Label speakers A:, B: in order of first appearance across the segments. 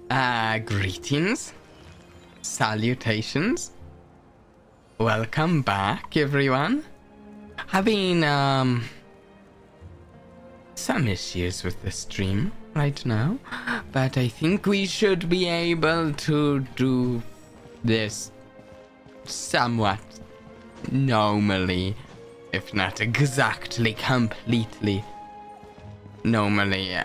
A: Greetings, salutations, welcome back, everyone. Having some issues with the stream right now, but I think we should be able to do this somewhat normally, if not exactly completely normally.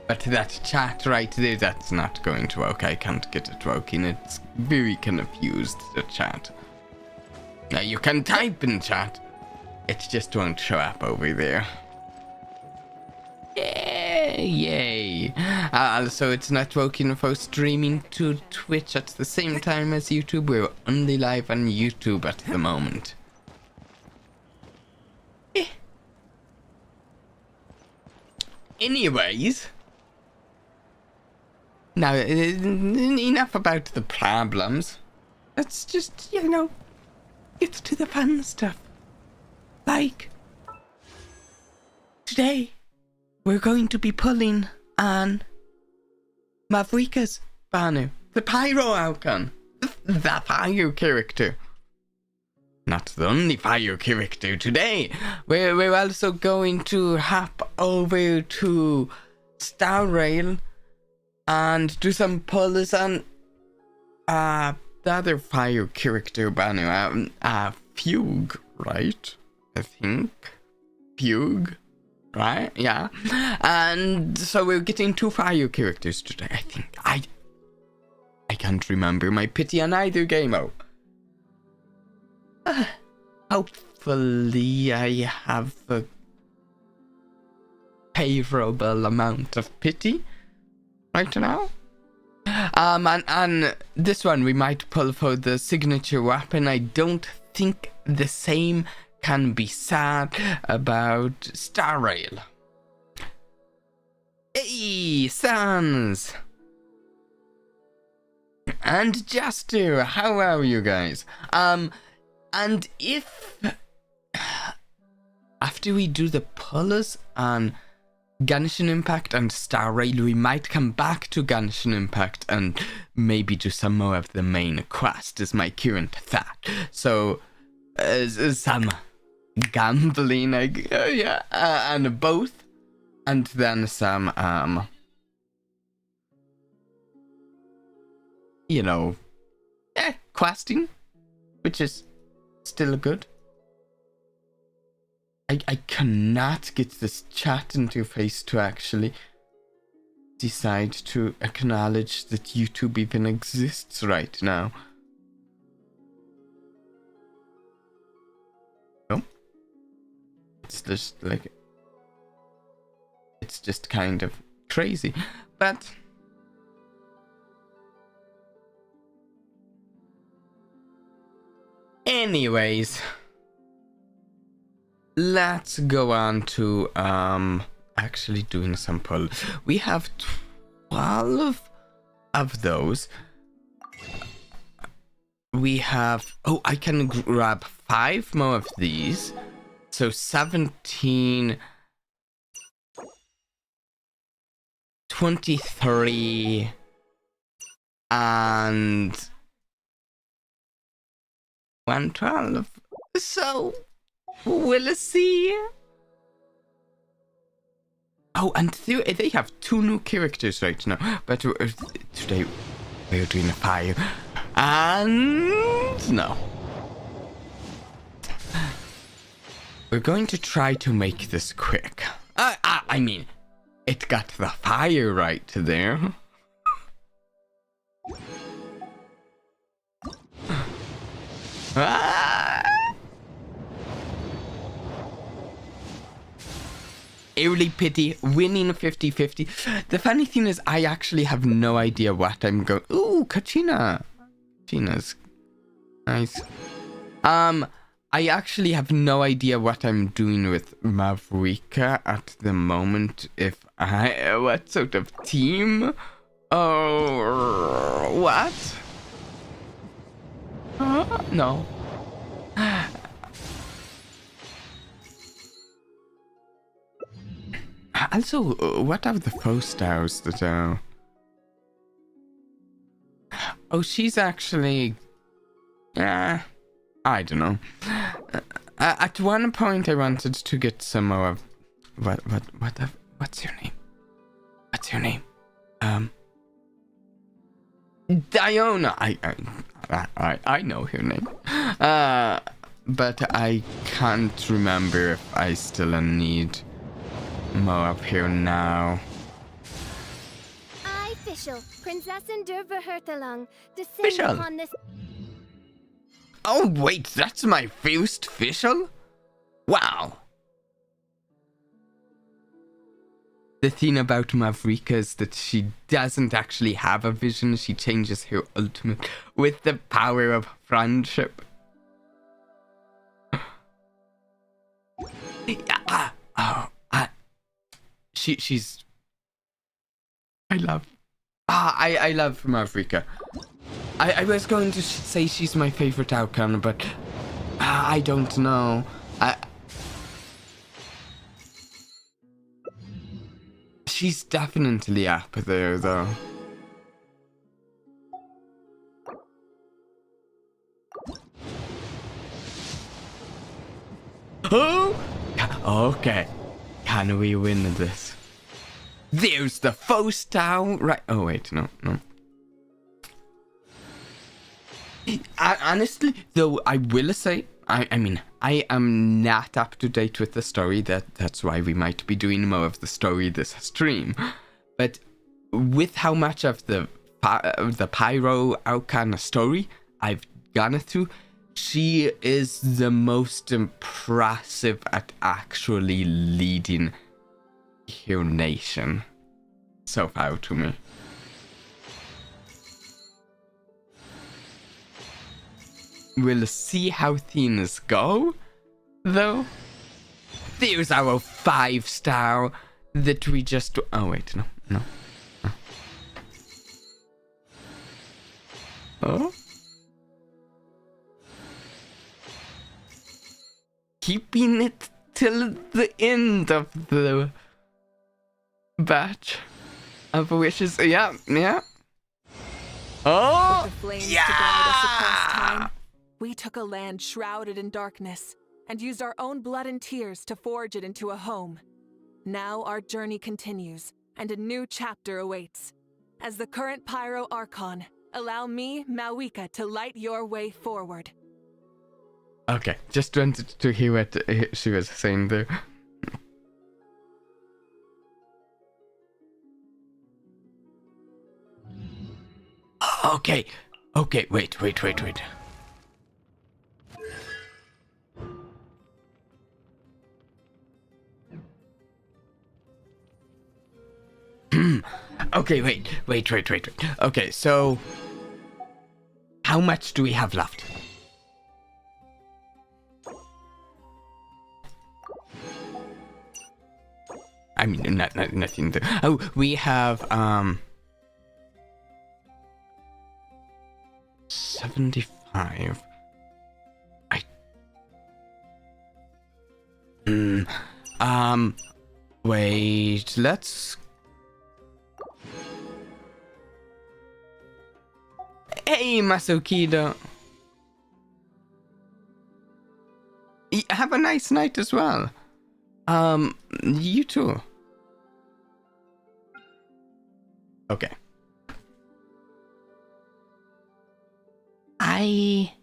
A: But that chat right there, that's not going to work. I can't get it working. It's very confused, the chat. Now you can type in chat. It just won't show up over there. Yay. Also, it's not working for streaming to Twitch at the same time as YouTube. We're only live on YouTube at the moment. Anyways. Now, enough about the problems. Let's just, get to the fun stuff. Like, today, we're going to be pulling on Mavuika's banner. The Pyro icon. The fire character. Not the only fire character today. We're also going to hop over to Star Rail and do some pulls on the other fire character banner, Fugue, right? I think Fugue, right? Yeah. And so we're getting 2 fire characters today. I think I can't remember my pity on either game. Hopefully I have a favorable amount of pity right now. And this one we might pull for the signature weapon. I don't think the same can be said about Star Rail. Hey, Sans! And Juster, how are you guys? And if after we do the pullers on Genshin Impact and Star Rail, we might come back to Genshin Impact and maybe do some more of the main quest, is my current thought. So, some gambling, and both, and then some, questing, which is still good. I cannot get this chat interface to actually decide to acknowledge that YouTube even exists right now. No? It's just like... It's just kind of crazy. But... anyways... let's go on to actually doing some polls. We have 12 of those. We have... oh, I can grab 5 more of these. So 17... 23... and... 112. So... we'll see. Oh, and they have 2 new characters right now. But today we're doing a fire. And no. We're going to try to make this quick. I mean, it got the fire right there. Early pity, winning 50-50. The funny thing is, I actually have no idea what I'm going... ooh, Kachina. Kachina's nice. I actually have no idea what I'm doing with mavuika at the moment. If what sort of team? Oh, what? No. Also, what are the 4 stars that are Oh, she's actually... I don't know. At one point I wanted to get some more of... What's your name? What's your name? Diona! I know her name. But I can't remember if I still need more of her now.
B: I, Fischl, Prinzessin der Verhurthelung, descend
A: Fischl.
B: upon this...
A: Oh wait, that's my first Fischl? Wow. The thing about Mavuika is that she doesn't actually have a vision. She changes her ultimate with the power of friendship. She's... I love Mavuika. I was going to say she's my favorite outcome, but I don't know. She's definitely up there, though. Oh! Okay. Can we win this? There's the foe down, right? Oh, wait, no. Honestly, though, I will say, I mean, I am not up to date with the story. That's why we might be doing more of the story this stream. But with how much of the Pyro Arcana story I've gone through, she is the most impressive at actually leading her nation so far to me. We'll see how things go, though. There's our 5-star that we just... Oh, wait, no. Oh? Keeping it till the end of the batch of wishes. Yeah. Oh!
C: With the flames to guide us across time, we took a land shrouded in darkness and used our own blood and tears to forge it into a home. Now our journey continues, and a new chapter awaits. As the current Pyro Archon, allow me, Mavuika, to light your way forward.
A: Okay, just wanted to hear what she was saying there. Okay, wait. Okay, wait. Okay, so how much do we have left? I mean, nothing. Oh, we have 75. Wait, let's... Hey, Masukido. Have a nice night as well. You too. Okay. I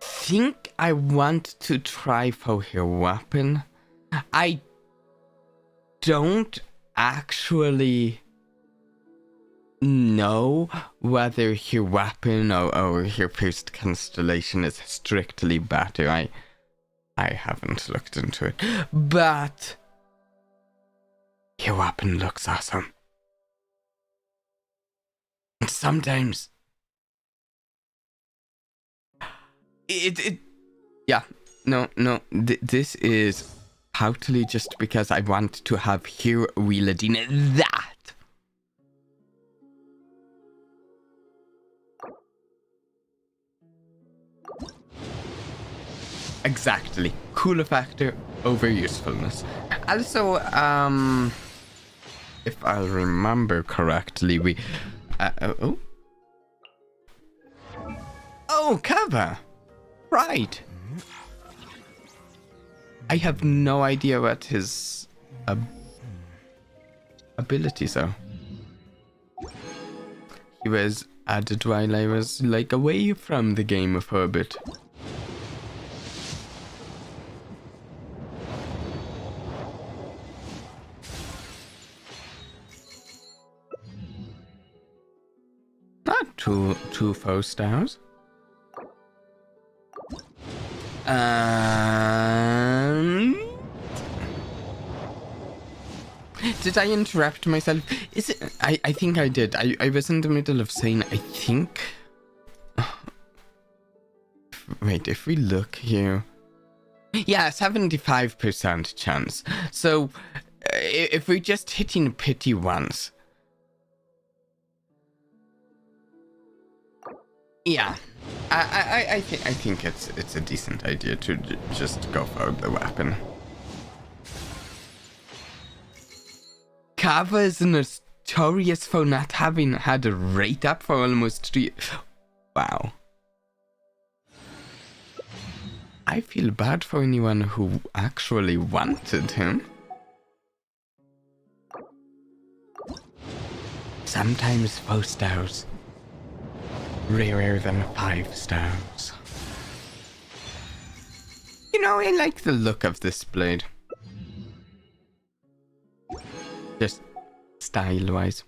A: think I want to try for her weapon. I don't actually know whether her weapon or her first constellation is strictly better. I haven't looked into it, but her weapon looks awesome. And sometimes this is partly just because I want to have her wielding that. Exactly. Cooler factor over usefulness. Also, if I remember correctly, we... Oh, cover. Right. I have no idea what his abilities are. He was added while I was like away from the game for a bit. Not two 4 stars. Did I interrupt myself? Is it? I think I did. I was in the middle of saying I think. Wait, if we look here. Yeah, 75% chance. So, if we're just hitting pity once. Yeah. I think it's a decent idea to just go for the weapon. Kava is notorious for not having had a rate up for almost 3 years. Wow. I feel bad for anyone who actually wanted him. Sometimes 4 stars. Rarer than 5 stars. You know, I like the look of this blade. Just style-wise.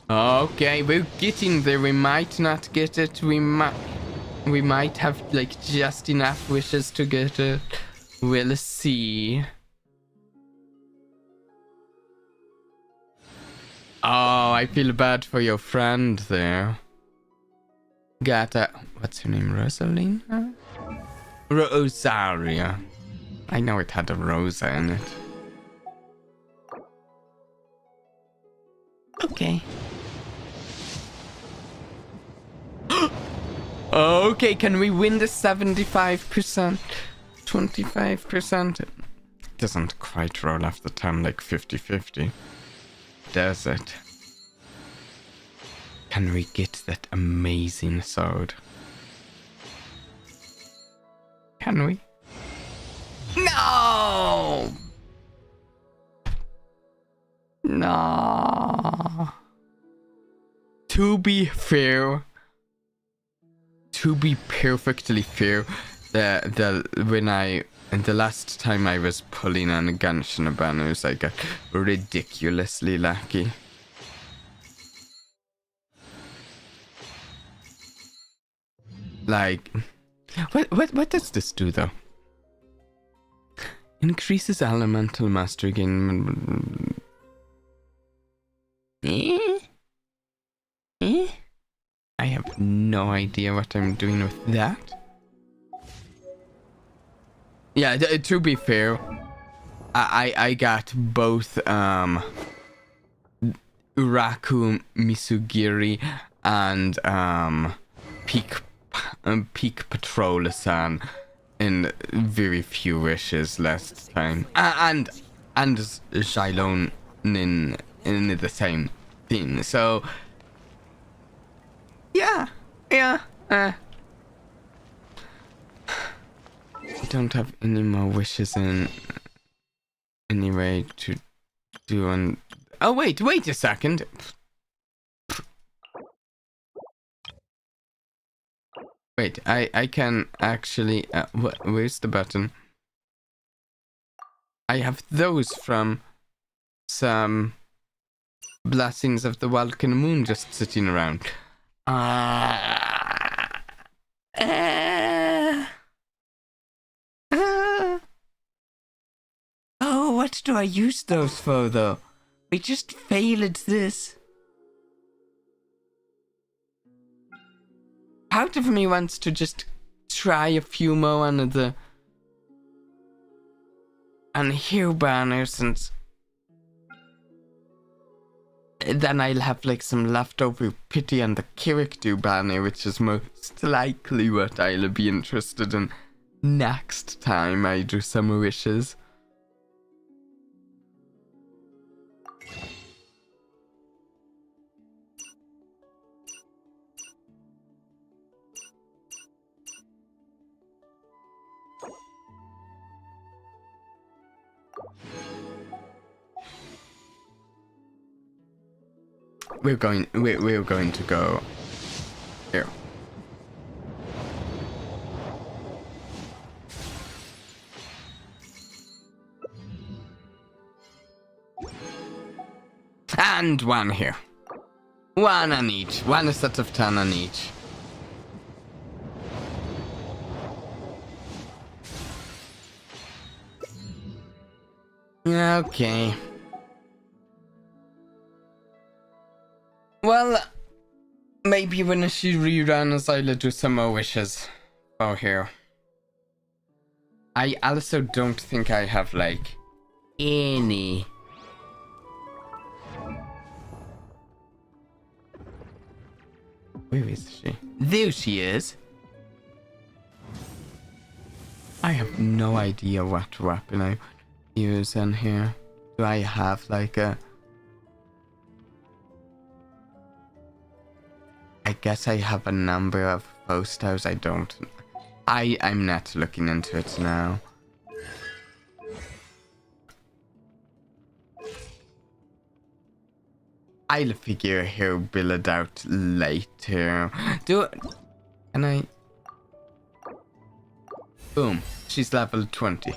A: Okay, we're getting there. We might not get it. We might have like just enough wishes to get it. We'll see. Oh, I feel bad for your friend there. What's her name? Rosalina? Rosaria. I know it had a Rosa in it. Okay. Okay, can we win the 75%? 25%? It doesn't quite roll off the tongue like 50-50. Does it? Can we get that amazing sword? Can we? No! No. To be fair, to be perfectly fair, the last time I was pulling on Genshin banners, I got ridiculously lucky. Like, what does this do though? Increases elemental mastery gain. I have no idea what I'm doing with that. Yeah, to be fair, I got both Uraku Misugiri and Peak Patrol-san in very few wishes last time, and Shylon in the same thing. So yeah. I don't have any more wishes in anyway to do on. Oh wait a second. Wait, I can actually. Where's the button? I have those from some blessings of the Vulcan moon just sitting around. Oh, what do I use those for though? We just failed this. Part of me wants to just try a few more on the hero banners, and then I'll have like some leftover pity on the character banner, which is most likely what I'll be interested in next time I do some wishes. we're going to go here. And one here. One on each. One set of 10 on each. Okay. Well, maybe when she reruns, I'll do some more wishes. Oh, here. I also don't think I have, like, any... Where is she? There she is. I have no idea what weapon I use in here. Do I have like a... I guess I have a number of posters. I don't... I'm not looking into it now. I'll figure he'll build it out later. Can I? Boom. She's level 20.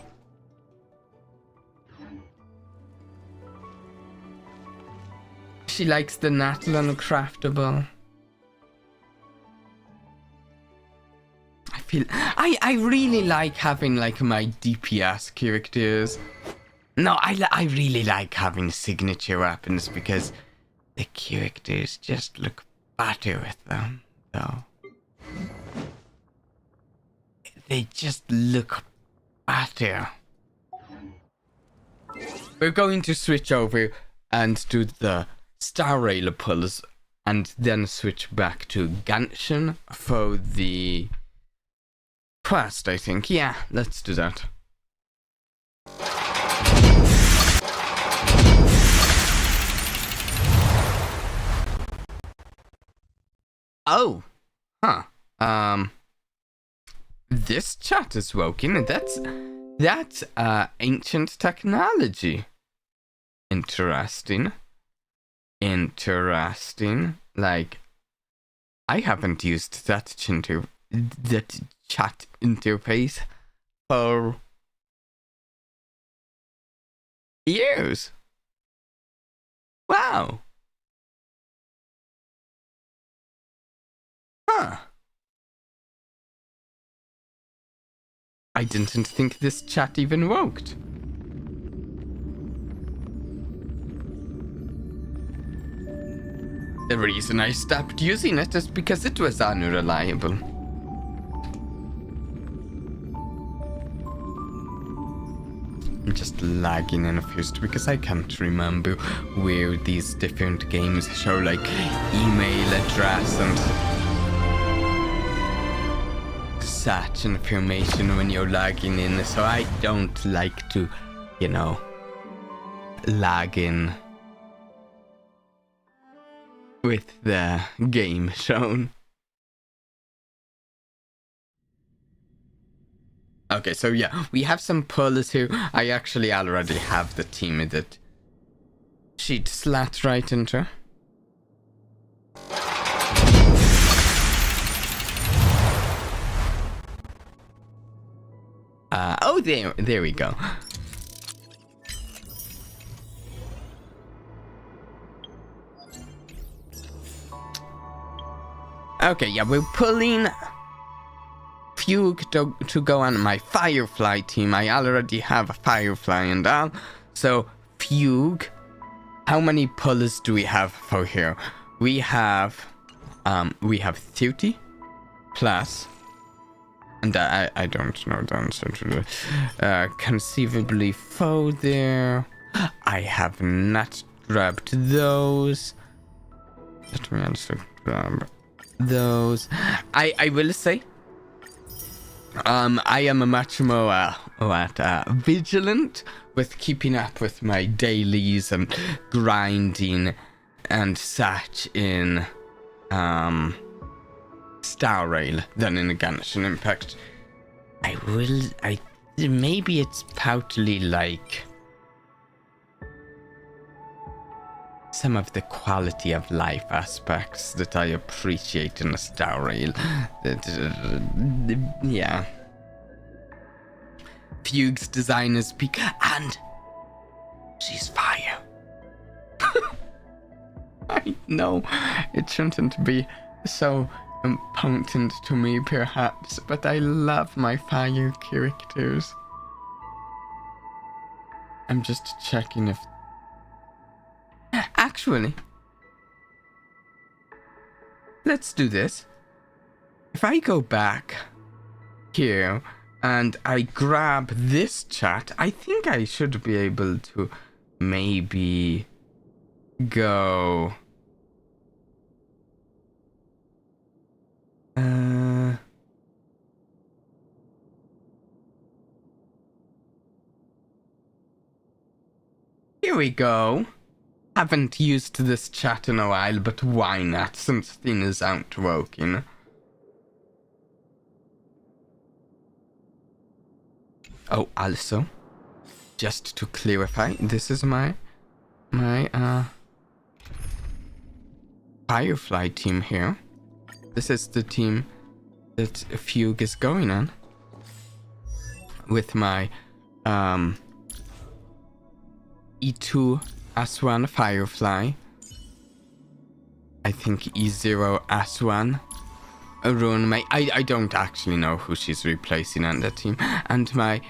A: She likes the natural and craftable. I really like having like my DPS characters. No, I really like having signature weapons because the characters just look better with them, though. They just look better. We're going to switch over and do the Star Rail pulls and then switch back to Genshin for the quest, I think. Yeah, let's do that. Oh, huh. This chat is woken. That's ancient technology. Interesting. Like, I haven't used that chat interface for years. Wow. Huh. I didn't think this chat even worked. The reason I stopped using it is because it was unreliable. I'm just lagging in first because I can't remember where these different games show like email address and such information when you're lagging in, so I don't like to, you know, lag in with the game shown. Okay, so yeah, we have some pullers here. I actually already have the team that she'd slat right into. Oh, there we go. Okay, yeah, we're pulling Fugue to go on my Firefly team. I already have a Firefly and all. So, Fugue, how many pullers do we have for here? We have 30 plus. And I don't know the answer to the conceivably 4 there. I have not grabbed those. Let me also grab those. I will say, I am much more vigilant with keeping up with my dailies and grinding and such in Star Rail than in Genshin Impact. Maybe it's partly like some of the quality of life aspects that I appreciate in a Star Rail. Yeah. Fugue's design is peak, and she's fire. I know it shouldn't be so important to me, perhaps, but I love my fire characters. I'm just checking if... Actually, let's do this. If I go back here and I grab this chat, I think I should be able to maybe go... Here we go. Haven't used this chat in a while, but why not, since Thin is out working. Oh, also, just to clarify, this is my Firefly team here. This is the team that Fugue is going on. With my E2 S1 Firefly. I think E0 S1 Rune Mei. I don't actually know who she's replacing on the team. And my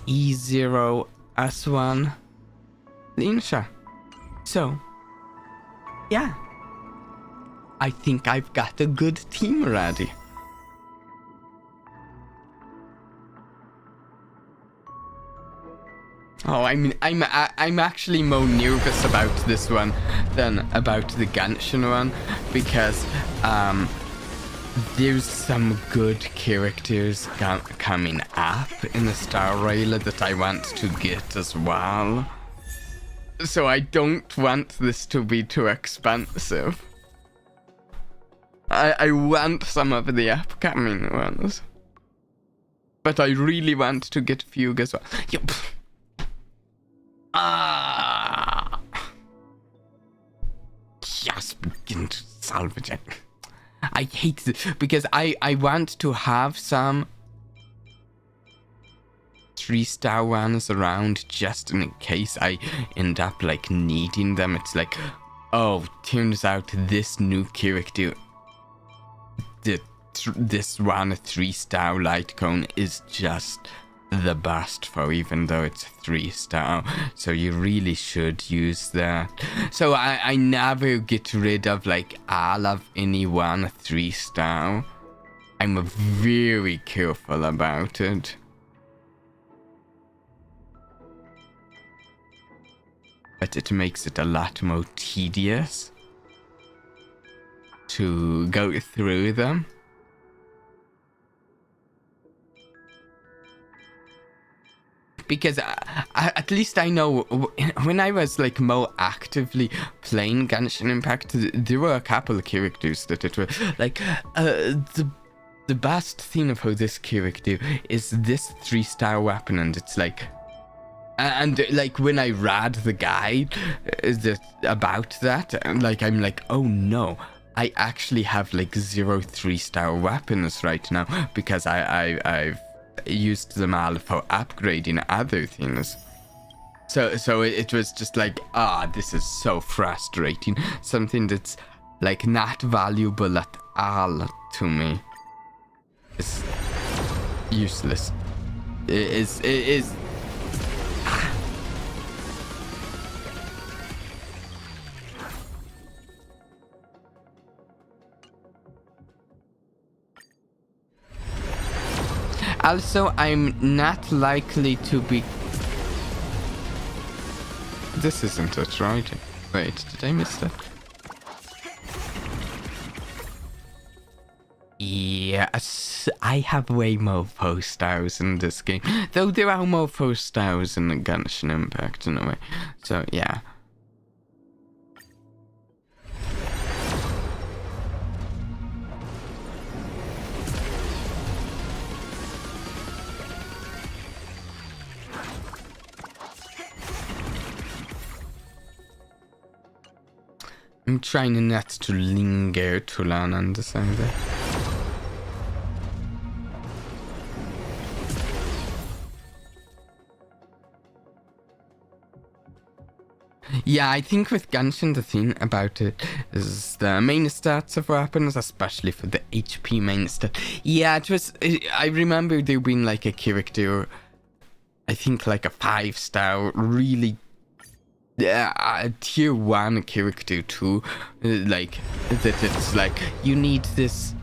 A: E0 S1 Linsha. So, yeah. I think I've got a good team ready. Oh, I'm actually more nervous about this one than about the Genshin one, because there's some good characters coming up in the Star Rail that I want to get as well. So I don't want this to be too expensive. I want some of the upcoming ones. But I really want to get Fugue as well. Yep. Just begin to salvage it. I hate it because I want to have some 3-star ones around just in case I end up like needing them. It's like, oh, turns out this new character, this one 3-star light cone is just the best for, even though it's 3-star, so you really should use that. So I never get rid of like all of any one 3-star. I'm very careful about it. But it makes it a lot more tedious to go through them. Because at least I know when I was like more actively playing Genshin Impact, there were a couple of characters that it were like the best thing for this character is this 3-star weapon, and it's like, and like when I read the guide about that, like I'm like, oh no, I actually have like 0 3-star weapons right now because I've used them all for upgrading other things. So it was just like, this is so frustrating. Something that's like not valuable at all to me is useless. It is. Also, I'm not likely to be... This isn't it, right? Wait, did I miss that? Yes, I have way more 4-stars in this game. Though there are more 4-stars in the Genshin Impact in a way. So, yeah. I'm trying not to linger too long on this either. Yeah, I think with Genshin, the thing about it is the main stats of weapons, especially for the HP main stat. Yeah, I remember there being like a character, I think like a 5-star, really a tier 1 character too, like that it's like, you need this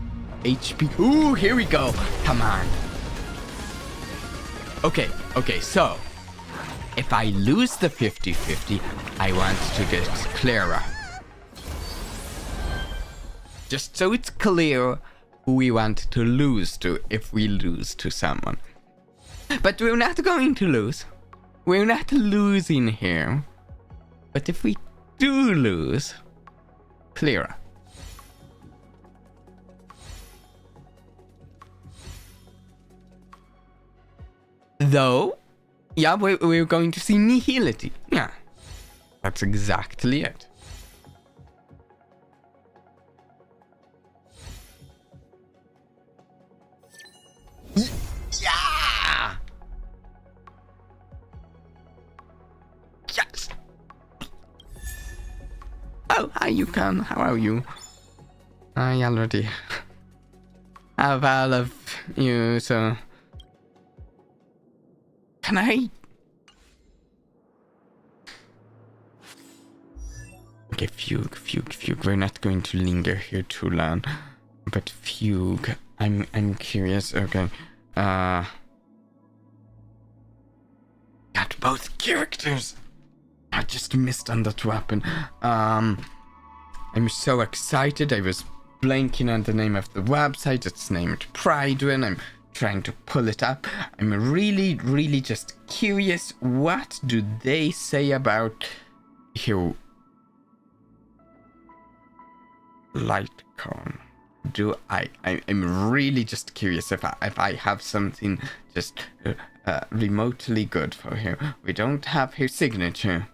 A: HP. Ooh, here we go. Come on. Okay, so if I lose the 50-50, I want to get Clara. Just so it's clear who we want to lose to if we lose to someone. But we're not going to lose. We're not losing here. But if we do lose, Clara. Though, yeah, we're going to see nihility. Yeah, that's exactly it. Yeah! Yes! Oh, hi, Yukon. How are you? I already have all of you, so... Can I? Okay, Fugue. We're not going to linger here too long. But Fugue, I'm curious. Okay. Got both characters. I just missed on that weapon. I'm so excited. I was blanking on the name of the website. It's named Pridewin. I'm trying to pull it up. I'm really just curious. What do they say about here? Lightcone. I'm really just curious if I have something just remotely good for her. We don't have her signature.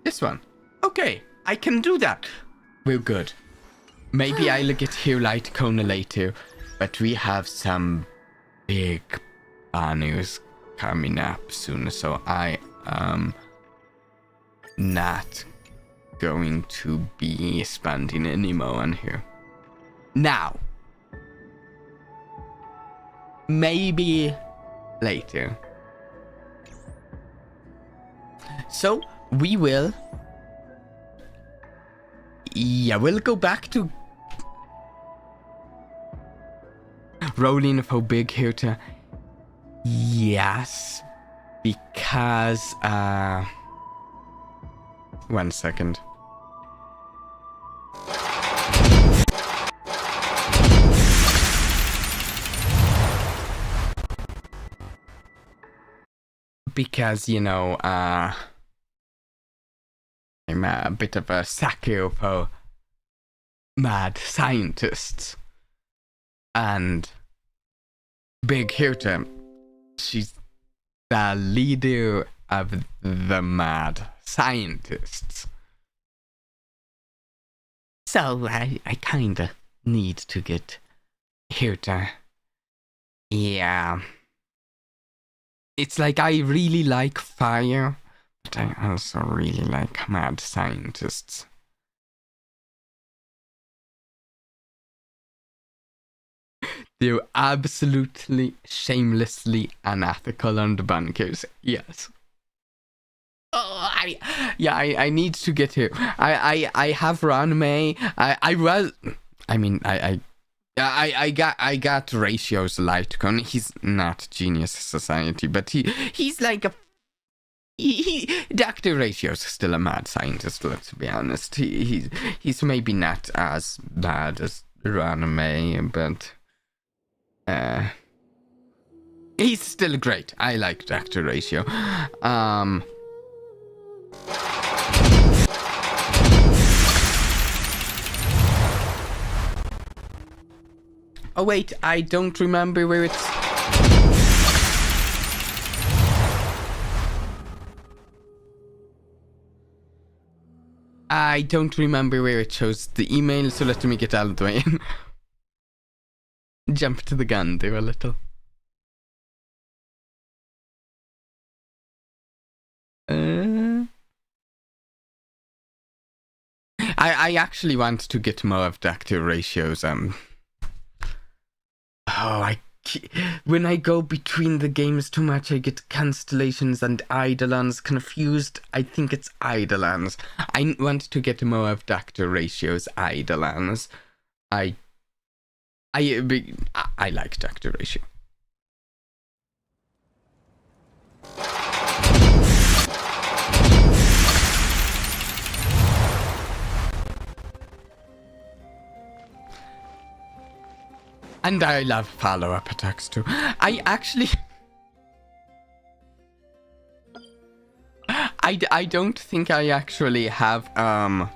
A: This one. Okay, I can do that. We're good. Maybe I'll get here Lightcone later, but we have some big banners coming up soon, so I am not going to be spending any more on here. Now, maybe later. So we will, we'll go back to rolling for big Hirta. Yes, because 1 second. Because, you know, I'm a bit of a sucker for mad scientists. And Big Hirta, she's the leader of the mad scientists. So I kinda need to get Hirta. Yeah. It's like I really like fire, but I also really like mad scientists. They're absolutely shamelessly unethical on the bunkers. Yes. Oh, I need to get here. I have Ranmei. I got Ratio's Lightcone. He's not Genius Society, but he's like Dr. Ratio's still a mad scientist, let's be honest. He's maybe not as bad as Ranmei, but he's still great. I like Dr. Ratio. Oh wait, I don't remember where it's... I don't remember where it shows the email, so let me get out of the way. Jump to the gun there a little. I actually want to get more of Doctor ratios. When I go between the games too much, I get constellations and eidolons confused. I think it's eidolons. I want to get more of Doctor ratios eidolons. I like Doctor ratio. And I love follow-up attacks too. I don't think I actually have a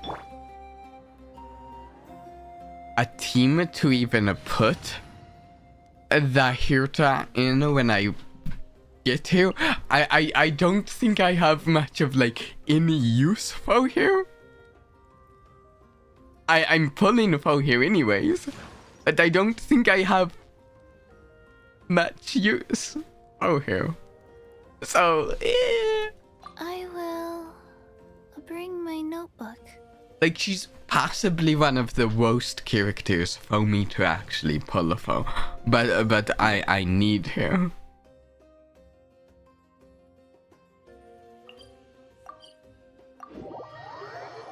A: team to even put the Hirta in when I get here. I don't think I have much of like any use for here. I'm pulling for here anyways. But I don't think I have much use for her. So,
B: I will bring my notebook.
A: Like, she's possibly one of the worst characters for me to actually pull for. But I need her.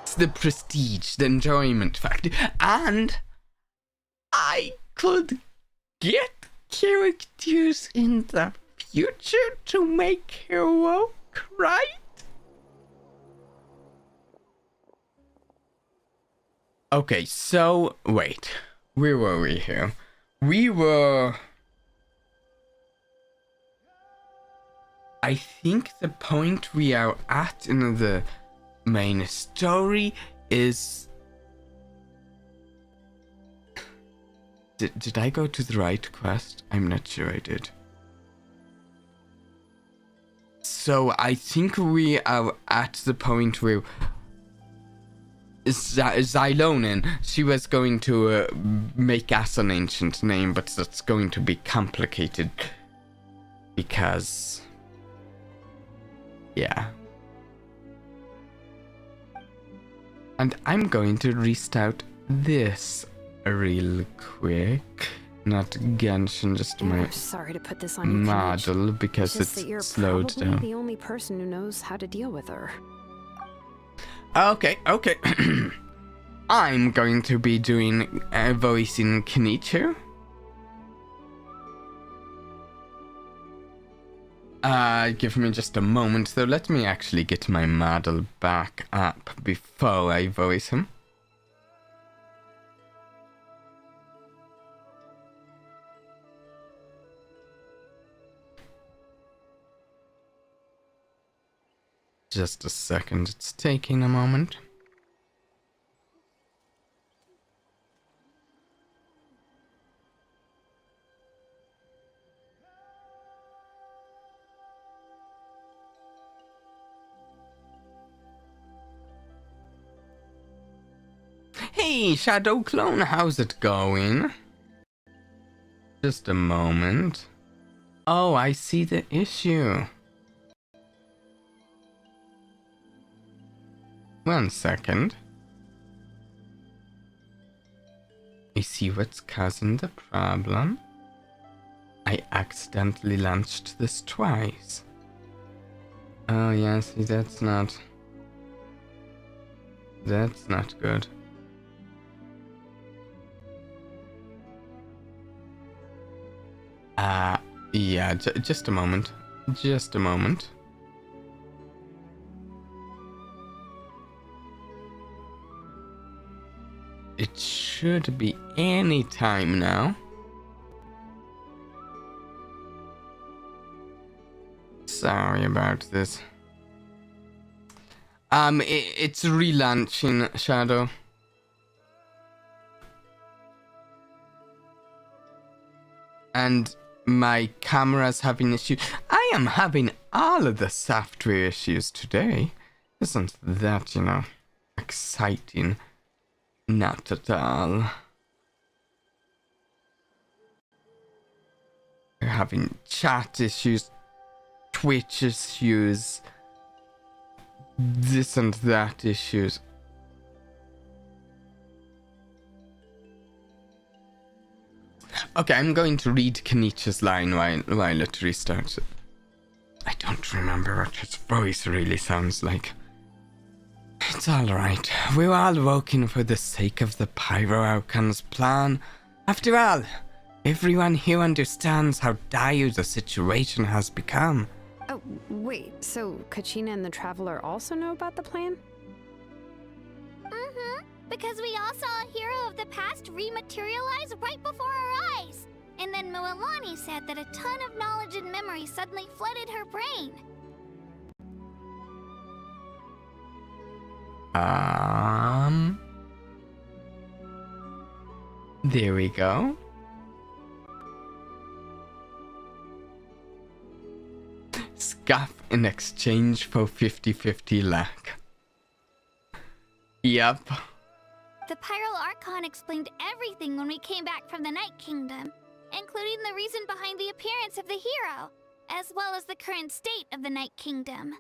A: It's the prestige, the enjoyment factor, and I could get characters in the future to make her work, right? Okay, so, wait. Where were we here? We were... I think the point we are at in the main story is... Did I go to the right quest? I'm not sure I did. So I think we are at the point where Zylonin, she was going to make us an ancient name, but that's going to be complicated because... yeah. And I'm going to restart this real quick. Not Genshin, just my
D: sorry to put this on you,
A: model because
D: just that
A: it's
D: you're
A: slowed
D: probably
A: down.
D: the only person who knows how to deal with her.
A: Okay. I'm going to be doing voicing Kenichi. Give me just a moment though. Let me actually get my model back up before I voice him. Just a second, it's taking a moment. Hey, Shadow Clone, how's it going? Just a moment. Oh, I see the issue. One second. I see what's causing the problem. I accidentally launched this twice. Oh yeah, see that's not good. Yeah, just a moment. Just a moment. It should be any time now. Sorry about this. It's relaunching, Shadow. And my camera's having issues. I am having all of the software issues today. Isn't that, a exciting. Not at all. We're having chat issues, Twitch issues, this and that issues. Okay, I'm going to read Kenichi's line while it restarts. I don't remember what his voice really sounds like. It's alright. We were all working for the sake of the Pyro Archon's plan. After all, everyone here understands how dire the situation has become.
D: Oh, wait, so Kachina and the Traveler also know about the plan?
B: Mm-hmm. Because we all saw a hero of the past rematerialize right before our eyes. And then Moalani said that a ton of knowledge and memory suddenly flooded her brain.
A: There we go. Scuff in exchange for 50-50 luck. Yep.
B: The Pyro Archon explained everything when we came back from the Night Kingdom, including the reason behind the appearance of the hero, as well as the current state of the Night Kingdom.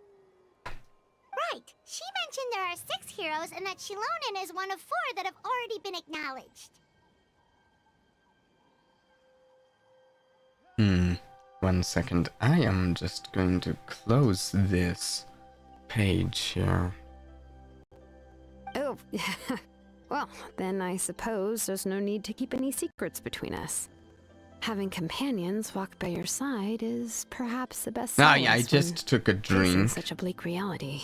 E: Right. She mentioned there are 6 heroes and that Shilonen is one of 4 that have already been acknowledged.
A: 1 second. I am just going to close this page here.
D: Oh, well, then I suppose there's no need to keep any secrets between us. Having companions walk by your side is perhaps the best
A: Ah,
D: solace
A: yeah, I
D: when
A: just took a
D: facing
A: drink.
D: such a bleak reality.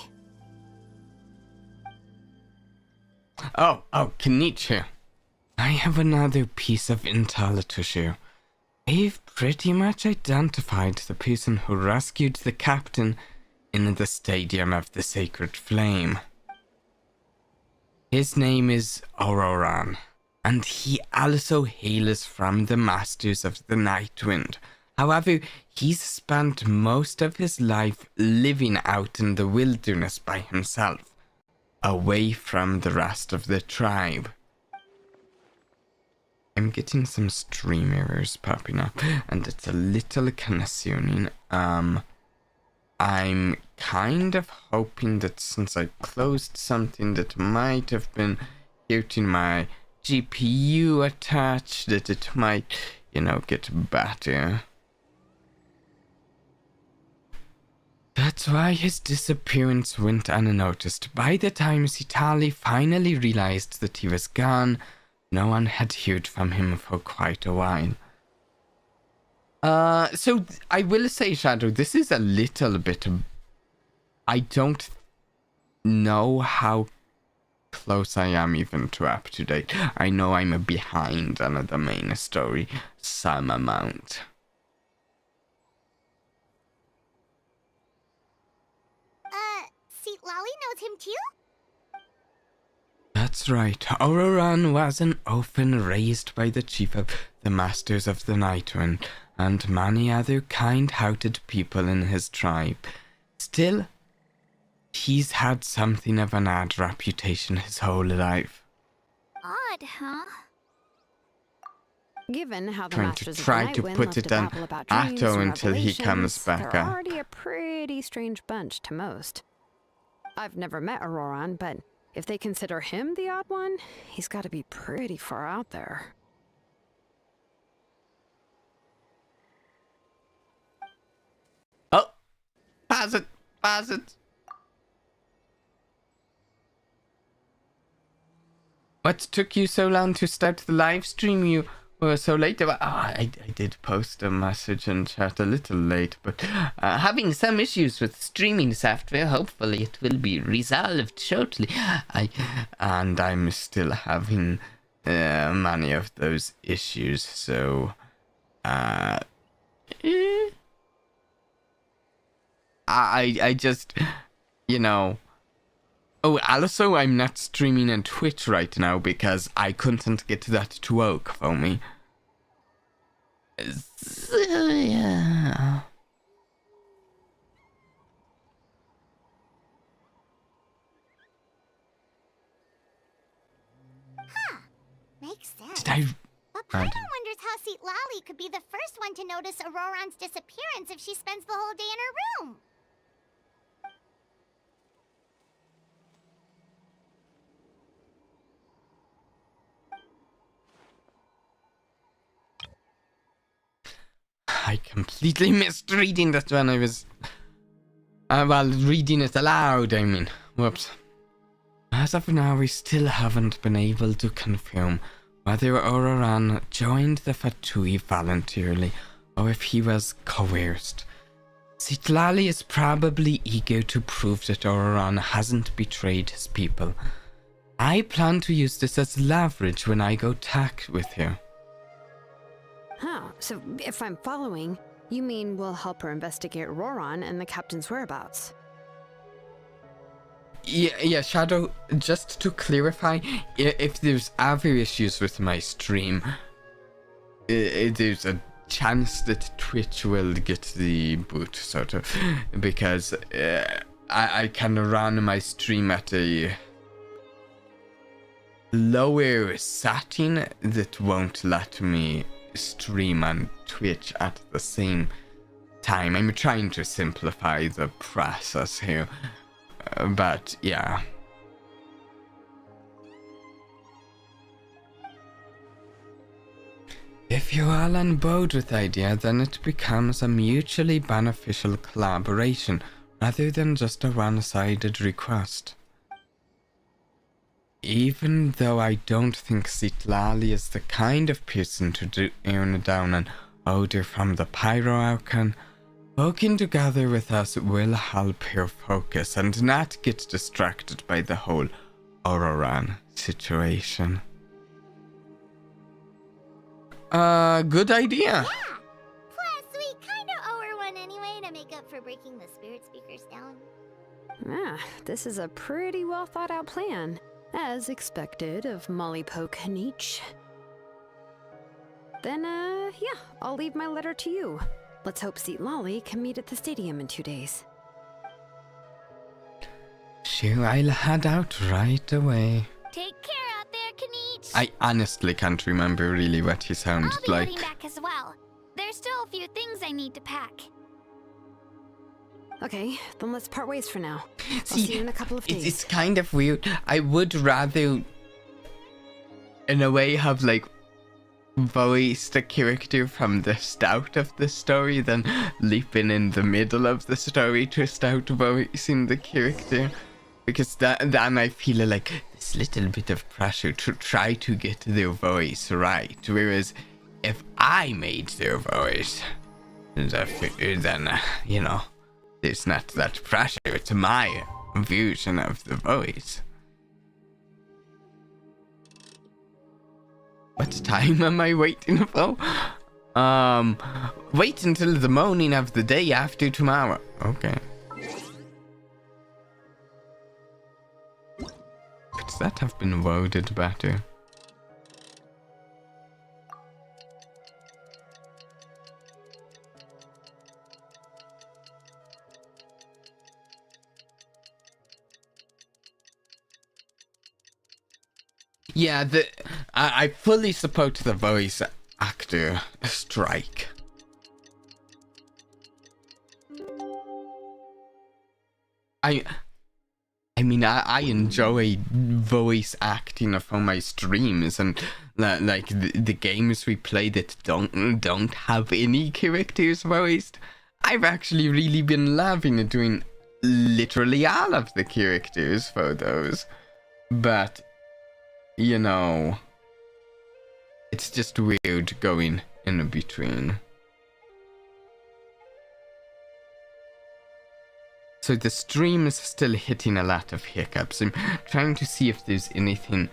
A: Oh, Kenichi. I have another piece of intel to share. I've pretty much identified the person who rescued the captain in the Stadium of the Sacred Flame. His name is Auroran, and he also hails from the Masters of the Night Wind. However, he's spent most of his life living out in the wilderness by himself, away from the rest of the tribe. I'm getting some stream errors popping up, and it's a little concerning. I'm kind of hoping that since I closed something that might have been getting my GPU attached, that it might, get better. That's why his disappearance went unnoticed. By the time Sitali finally realized that he was gone, no one had heard from him for quite a while. So I will say, Shadow, this is a little bit... I don't know how close I am even to up to date. I know I'm behind on the main story some amount.
E: See, Lolly knows him too?
A: That's right. Auroran was an orphan raised by the chief of the Masters of the Night Wind and many other kind-hearted people in his tribe. Still, he's had something of an odd reputation his whole life.
B: Odd, huh?
D: Given how the
A: Trying
D: Masters
A: to
D: of
A: try
D: the Night
A: to
D: Wind
A: put
D: love
A: it
D: to
A: on
D: babble about dreams
A: Atto
D: and
A: until he comes
D: revelations,
A: back
D: they're
A: up.
D: already a pretty strange bunch to most. I've never met Auroran, but if they consider him the odd one, he's got to be pretty far out there.
A: Oh! Pause it! What took you so long to start the live stream? You were so late. I did post a message in chat a little late, but having some issues with streaming software. Hopefully it will be resolved shortly. I'm still having many of those issues, so I just, Oh, also, I'm not streaming on Twitch right now because I couldn't get that to work for me. So, yeah.
E: makes sense.
A: Did I?
E: But Pyro wonders how Seat Lally could be the first one to notice Auroran's disappearance if she spends the whole day in her room.
A: I completely missed reading that when I was... well, reading it aloud, I mean. Whoops. As of now, we still haven't been able to confirm whether Auroran joined the Vtubie voluntarily or if he was coerced. Citlali is probably eager to prove that Auroran hasn't betrayed his people. I plan to use this as leverage when I go tack with her.
D: Huh, so if I'm following, you mean we'll help her investigate Auroran and the captain's whereabouts?
A: Yeah, Shadow, just to clarify, if there's ever issues with my stream, there's a chance that Twitch will get the boot, sort of, because I can run my stream at a lower setting that won't let me stream on Twitch at the same time. I'm trying to simplify the process here. But yeah. If you're all on board with the idea, then it becomes a mutually beneficial collaboration rather than just a one-sided request. Even though I don't think Citlali is the kind of person to earn down an order from the Pyro Archon, working together with us will help her focus and not get distracted by the whole Auroran situation. Good idea.
E: Yeah. Plus, we kind of owe her one anyway to make up for breaking the spirit speakers down.
D: Ah, this is a pretty well thought out plan, as expected of Molly Poke Niche. Then, yeah, I'll leave my letter to you. Let's hope Seat Lolly can meet at the stadium in 2 days.
A: Sure, I'll head out right away.
B: Take care out there, Kaniche.
A: I honestly can't remember really what he sounded
B: I'll be
A: like.
B: heading back as well. There's still a few things I need to pack.
D: Okay, then let's part ways for now. I'll see you in a couple of days.
A: It's kind of weird. I would rather, in a way, have like voiced the character from the start of the story than leaping in the middle of the story to start voicing the character, because then I feel like this little bit of pressure to try to get their voice right, whereas if I made their voice, then you know, there's not that pressure. It's my version of the voice. What time am I waiting for? Wait until the morning of the day after tomorrow. Okay. Could that have been worded better? Yeah, I fully support the voice actor strike. I mean, I enjoy voice acting for my streams, and like the games we play that don't have any characters voiced, I've actually really been loving doing literally all of the characters for those. But you know, it's just weird going in between. So the stream is still hitting a lot of hiccups. I'm trying to see if there's anything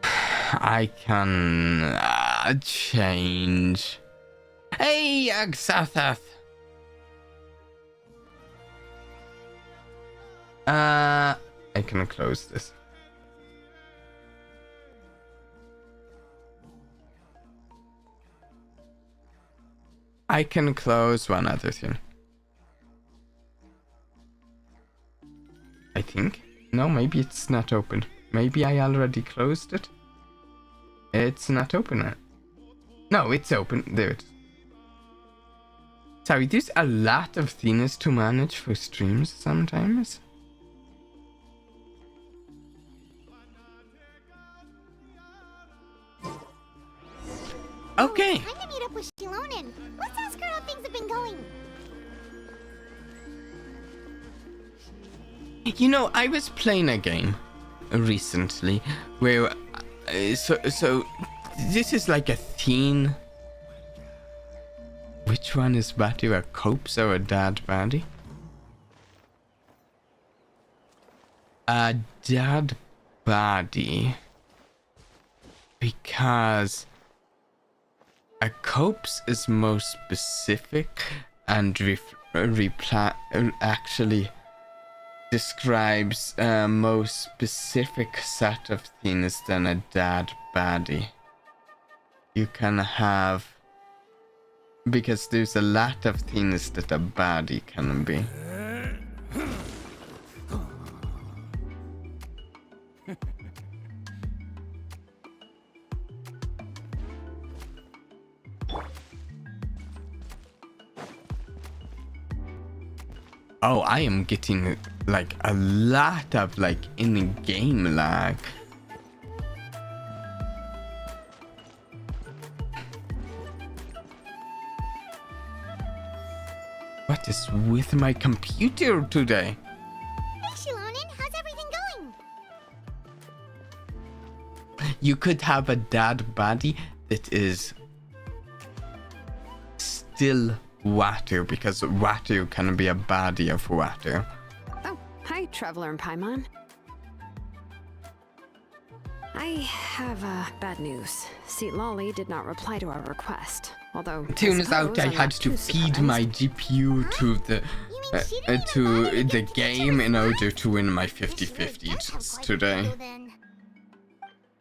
A: I can change. Hey, Xathath! I can close this. I can close one other thing. I think. No, maybe it's not open. Maybe I already closed it. It's not open yet. No, it's open. There it is. Sorry, there's a lot of things to manage for streams sometimes. Okay.
E: Time to meet up with Shilonen. Let's ask her how things have been going.
A: You know, I was playing a game recently where so this is like a theme. Which one is better, a copse or a dad baddie? A dad baddie, because a copse is most specific and actually describes a most specific set of things than a dad baddie. You can have, because there's a lot of things that a baddie can be. Oh, I am getting like a lot of like in-game lag. What is with my computer today?
E: Hey, Shilonen, how's everything going?
A: You could have a dad baddie that is still water, because water can be a baddie of water.
D: Oh, hi, Traveler and Paimon. I have bad news. Seat Lolly did not reply to our request. Although,
A: Turns out I had to feed my GPU to the game in order to win my 50-50 today.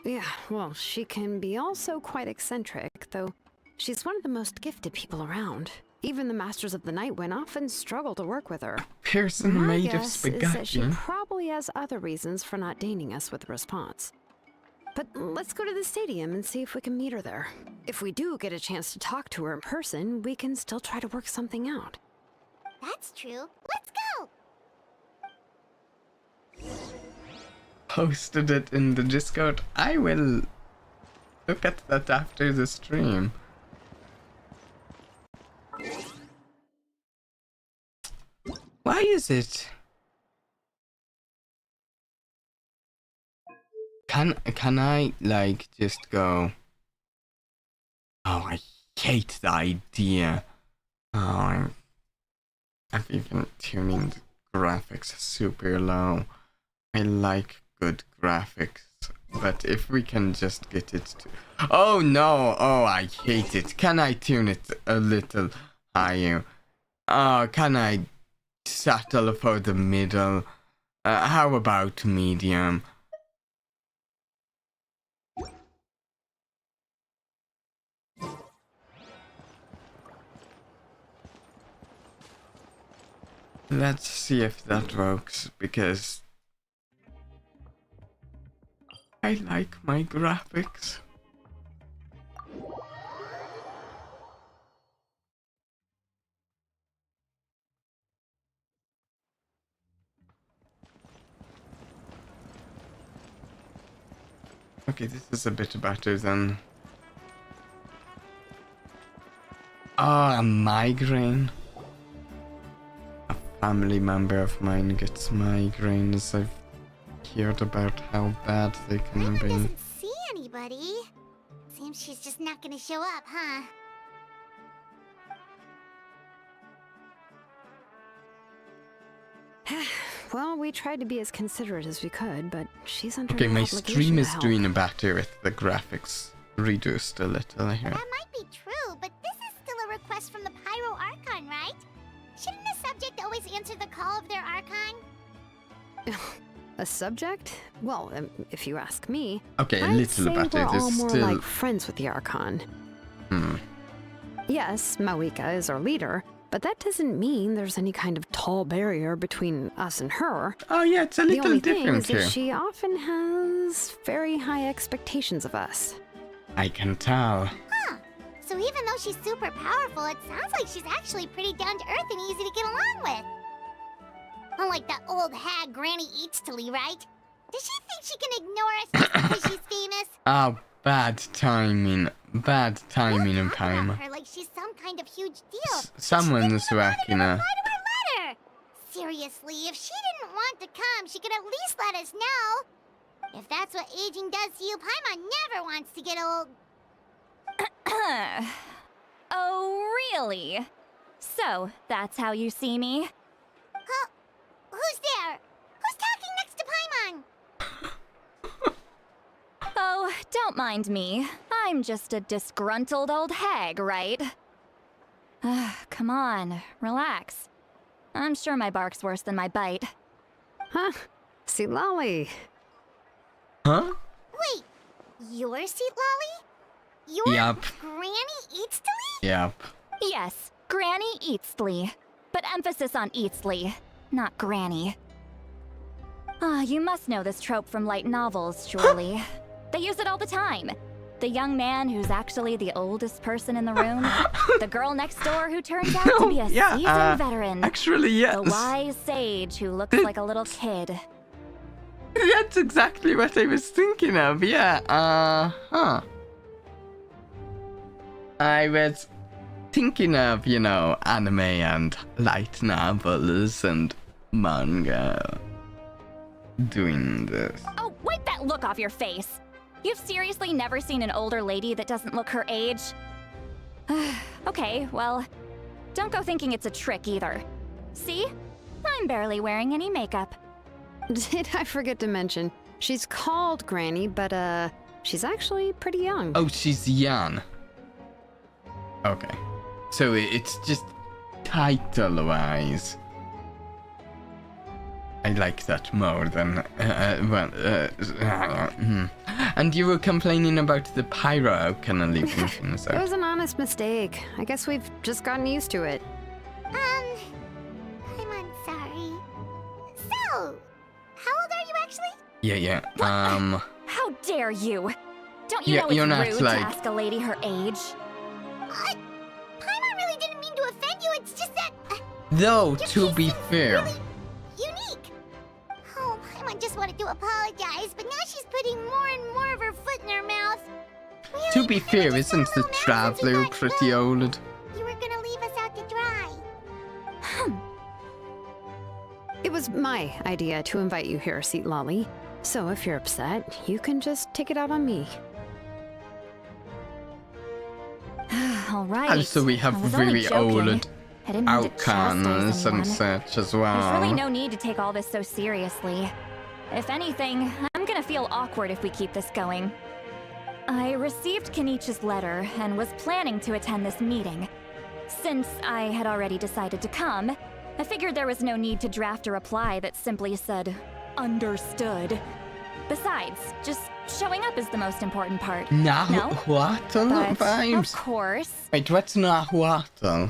D: Yeah, well, she can be also quite eccentric, though she's one of the most gifted people around. Even the Masters of the Nightwind often struggle to work with her.
A: Person
D: My
A: made of
D: guess is that she
A: spaghetti.
D: probably has other reasons for not deigning us with a response. But let's go to the stadium and see if we can meet her there. If we do get a chance to talk to her in person, we can still try to work something out.
E: That's true. Let's go!
A: Posted it in the Discord. I will look at that after the stream. Why is it? Can I like just go? Oh, I hate the idea. Oh, I've even tuning the graphics super low. I like good graphics, but if we can just get it to... Oh no! Oh, I hate it. Can I tune it a little higher? Oh, can I settle for the middle? How about medium? Let's see if that works, because I like my graphics. Okay, this is a bit better than... Ah, a migraine. A family member of mine gets migraines. I've heard about how bad they can
E: Mama
A: be.
E: doesn't see anybody. Seems she's just not gonna show up, huh?
D: Well, we tried to be as considerate as we could, but she's under
A: Okay,
D: no
A: my
D: obligation
A: stream
D: to
A: is
D: help.
A: doing better with the graphics reduced a little here.
E: That might be true, but this is still a request from the Pyro Archon, right? Shouldn't a subject always answer the call of their Archon?
D: A subject? Well, if you ask me,
A: Okay, a
D: I'd
A: little
D: say
A: better.
D: we're all
A: There's
D: more
A: still...
D: like friends with the Archon. Yes, Mavuika is our leader, but that doesn't mean there's any kind of tall barrier between us and her.
A: Oh yeah, it's a
D: The
A: little
D: only thing
A: different
D: is
A: here.
D: that she often has very high expectations of us.
A: I can tell.
E: Huh. So even though she's super powerful, it sounds like she's actually pretty down to earth and easy to get along with. Unlike that old hag Granny Eatstily, right? Does she think she can ignore us just because she's famous?
A: Oh, bad timing. Bad timing of
E: Talk about
A: Paimon.
E: her like she's some kind of huge deal.
A: Someone's whacking her.
E: Reply to her letter. Seriously, if she didn't want to come, she could at least let us know. If that's what aging does to you, Paimon never wants to get old.
F: Oh, really? So, that's how you see me?
E: Huh? Who's there? Who's talking next to Paimon?
F: Oh, don't mind me. I'm just a disgruntled old hag, right? Come on, relax. I'm sure my bark's worse than my bite.
D: Huh? See, Lolly.
A: Huh?
E: Wait, you're Seat Lolly? You're
A: Yup.
E: Granny Eatstily?
A: Yep.
F: Yes, Granny Eatsley. But emphasis on Eatsley, not Granny. You must know this trope from light novels, surely. They use it all the time. The young man who's actually the oldest person in the room. The girl next door who turns out to be a seasoned veteran.
A: Actually, yes.
F: The wise sage who looks like a little kid.
A: That's exactly what I was thinking of, yeah. I was thinking of, you know, anime and light novels and manga doing this.
F: Oh, wipe that look off your face! You've seriously never seen an older lady that doesn't look her age? Okay, well, don't go thinking it's a trick either. See? I'm barely wearing any makeup.
D: Did I forget to mention? She's called Granny, but she's actually pretty young.
A: Oh, she's young. Okay. So it's just title-wise. I like that more than, And you were complaining about the pyro kind of leaving things
D: It
A: out.
D: was an honest mistake. I guess we've just gotten used to it.
E: I'm sorry. So, how old are you actually?
A: Yeah.
F: How dare you? Don't you
A: Yeah,
F: know it's
A: you're not
F: rude
A: like-
F: to ask a lady her age?
E: Paimon really didn't mean to offend you, it's just that...
A: Though,
E: your
A: to
E: case
A: be
E: seems
A: fair,
E: really unique. Oh, Paimon just wanted to apologize, but now she's putting more and more of her foot in her mouth. Really,
A: to be
E: Paimon
A: fair,
E: just
A: isn't
E: got
A: the
E: a little mad since we
A: traveler
E: got
A: pretty
E: home.
A: old?
E: You were gonna leave us out to dry.
D: It was my idea to invite you here, Seat Lolly. So if you're upset, you can just take it out on me.
F: All right.
A: Also, we have
F: I was only
A: very
F: joking.
A: old
F: I didn't mean to chastise
A: outcomes and
F: anyone.
A: such as
F: There's really
A: well.
F: no need to take all this so seriously. If anything, I'm gonna feel awkward if we keep this going. I received Kenichi's letter and was planning to attend this meeting. Since I had already decided to come, I figured there was no need to draft a reply that simply said, "Understood." Besides, just showing up is the most important part.
A: Nahuatl
F: But,
A: vibes?
F: of course,
A: Wait, what's Nahuatl?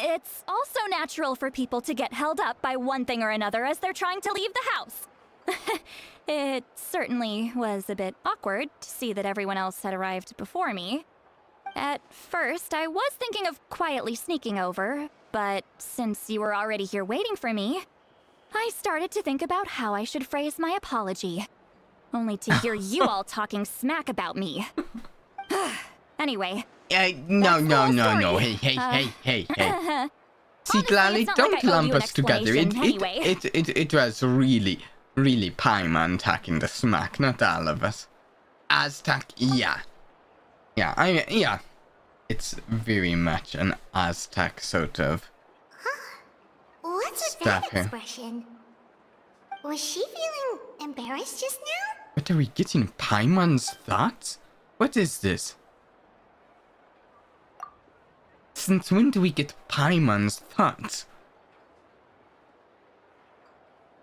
F: it's also natural for people to get held up by one thing or another as they're trying to leave the house. It certainly was a bit awkward to see that everyone else had arrived before me. At first, I was thinking of quietly sneaking over, but since you were already here waiting for me, I started to think about how I should phrase my apology. Only to hear you all talking smack about me. Anyway.
A: No.
F: story.
A: Hey. See,
F: Honestly,
A: Lally,
F: it's not
A: don't
F: like I owe
A: lump
F: you an
A: us together.
F: explanation anyway.
A: It was really Paimon talking the smack, not all of us. Aztec, yeah. Yeah. It's very much an Aztec sort of.
E: What's with
A: Stuff
E: that
A: here.
E: expression? Was she feeling embarrassed just now?
A: What are we getting? Paimon's thoughts? What is this? Since when do we get Paimon's thoughts?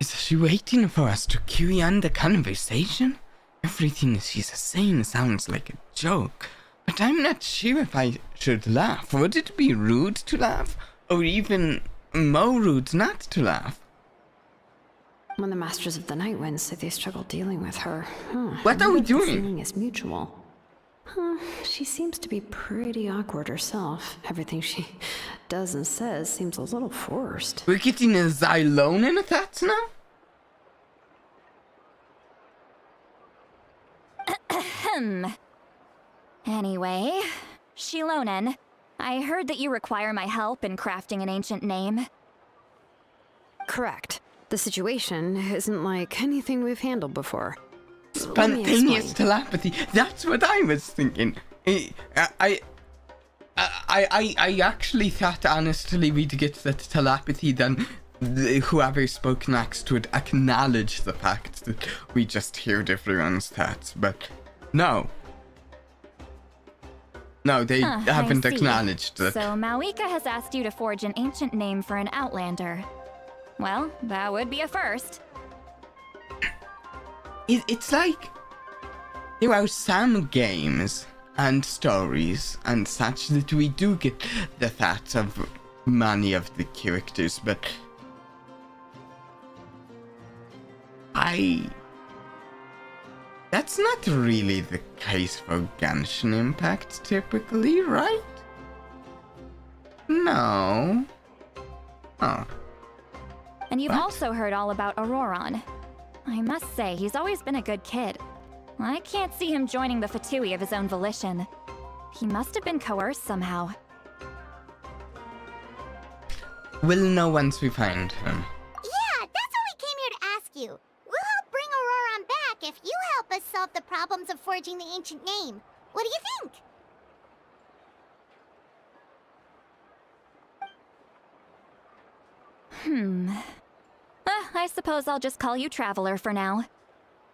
A: Is she waiting for us to carry on the conversation? Everything she's saying sounds like a joke, but I'm not sure if I should laugh. Would it be rude to laugh? Or even more rude not to laugh?
D: When the Masters of the Night Wind say they struggle dealing with her,
A: What are we
D: The
A: doing?
D: feeling is mutual. She seems to be pretty awkward herself. Everything she does and says seems a little forced.
A: We're getting a Xylone in that now?
F: Anyway, Shilonen, I heard that you require my help in crafting an ancient name.
D: Correct. The situation isn't like anything we've handled before.
A: Spontaneous telepathy. That's what I was thinking. I actually thought, honestly, we'd get that telepathy, then whoever spoke next would acknowledge the fact that we just heard everyone's thoughts, but no. No, they haven't acknowledged it.
F: So Mavuika has asked you to forge an ancient name for an Outlander. Well, that would be a first.
A: It's like there are some games and stories and such that we do get the thoughts of many of the characters, but that's not really the case for Genshin Impact typically, right? No. Oh.
F: And you've
A: What?
F: also heard all about Auroron. I must say, he's always been a good kid. I can't see him joining the Vtubie of his own volition. He must have been coerced somehow.
A: We'll know once we find him.
E: Yeah, that's what we came here to ask you. We'll help bring Auroron back if you help us solve the problems of forging the ancient name. What do you think?
F: I suppose I'll just call you Traveler for now.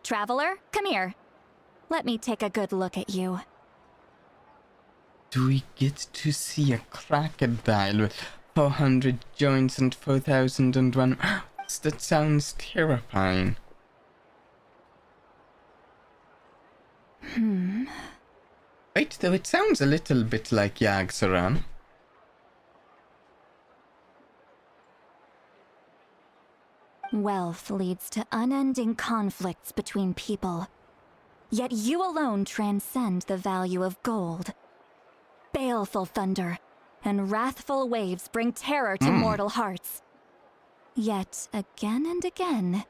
F: Traveler, come here. Let me take a good look at you.
A: Do we get to see a crocodile with 400 joints and 4,001? That sounds terrifying. Wait, though, it sounds a little bit like Yagg-Saron.
F: Wealth leads to unending conflicts between people. Yet you alone transcend the value of gold. Baleful thunder and wrathful waves bring terror to mortal hearts. Yet again and again,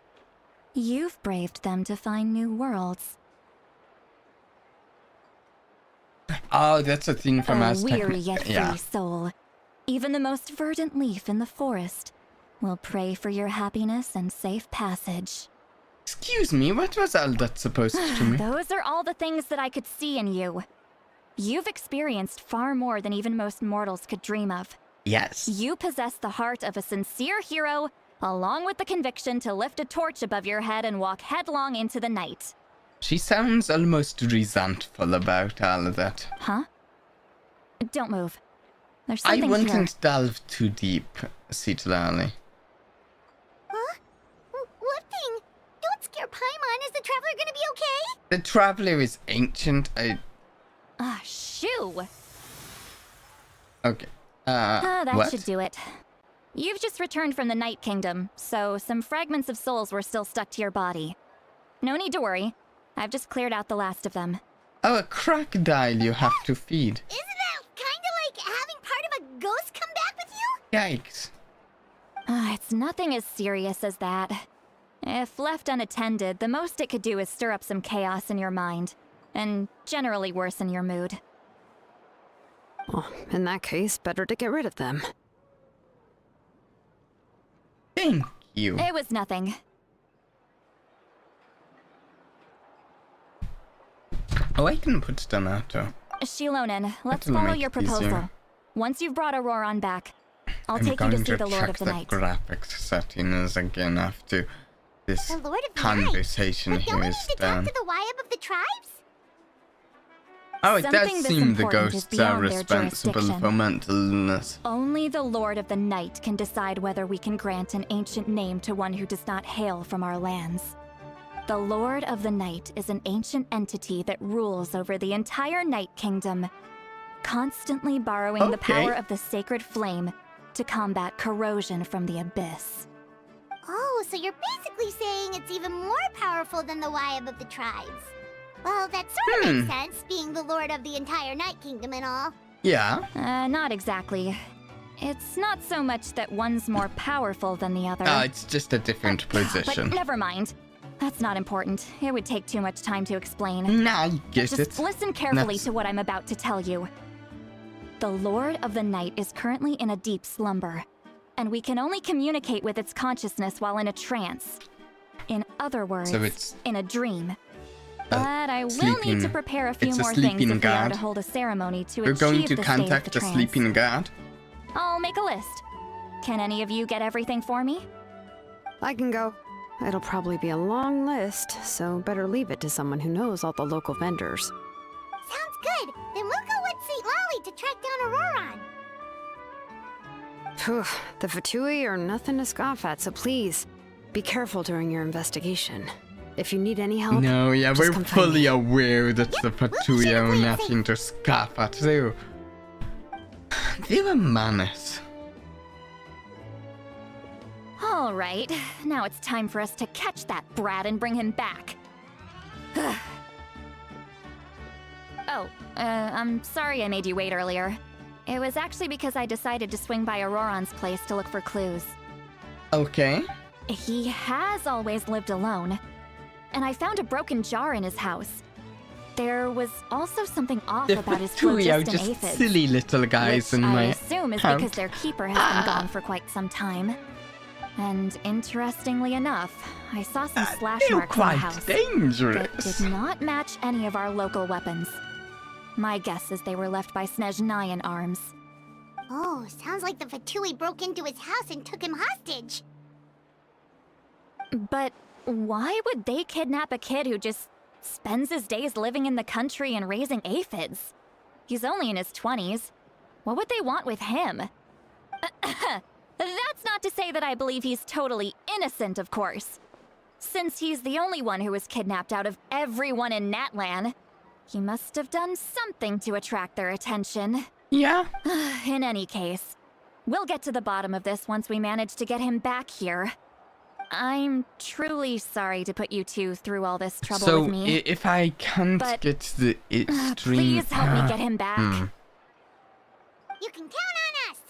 F: you've braved them to find new worlds.
A: Oh, that's a thing from
F: A
A: Aztec.
F: weary yet free
A: Yeah.
F: soul. Even the most verdant leaf in the forest will pray for your happiness and safe passage.
A: Excuse me, what was all that supposed to mean?
F: Those are all the things that I could see in you. You've experienced far more than even most mortals could dream of.
A: Yes.
F: You possess the heart of a sincere hero, along with the conviction to lift a torch above your head and walk headlong into the night.
A: She sounds almost resentful about all of that.
F: Huh? Don't move. There's
A: I
F: something
A: wouldn't
F: here.
A: delve too deep, Citlali.
E: Huh? What thing? Don't scare Paimon. Is the Traveler gonna be okay?
A: The Traveler is ancient.
F: Shoo!
A: Okay.
F: That
A: what?
F: should do it. You've just returned from the Night Kingdom, so some fragments of souls were still stuck to your body. No need to worry. I've just cleared out the last of them.
A: Oh, a crocodile you have to feed.
E: Isn't that kinda like having part of a ghost come back with you?
A: Yikes.
F: It's nothing as serious as that. If left unattended, the most it could do is stir up some chaos in your mind, and generally worsen your mood.
D: Well, in that case, better to get rid of them.
A: Thank you.
F: It was nothing.
A: Oh, I can put it on auto.
F: Shilonen, let's
A: That'll
F: follow
A: make
F: your
A: it easier.
F: proposal. Once you've brought Auroron back, I'll
A: I'm
F: take you to
A: going
F: see the Lord
A: check
F: of the
A: the
F: Night.
A: graphics settings again after this
E: The Lord of the
A: conversation
E: Night. But don't
A: here
E: we
A: is
E: need to talk
A: done.
E: to the Wyab of the tribes?
A: Oh, it
F: Something
A: does
F: this
A: seem the
F: important is
A: ghosts are
F: beyond their
A: responsible
F: jurisdiction.
A: for mental illness.
F: Only the Lord of the Night can decide whether we can grant an ancient name to one who does not hail from our lands. The Lord of the Night is an ancient entity that rules over the entire Night Kingdom, constantly borrowing the
A: Okay.
F: power of the sacred flame to combat corrosion from the abyss.
E: Oh, so you're basically saying it's even more powerful than the Wyab of the tribes. Well, that sort of makes sense, being the lord of the entire Night Kingdom and all.
A: Yeah.
F: Not exactly. It's not so much that one's more powerful than the other.
A: It's just a different position.
F: But never mind. That's not important. It would take too much time to explain.
A: Nah, I get it.
F: Just listen carefully to what I'm about to tell you. The Lord of the Night is currently in a deep slumber, and we can only communicate with its consciousness while in a trance. In other words,
A: So it's
F: in a dream. But I will
A: sleeping-
F: need to prepare a few
A: it's a
F: more things
A: sleeping
F: if we are
A: guard.
F: to hold a ceremony to
A: We're
F: achieve
A: going to
F: the
A: contact
F: state
A: the
F: of the trance.
A: sleeping guard.
F: I'll make a list. Can any of you get everything for me?
D: I can go. It'll probably be a long list, so better leave it to someone who knows all the local vendors.
E: Sounds good. Then we'll go with St. Lolly to track down Auroron.
D: Phew, the Vtubie are nothing to scoff at, so please, be careful during your investigation. If you need any help,
A: No, yeah,
D: just
A: we're
D: come find
A: fully
D: me.
A: aware that the Vtubie are
E: please.
A: nothing to scoff at. They're a menace.
F: All right, now it's time for us to catch that brat and bring him back. I'm sorry I made you wait earlier. It was actually because I decided to swing by Auroron's place to look for clues.
A: Okay.
F: He has always lived alone, and I found a broken jar in his house. There was also something off
A: The
F: about his
A: Vtubie are
F: phlogiston
A: just
F: aphids,
A: silly little guys
F: which
A: in
F: I
A: my
F: assume is
A: camp.
F: because their keeper has been gone for quite some time. And interestingly enough, I saw some slash
A: They're
F: marks on the
A: quite
F: house that
A: dangerous.
F: did not match any of our local weapons. My guess is they were left by Snezhnayan arms.
E: Oh, sounds like the Vtubie broke into his house and took him hostage.
F: But why would they kidnap a kid who just spends his days living in the country and raising aphids? He's only in his 20s. What would they want with him? That's not to say that I believe he's totally innocent, of course. Since he's the only one who was kidnapped out of everyone in Natlan, he must have done something to attract their attention.
A: Yeah.
F: In any case, we'll get to the bottom of this once we manage to get him back here. I'm truly sorry to put you two through all this trouble
A: So
F: with me.
A: if I can't
F: But,
A: get the extreme,
F: Please help me get him back.
E: You can count on us.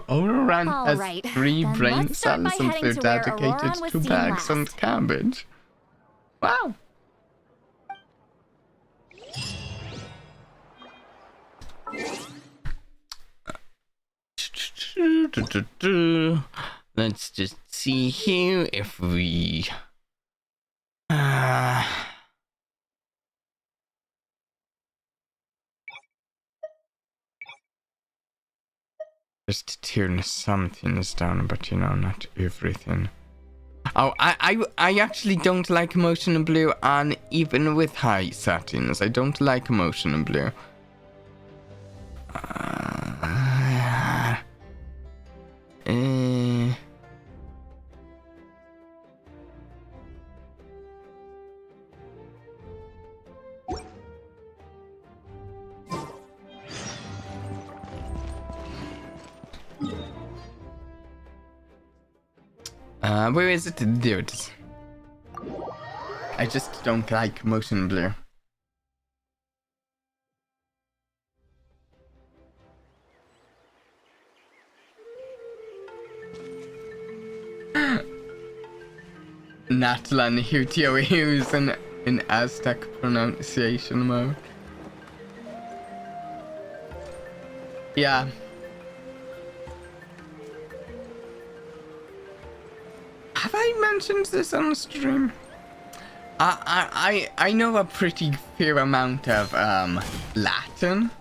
A: Auroran
F: All
A: has
F: right,
A: 3
F: then
A: brain
F: let's start by
A: cells and
F: heading
A: they're
F: to where
A: dedicated
F: Auroran was
A: to
F: seen
A: bags and
F: last.
A: cabbage. Wow. Let's just see here if we... Just turn some things down, but you know, not everything. Oh, I actually don't like emotional blue, and even with high settings, I don't like emotional blue. Where is it? There it is. I just don't like motion blur. Natlan HoYoverse in Aztec pronunciation mode. Yeah. Have I mentioned this on stream? I know a pretty fair amount of Latin,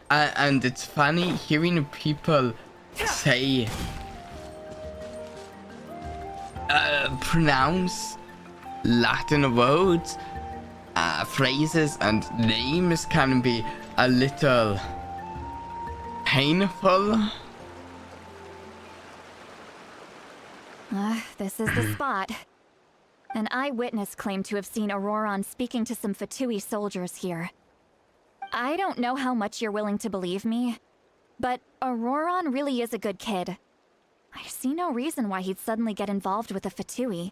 A: and it's funny hearing people say pronounce Latin words, phrases, and names can be a little painful.
F: This is the spot. An eyewitness claimed to have seen Auroran speaking to some Vtubie soldiers here. I don't know how much you're willing to believe me, but Auroran really is a good kid. I see no reason why he'd suddenly get involved with a Vtubie.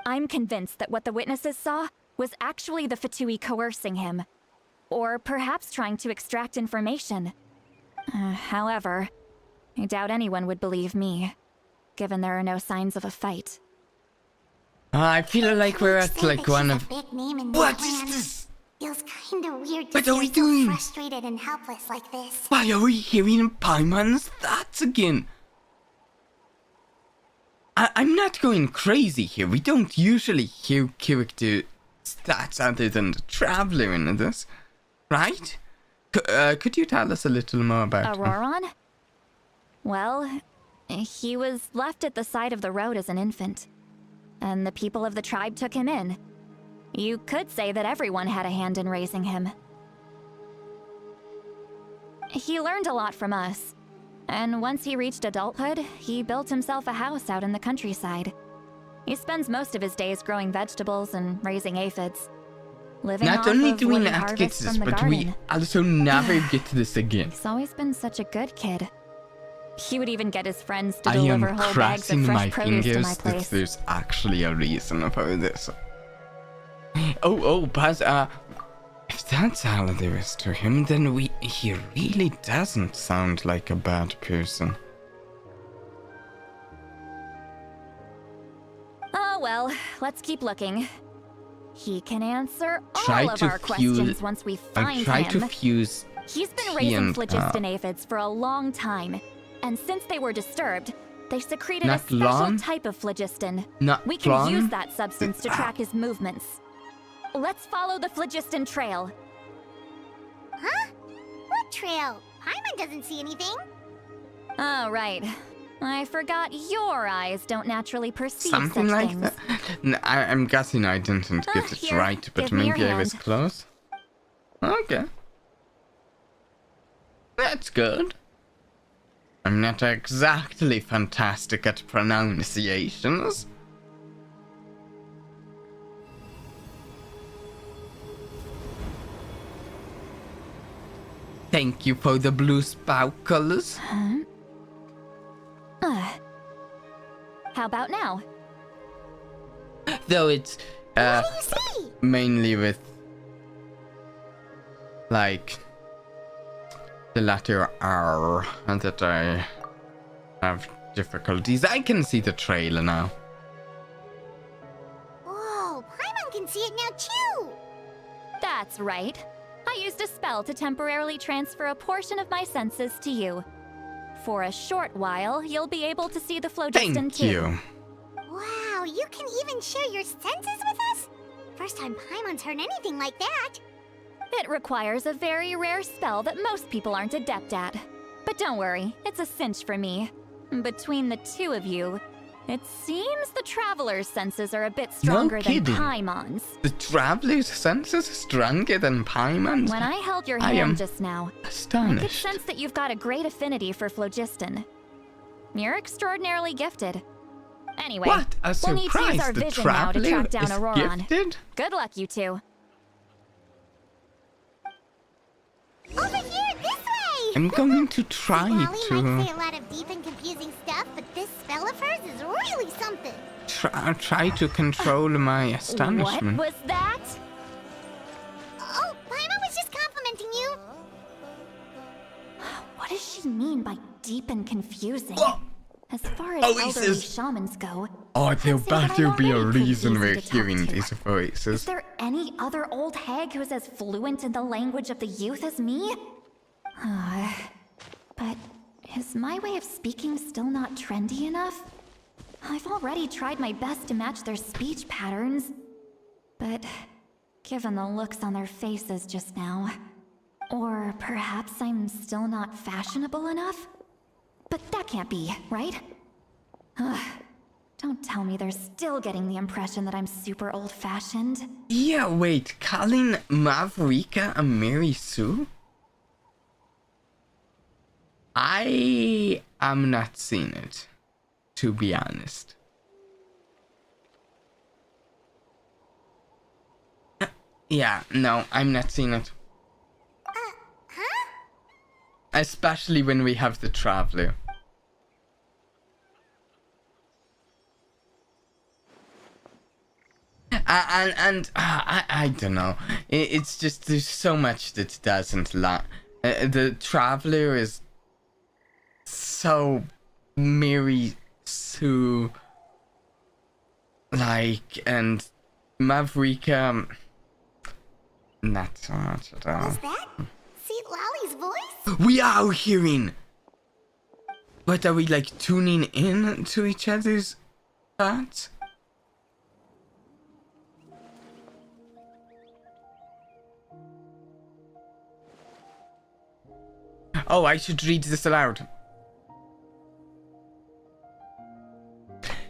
F: I'm convinced that what the witnesses saw was actually the Vtubie coercing him. Or perhaps trying to extract information. However, I doubt anyone would believe me, given there are no signs of a fight.
A: I feel like we're at like one of...
E: Big name in
A: What
E: the
A: is
E: land.
A: this?
E: Feels kinda weird to
A: What are we
E: feel
A: doing?
E: so frustrated and helpless like this.
A: Why are we hearing Paimon's thoughts again? I'm not going crazy here. We don't usually hear character stats other than the Traveler in this, right? Could you tell us a little more about him?
F: Auroron? Well, he was left at the side of the road as an infant, and the people of the tribe took him in. You could say that everyone had a hand in raising him. He learned a lot from us, and once he reached adulthood, he built himself a house out in the countryside. He spends most of his days growing vegetables and raising aphids. Living
A: Not
F: off
A: only
F: of
A: do we
F: what he
A: not get
F: harvests
A: this,
F: from the
A: but we
F: garden.
A: also never get this again.
F: He's always been such a good kid. He would even get his friends to
A: I am
F: deliver whole bags of
A: crossing my
F: fresh produce to my
A: fingers that
F: place.
A: there's actually a reason for this. But if that's all there is to him, then he really doesn't sound like a bad person.
F: Oh well, let's keep looking. He can answer
A: Try
F: all of
A: to
F: our questions once we find
A: try
F: him.
A: to fuse
F: He's been
A: he
F: raising
A: and,
F: phlogiston aphids for a long time, and since they were disturbed, they secreted a
A: Not
F: special
A: long?
F: type of phlogiston.
A: Not
F: We can
A: long?
F: use that substance to track his movements. Let's follow the phlogiston trail.
E: Huh? What trail? Paimon doesn't see anything.
F: Oh, right. I forgot your eyes don't naturally perceive
A: something
F: such
A: like
F: things.
A: that. I'm guessing I didn't get it
F: Here,
A: right, but
F: give me your
A: maybe I was
F: hand.
A: close. Okay. That's good. I'm not exactly fantastic at pronunciations. Thank you for the blue spout colors.
F: How about now?
A: Though it's
E: What do you see?
A: mainly with like the letter R that I have difficulties. I can see the trailer now.
E: Whoa, Paimon can see it now too.
F: That's right. I used a spell to temporarily transfer a portion of my senses to you. For a short while, you'll be able to see the phlogiston
A: Thank
F: too.
A: you.
E: Wow, you can even share your senses with us? First time Paimon's heard anything like that.
F: It requires a very rare spell that most people aren't adept at. But don't worry, it's a cinch for me. Between the two of you, it seems the Traveler's senses are a bit stronger than
A: kidding.
F: Paimon's.
A: The Traveler's senses are stronger than Paimon's?
F: When I held your
A: I am
F: hand just now, I could
A: astonished.
F: sense that you've got a great affinity for phlogiston. You're extraordinarily gifted. Anyway,
A: What a
F: we'll need to use
A: surprise!
F: our
A: The
F: vision now to
A: Traveler
F: track down
A: is
F: Auroron.
A: gifted?
F: Good luck, you two.
E: Over here, this way!
A: I'm going to try
E: Wally might say
A: to
E: a lot of deep and confusing stuff, but this spell of hers is really something.
A: try to control my
F: What
A: astonishment.
F: was that?
E: Oh, Paimon was just complimenting you.
F: What does she mean by deep and confusing?
A: Whoa.
F: As far as
A: Voices.
F: elderly shamans go,
A: Oh, there
F: I'd say that
A: better
F: I'm
A: be a
F: already pretty
A: reason
F: easy
A: we're
F: to talk
A: hearing
F: to.
A: these
F: Is
A: voices.
F: there any other old hag who's as fluent in the language of the youth as me? But is my way of speaking still not trendy enough? I've already tried my best to match their speech patterns. But given the looks on their faces just now, or perhaps I'm still not fashionable enough? But that can't be, right? Don't tell me they're still getting the impression that I'm super old-fashioned.
A: Yeah, wait, calling Mavuika a Mary Sue? I am not seeing it, to be honest. Yeah, no, I'm not seeing it.
E: Huh?
A: Especially when we have the Traveler. I don't know. It's just there's so much that doesn't lie. The Traveler is so Mary Sue like, and Mavuika not so much at all.
E: Was that Seat Lally's voice?
A: We are hearing. What are we like tuning in to each other's thoughts? Oh, I should read this aloud.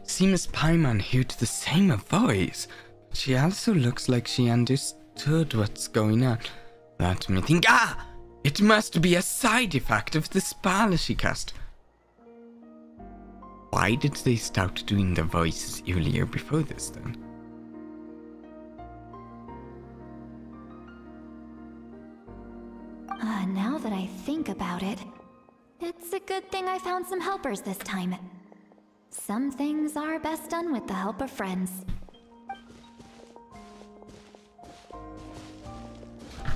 A: Seems Paimon heard the same voice. She also looks like she understood what's going on. That made me think, it must be a side effect of the spell she cast. Why did they start doing the voices earlier before this then?
F: Now that I think about it, it's a good thing I found some helpers this time. Some things are best done with the help of friends.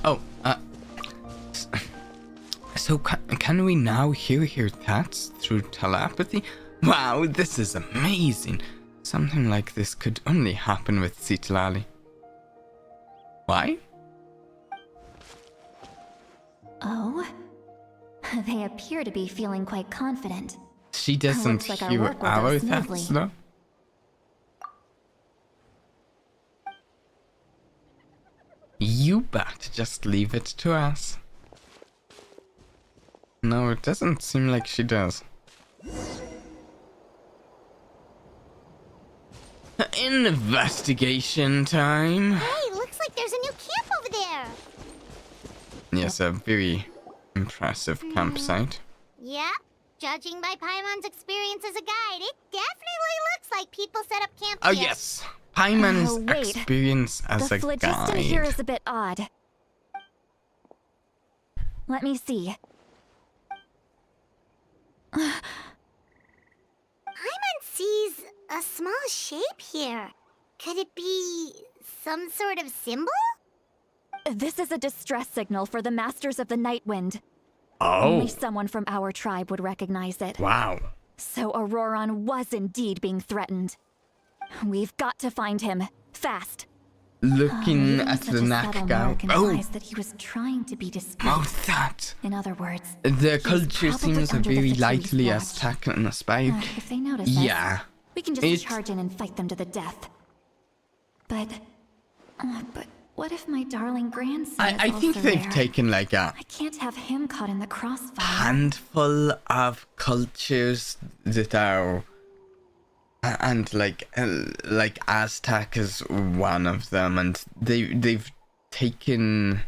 A: Oh, so can we now hear her thoughts through telepathy? Wow, this is amazing. Something like this could only happen with Citlali. Why?
F: Oh? They appear to be feeling quite confident.
A: She doesn't
F: Looks like our
A: hear
F: work will go
A: our
F: smoothly.
A: thoughts, no? You bet, just leave it to us. No, it doesn't seem like she does. Investigation time.
E: Hey, looks like there's a new camp over there.
A: Yes, a very impressive campsite.
E: Yeah, judging by Paimon's experience as a guide, it definitely looks like people set up camp
A: Oh
E: here.
A: yes, Paimon's
F: Oh, wait.
A: experience as
F: The
A: a
F: phlogiston here
A: guide.
F: is a bit odd. Let me see.
E: Paimon sees a small shape here. Could it be some sort of symbol?
F: This is a distress signal for the Masters of the Night Wind.
A: Oh,
F: Only someone from our tribe would recognize it.
A: wow.
F: So Auroron was indeed being threatened. We've got to find him. Fast.
A: Looking
F: Even
A: at
F: such
A: the
F: a
A: neck
F: subtle
A: gown.
F: mark
A: Oh,
F: implies that he was trying to be discreet.
A: oh, that.
F: In other words,
A: The culture
F: probably
A: seems
F: under the
A: very
F: Vtube's
A: lightly
F: watch.
A: Aztec and inspired.
F: if they notice us,
A: Yeah.
F: we can just
A: It-
F: charge in and fight them to the death. But what if my darling grandson is
A: I think
F: also
A: they've
F: there?
A: taken like a
F: I can't have him caught in the crossfire.
A: handful of cultures that are, and like Aztec is one of them, and they've taken.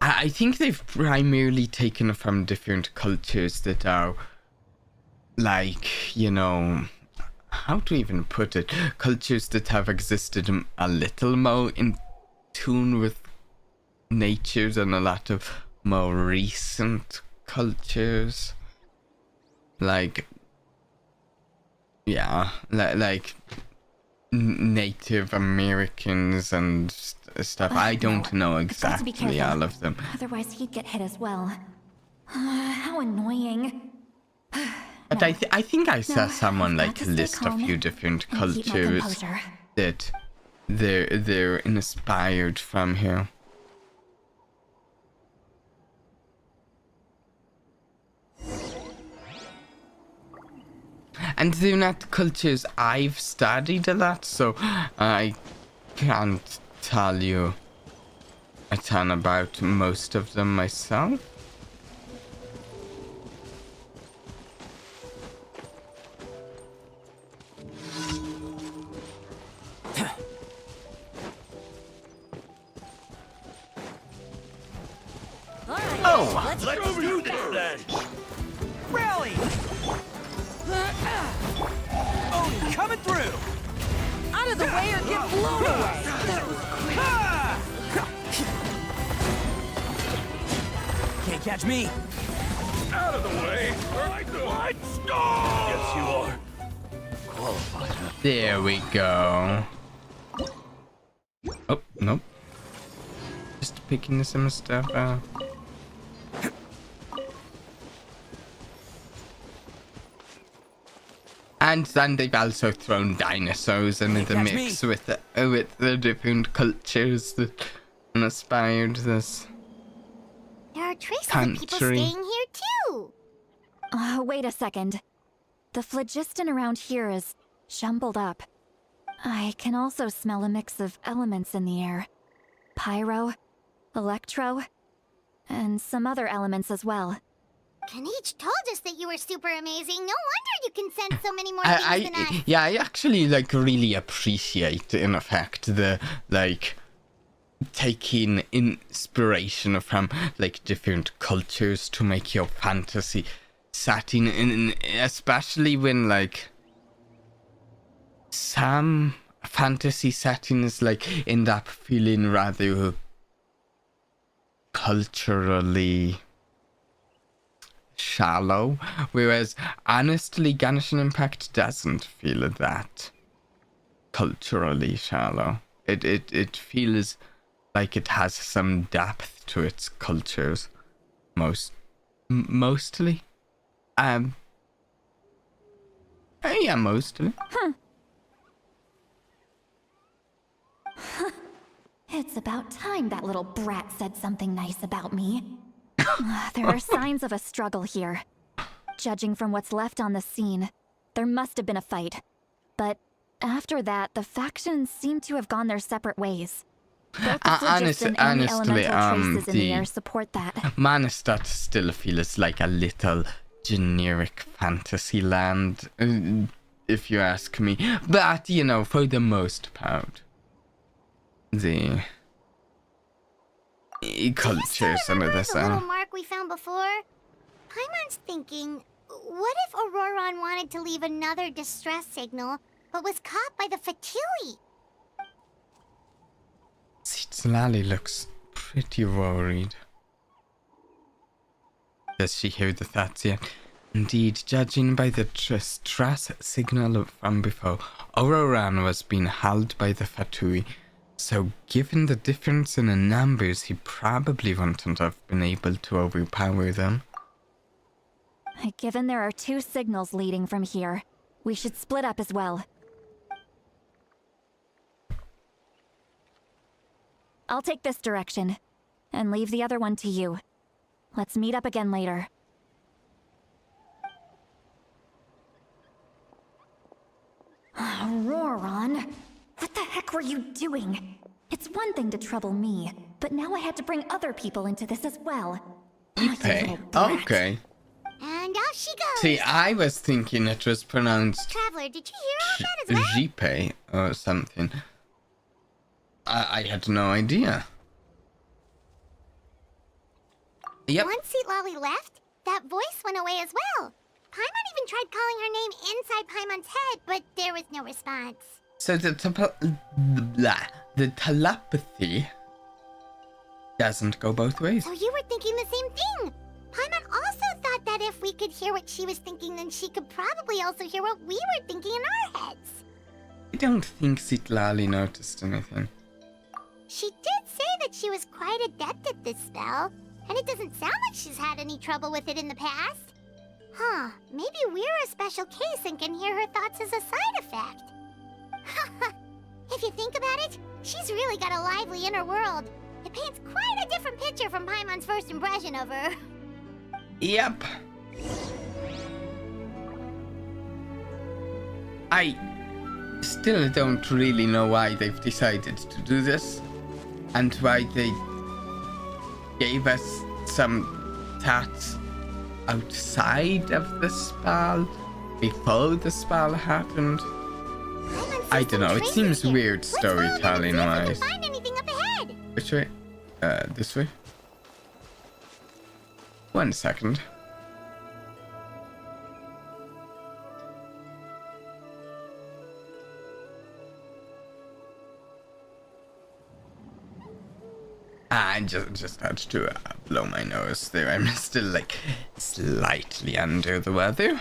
A: I think they've primarily taken from different cultures that are, like, you know, how to even put it, cultures that have existed a little more in tune with nature than a lot of more recent cultures, like, yeah, like Native Americans and stuff. I don't know
F: I've got to be
A: exactly
F: careful.
A: all of them.
F: Otherwise, he'd get hit as well. How annoying.
A: But I think I saw
F: No,
A: someone
F: I've got
A: like
F: to stay
A: list a
F: calm
A: few different
F: and keep my
A: cultures
F: composure.
A: that they're inspired from here. And they're not cultures I've studied a lot, so I can't tell you a ton about most of them myself. Oh!
G: Let's go do this then! Rally! Oh, coming through!
C: Out of the way or get blown away!
G: Ah! Can't catch me! Out of the way! Or I do! What? Yes, you are. Qualified, huh?
A: There we go. Oh, nope. Just picking some stuff out. And then they've also thrown dinosaurs into the mix with the different cultures that inspired this
E: There are traces of
A: country.
E: people staying here too.
F: Wait a second. The phlogiston around here is jumbled up. I can also smell a mix of elements in the air. Pyro, electro, and some other elements as well.
E: Kanich told us that you were super amazing. No wonder you can sense so many more things than us.
A: Yeah, I actually like really appreciate in effect the like taking inspiration from like different cultures to make your fantasy setting, and especially when like some fantasy settings like end up feeling rather culturally shallow, whereas honestly Genshin Impact doesn't feel that culturally shallow. It feels like it has some depth to its cultures, mostly. Yeah, mostly.
F: It's about time that little brat said something nice about me. There are signs of a struggle here. Judging from what's left on the scene, there must have been a fight. But after that, the factions seem to have gone their separate ways. Both the phlogiston and the elemental traces in the air support that.
A: Manestat still feels like a little generic fantasy land, if you ask me. But, you know, for the most part, the cultures under the
E: the little
A: sun.
E: mark we found before? Paimon's thinking, what if Auroron wanted to leave another distress signal, but was caught by the Vtubie?
A: Lally looks pretty worried. Does she hear the thoughts yet? Indeed, judging by the distress signal from before, Auroran was being held by the Vtubie. So, given the difference in the numbers, he probably wouldn't have been able to overpower them.
F: Given there are 2 signals leading from here, we should split up as well. I'll take this direction, and leave the other one to you. Let's meet up again later. Auroran, what the heck were you doing? It's one thing to trouble me, but now I had to bring other people into this as well.
A: Okay. Okay.
E: And out she goes.
A: See, I was thinking it was pronounced
E: Traveler, did you hear all that as well?
A: Jipe or something. I had no idea. Yep.
E: Once Lolly left, that voice went away as well. Paimon even tried calling her name inside Paimon's head, but there was no response.
A: So the telepathy doesn't go both ways.
E: So you were thinking the same thing. Paimon also thought that if we could hear what she was thinking, then she could probably also hear what we were thinking in our heads.
A: I don't think Sitlali noticed anything.
E: She did say that she was quite adept at this spell, and it doesn't sound like she's had any trouble with it in the past. Huh, maybe we're a special case and can hear her thoughts as a side effect. If you think about it, she's really got a lively inner world. It paints quite a different picture from Paimon's first impression of her.
A: Yep. I still don't really know why they've decided to do this, and why they gave us some tats outside of the spell before the spell happened. I don't know, it seems weird storytelling wise.
E: Find anything up ahead.
A: Which way? This way? 1 second. I just had to blow my nose there. I'm still like slightly under the weather.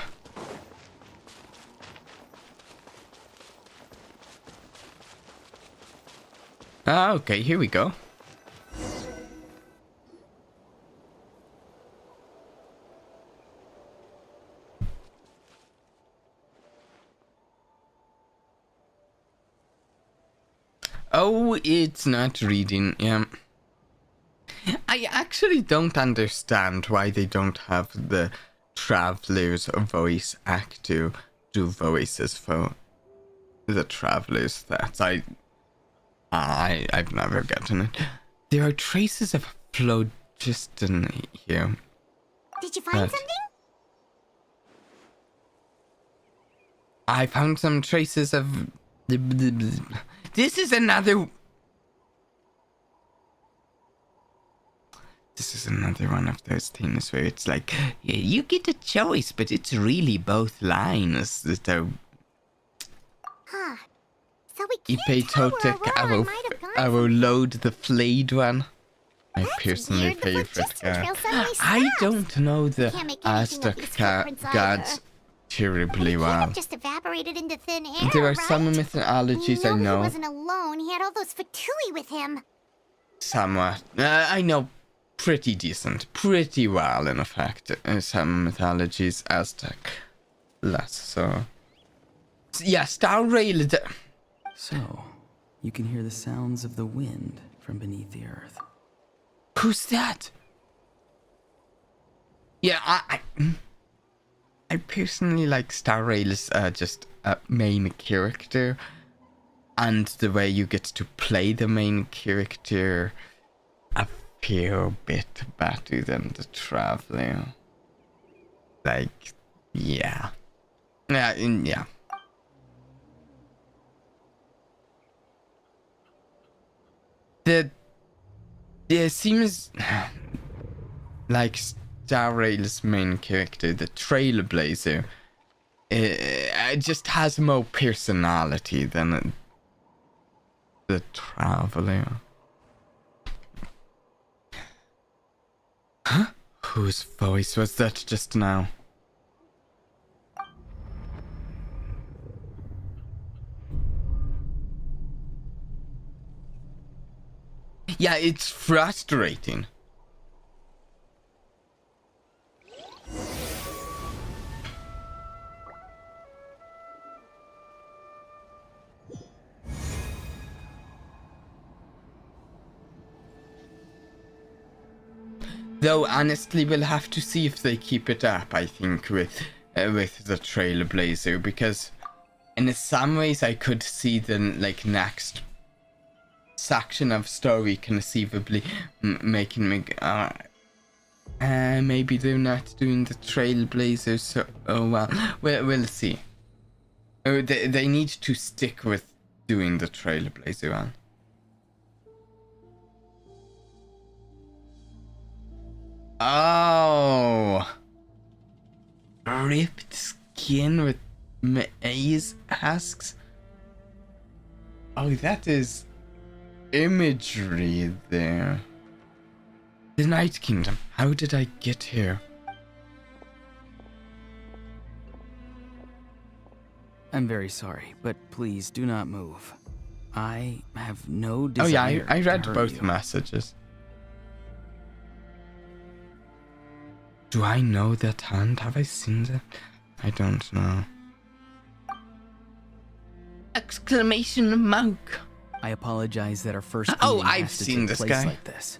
A: Ah, okay, here we go. Oh, it's not reading, yeah. I actually don't understand why they don't have the Traveler's voice actor do voices for the Traveler's stats. I've never gotten it. There are traces of phlogiston here.
E: Did you find
A: But
E: something?
A: I found some traces of... This is another... This is another one of those things where it's like, yeah, you get a choice, but it's really both lines that are...
E: Huh. So we can't
A: Ipe
E: tell where
A: Totek,
E: Aurora might have gone.
A: I will load the flayed one. My
E: That's
A: personally
E: weird, the
A: favorite
E: phlogiston trail
A: guy.
E: suddenly
A: I
E: stops.
A: don't know the
E: Can't make anything of
A: Aztec
E: these footprints
A: gods
E: either.
A: terribly
E: He
A: well.
E: have just evaporated into thin air,
A: There are
E: right?
A: some mythologies I
E: He
A: know.
E: wasn't alone. He had all those Vtubie with him.
A: Somewhat. I know pretty decent. Pretty well, in fact. Some mythologies, Aztec. Less so. Yeah, Star Rail.
H: So, you can hear the sounds of the wind from beneath the earth.
A: Who's that? Yeah, I personally like Star Rail's just a main character. And the way you get to play the main character a fair bit better than the Traveler. Like, yeah. Yeah. It seems like Star Rail's main character, the Trailblazer, just has more personality than the Traveler. Huh? Whose voice was that just now? Yeah, it's frustrating. Though honestly, we'll have to see if they keep it up. I think with the Trailblazer, because in some ways I could see the next section of story conceivably making me. Maybe they're not doing the Trailblazer so well. We'll see. They need to stick with doing the Trailblazer one. Oh, ripped skin with maize husks. Oh, that is imagery there. The Night Kingdom. How did I get here?
H: I'm very sorry, but please do not move. I have no
A: Oh
H: desire
A: yeah, I read
H: to hurt
A: both
H: you.
A: messages. Do I know that hand? Have I seen that? I don't know. Exclamation mark.
H: I apologize that our first
A: Oh,
H: meeting
A: I've
H: has to
A: seen
H: take
A: this
H: place
A: guy.
H: like this.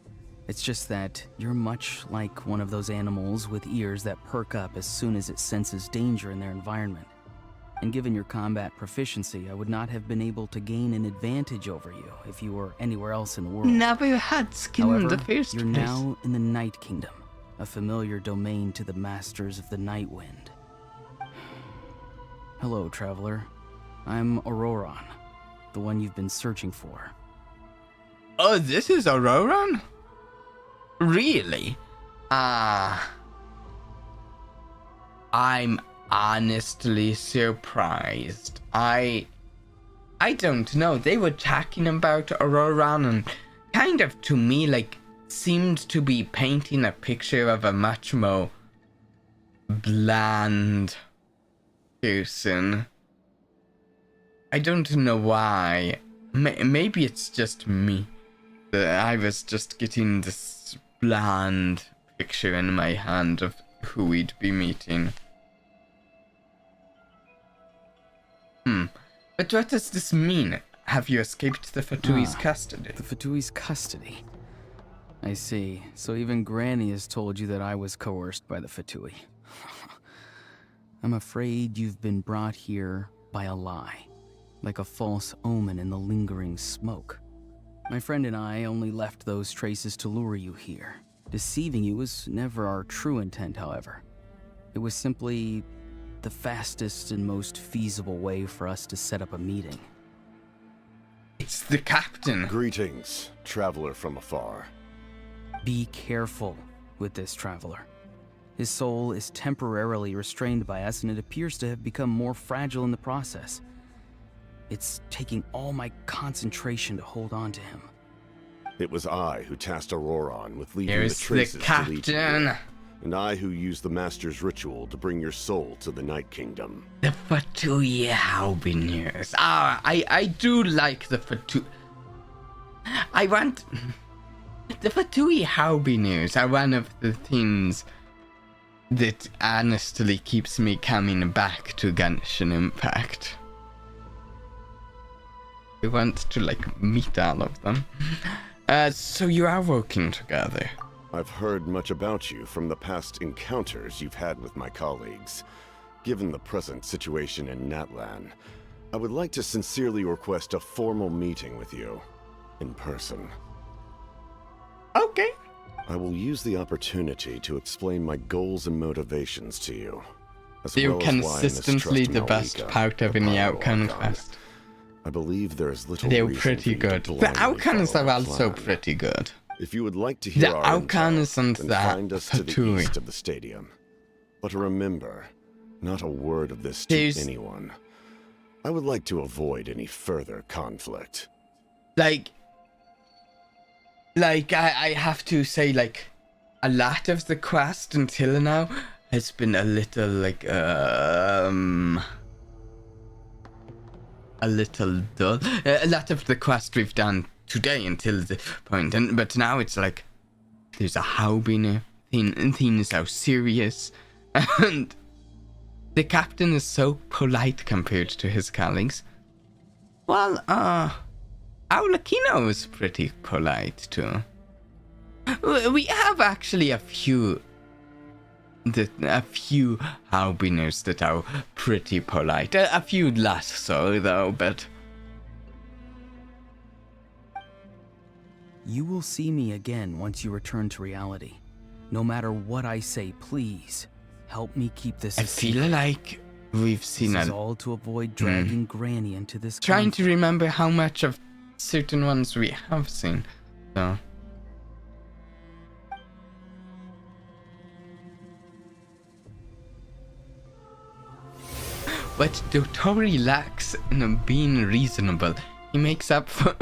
H: It's just that you're much like one of those animals with ears that perk up as soon as it senses danger in their environment. And given your combat proficiency, I would not have been able to gain an advantage over you if you were anywhere else in the world.
A: Never had skin
H: However,
A: in the first
H: you're
A: place.
H: now in the Night Kingdom, a familiar domain to the masters of the Night Wind. Hello, traveler. I'm Auroron, the one you've been searching for.
A: Oh, this is Auroron? Really? I'm honestly surprised. I don't know. They were talking about Auroron and kind of to me seemed to be painting a picture of a much more bland person. I don't know why. maybe it's just me. I was just getting this bland picture in my hand of who we'd be meeting. But what does this mean? Have you escaped the Vtube's custody?
H: The Vtube's custody? I see. So even Granny has told you that I was coerced by the Vtube. I'm afraid you've been brought here by a lie, like a false omen in the lingering smoke. My friend and I only left those traces to lure you here. Deceiving you was never our true intent, however. It was simply the fastest and most feasible way for us to set up a meeting.
A: It's the captain.
I: Greetings, traveler from afar.
H: Be careful with this traveler. His soul is temporarily restrained by us, and it appears to have become more fragile in the process. It's taking all my concentration to hold on to him.
I: It was I who tasked Auroron with leading
A: Here's
I: the traces
A: the
I: to lead you
A: captain.
I: here, and I who used the Master's ritual to bring your soul to the Night Kingdom.
A: The Vtube Haubiners. I do like the Vtube. I want... The Vtube Haubiners are one of the things that honestly keeps me coming back to Genshin Impact. I want to, like, meet all of them. So you are working together.
I: I've heard much about you from the past encounters you've had with my colleagues. Given the present situation in Natlan, I would like to sincerely request a formal meeting with you, in person.
A: Okay.
I: I will use the opportunity to explain my goals and motivations to you. As
A: They're
I: well as why I
A: consistently
I: mistrust
A: the best
I: Mavuika,
A: part of
I: the
A: any
I: Pyro
A: outcome
I: Archon.
A: quest.
I: I believe there is little
A: They're
I: reason
A: pretty
I: for you to
A: good. The
I: blindly
A: outcomes
I: follow
A: are
I: our
A: also
I: plan.
A: pretty good.
I: If you would like to hear
A: The
I: our
A: outcome
I: intel,
A: isn't
I: then
A: that
I: find us to the
A: Vtube.
I: east of the stadium. But remember, not a word of this to
A: There's-
I: anyone. I would like to avoid any further conflict.
A: Like I have to say, like, a lot of the quest until now has been a little, like, a little dull. A lot of the quest we've done today until the point, but now it's like, there's a Haubiner, things are serious, and the captain is so polite compared to his colleagues. Well, Aulakino is pretty polite too. We have actually a few Haubiners that are pretty polite. A few less so though, but
H: You will see me again once you return to reality. No matter what I say, please, help me keep this
A: I
H: a
A: feel
H: secret.
A: like we've seen
H: This is
A: a
H: all to avoid dragging Granny into this
A: trying
H: conflict.
A: to remember how much of certain ones we have seen. So what Dotori lacks in being reasonable, he makes up for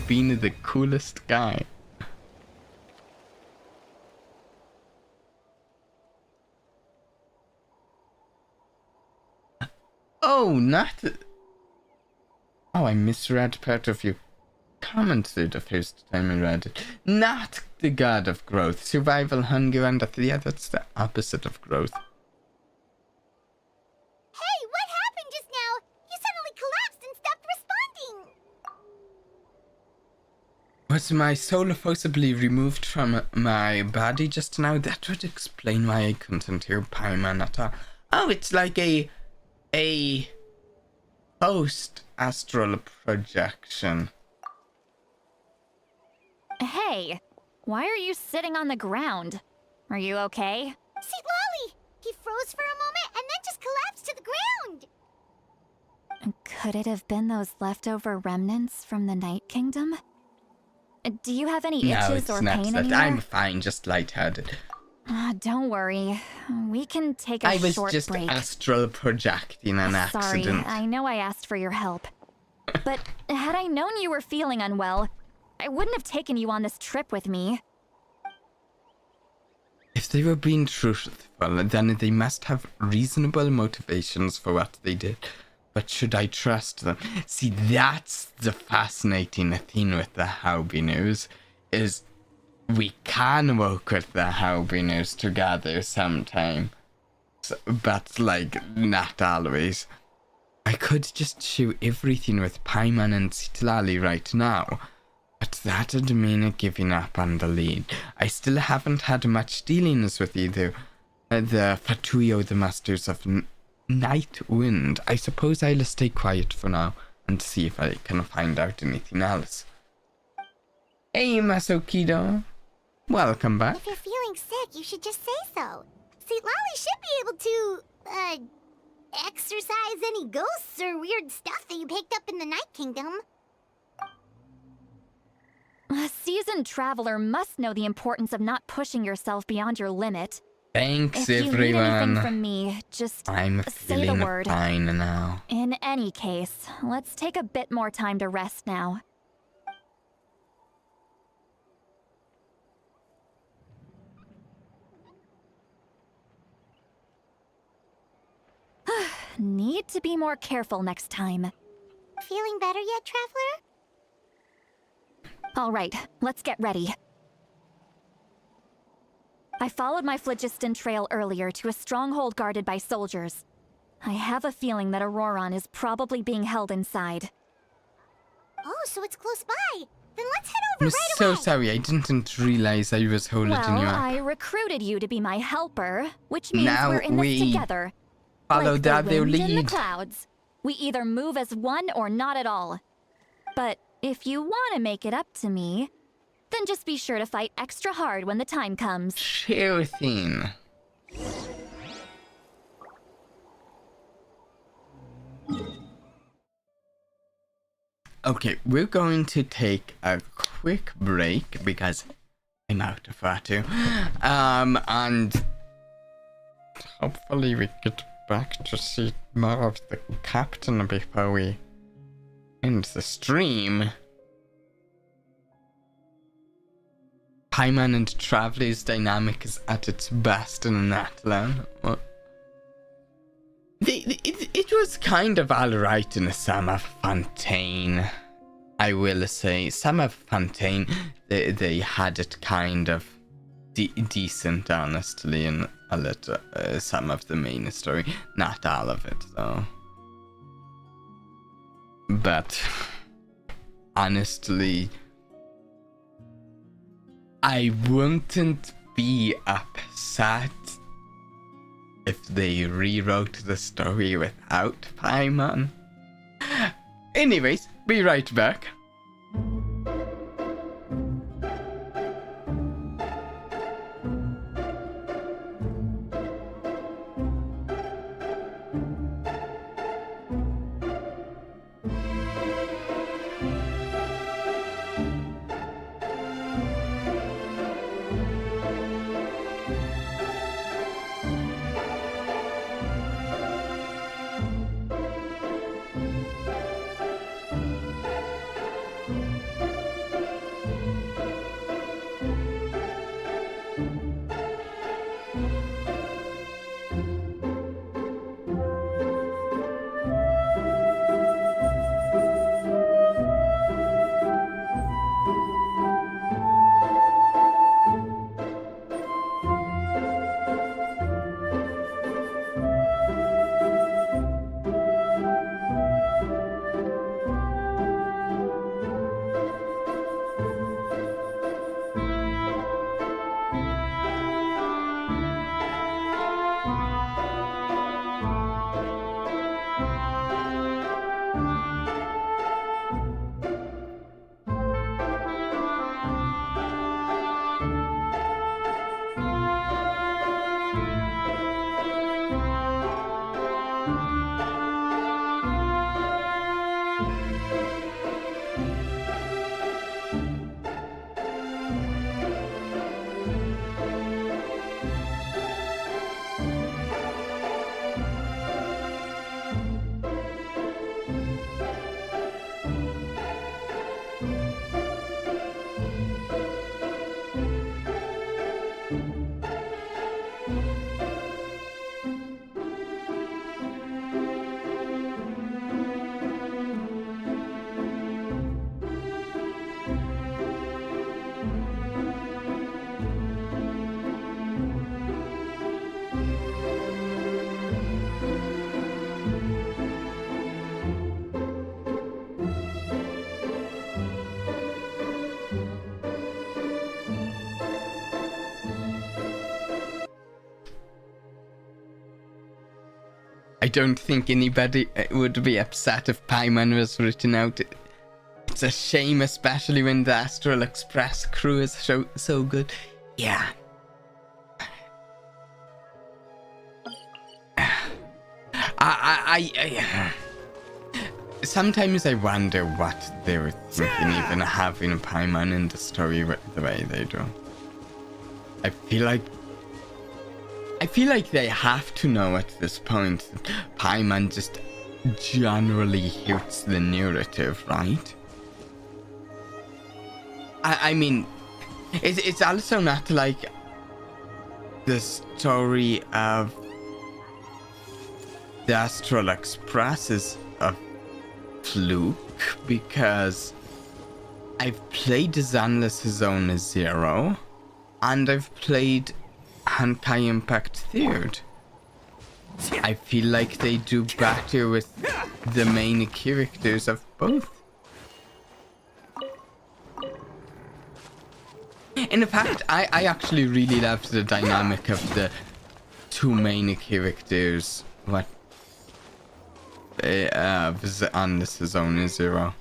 A: being the coolest guy. Oh, not... Oh, I misread part of your comment there the first time I read it. Not the god of growth. Survival, hunger, and death. Yeah, that's the opposite of growth.
E: Hey, what happened just now? You suddenly collapsed and stopped responding.
A: Was my soul forcibly removed from my body just now? That would explain why I couldn't hear Paimon at all. Oh, it's like a post-astral projection.
F: Hey, why are you sitting on the ground? Are you okay?
E: See, Lolly! He froze for a moment and then just collapsed to the ground.
F: Could it have been those leftover remnants from the Night Kingdom? Do you have any
A: No,
F: itches
A: it's
F: or
A: not
F: pain
A: that.
F: anywhere?
A: I'm fine, just lightheaded.
F: Don't worry. We can take a
A: I was
F: short
A: just
F: break.
A: astral projecting an
F: Sorry,
A: accident.
F: I know I asked for your help. But had I known you were feeling unwell, I wouldn't have taken you on this trip with me.
A: If they were being truthful, then they must have reasonable motivations for what they did. But should I trust them? See, that's the fascinating thing with the Hobinus, is we can work with the Hobinus together sometime. But, like, not always. I could just shoot everything with Paimon and Citlali right now, but that'd mean giving up on the lead. I still haven't had much dealings with either the Fatuyo, the Masters of Night Wind. I suppose I'll stay quiet for now and see if I can find out anything else. Hey, Masokido. Welcome back.
E: If you're feeling sick, you should just say so. See, Lolly should be able to, exorcise any ghosts or weird stuff that you picked up in the Night Kingdom.
F: A seasoned traveler must know the importance of not pushing yourself beyond your limit.
A: Thanks,
F: If you need
A: everyone.
F: anything from me, just
A: I'm
F: say the
A: feeling
F: word.
A: fine now.
F: In any case, let's take a bit more time to rest now. Need to be more careful next time.
E: Feeling better yet, Traveler?
F: All right, let's get ready. I followed my phlogiston trail earlier to a stronghold guarded by soldiers. I have a feeling that Auroron is probably being held inside.
E: Oh, so it's close by. Then let's head over
A: I'm
E: right
A: so
E: away.
A: sorry, I didn't realize I was holding
F: Well,
A: you up.
F: I recruited you to be my helper, which means
A: Now
F: we're in
A: we
F: this together.
A: follow
F: Like
A: that
F: the
A: their
F: wind in the
A: lead.
F: clouds. We either move as one or not at all. But if you want to make it up to me, then just be sure to fight extra hard when the time comes.
A: Sure thing. Okay, we're going to take a quick break because I'm out of water. And hopefully we get back to see more of the captain before we end the stream. Paimon and Traveler's dynamic is at its best in Natlan. It was kind of alright in Summer Fontaine, I will say. Summer Fontaine, they had it kind of decent, honestly, in a little, some of the main story. Not all of it, though. But, honestly, I wouldn't be upset if they rewrote the story without Paimon. Anyways, be right back. I don't think anybody would be upset if Paimon was written out. It's a shame, especially when the Astral Express crew is so good. Yeah. Sometimes I wonder what they were thinking, even having Paimon in the story the way they do. I feel like they have to know at this point that Paimon just generally hits the narrative, right? I mean, it's also not like the story of the Astral Express is a fluke, because I've played Zanless Zone Zero and I've played Hankai Impact 3rd. I feel like they do better with the main characters of both. In fact, I actually really loved the dynamic of the two main characters. What? On this Zone Zero.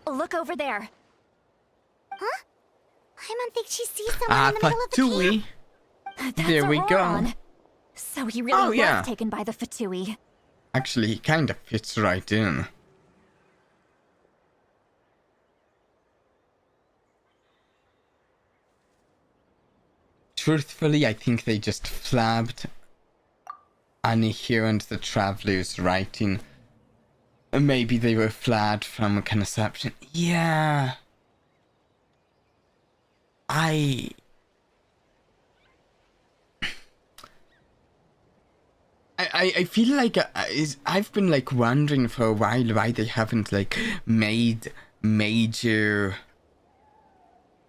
F: Look over there.
E: Huh? I don't think she sees someone in the middle of the
A: Vtubie.
F: That's
A: There we go.
F: Auroron. So he really was taken by the Vtubie.
A: Actually, he kind of fits right in. Truthfully, I think they just flabbed Annie here and the Traveler's writing. Maybe they were flagged from conception. Yeah. I feel like I've been like wondering for a while why they haven't like made major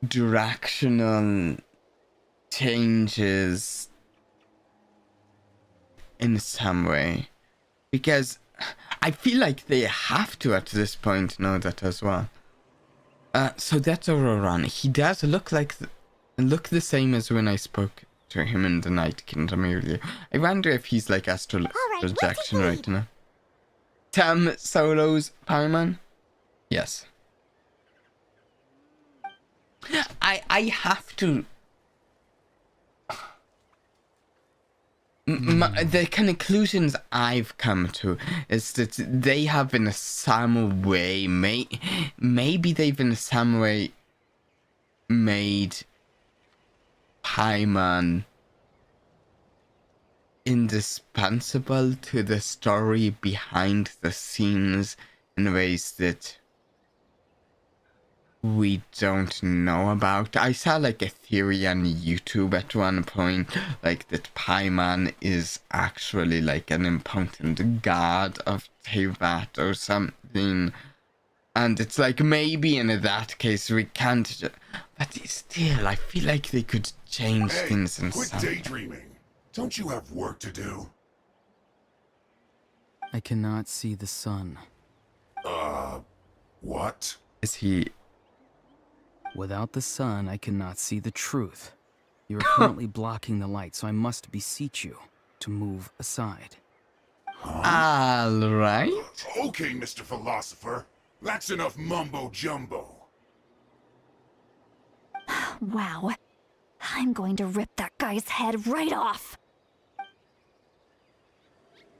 A: directional changes in some way, because I feel like they have to at this point know that as well. So that's Auroron. He does look like look the same as when I spoke to him in the Night Kingdom earlier. I wonder if he's like astral projection right now. Tam Solo's Paimon? Yes. I have to. The conclusions I've come to is that they have in some way maybe they've in some way made Paimon indispensable to the story behind the scenes in ways that we don't know about. I saw like a theory on YouTube at one point, like that Paimon is actually like an important god of Teyvat or something. And it's like maybe in that case we can't, but still I feel like they could change things in
J: quit
A: some.
J: daydreaming. Don't you have work to do?
H: I cannot see the sun.
J: What?
A: Is he?
H: Without the sun, I cannot see the truth. You are currently blocking the light, so I must beseech you to move aside.
A: All right.
J: Okay, Mr. Philosopher. That's enough mumbo-jumbo.
F: Wow. I'm going to rip that guy's head right off.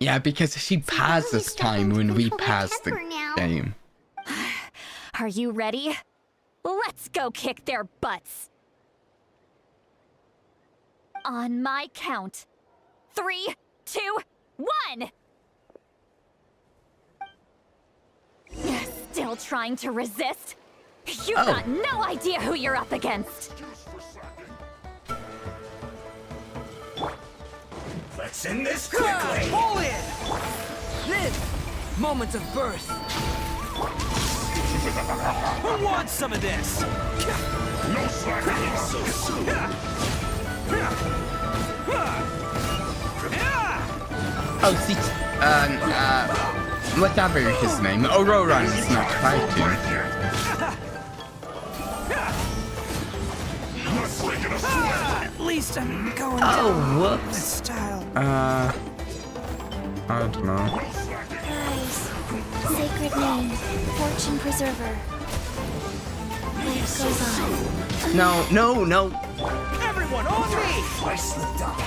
A: Yeah, because she passed this time when we passed the game.
F: Are you ready? Let's go kick their butts. On my count. 3, 2, 1! Still trying to resist? You've got no idea who you're up against.
G: Let's end this quickly! Pull in! Live! Moments of birth! Who wants some of this?
J: No slacking so soon.
A: Oh, see, whatever his name, Aurora is not fighting.
G: At least I'm going
A: Oh,
G: down
A: whoops.
G: with style.
A: I don't know.
B: Guys, sacred name, fortune preserver. Life goes on.
A: No, no, no.
G: Everyone on me! I slipped up.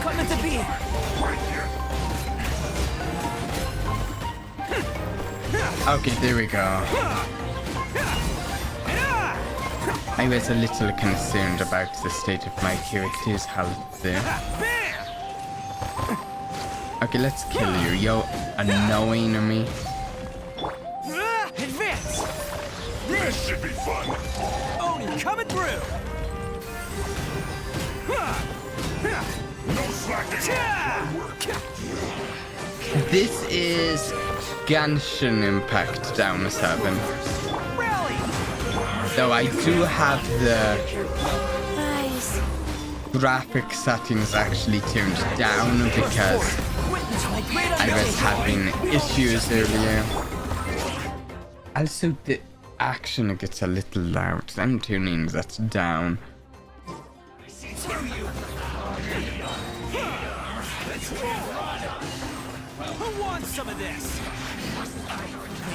G: Come at the beat.
A: Okay, there we go. I was a little concerned about the state of my character's health there. Okay, let's kill you. You're annoying me.
G: Advance!
J: This should be fun.
G: Oni coming through!
J: No slacking.
A: This is Genshin Impact down 7.
G: Rally!
A: Though I do have the
B: Guys,
A: graphic settings actually tuned down because
G: Witness my great
A: I was having issues earlier. Also, the action gets a little loud. I'm tuning that down.
G: Who wants some of this?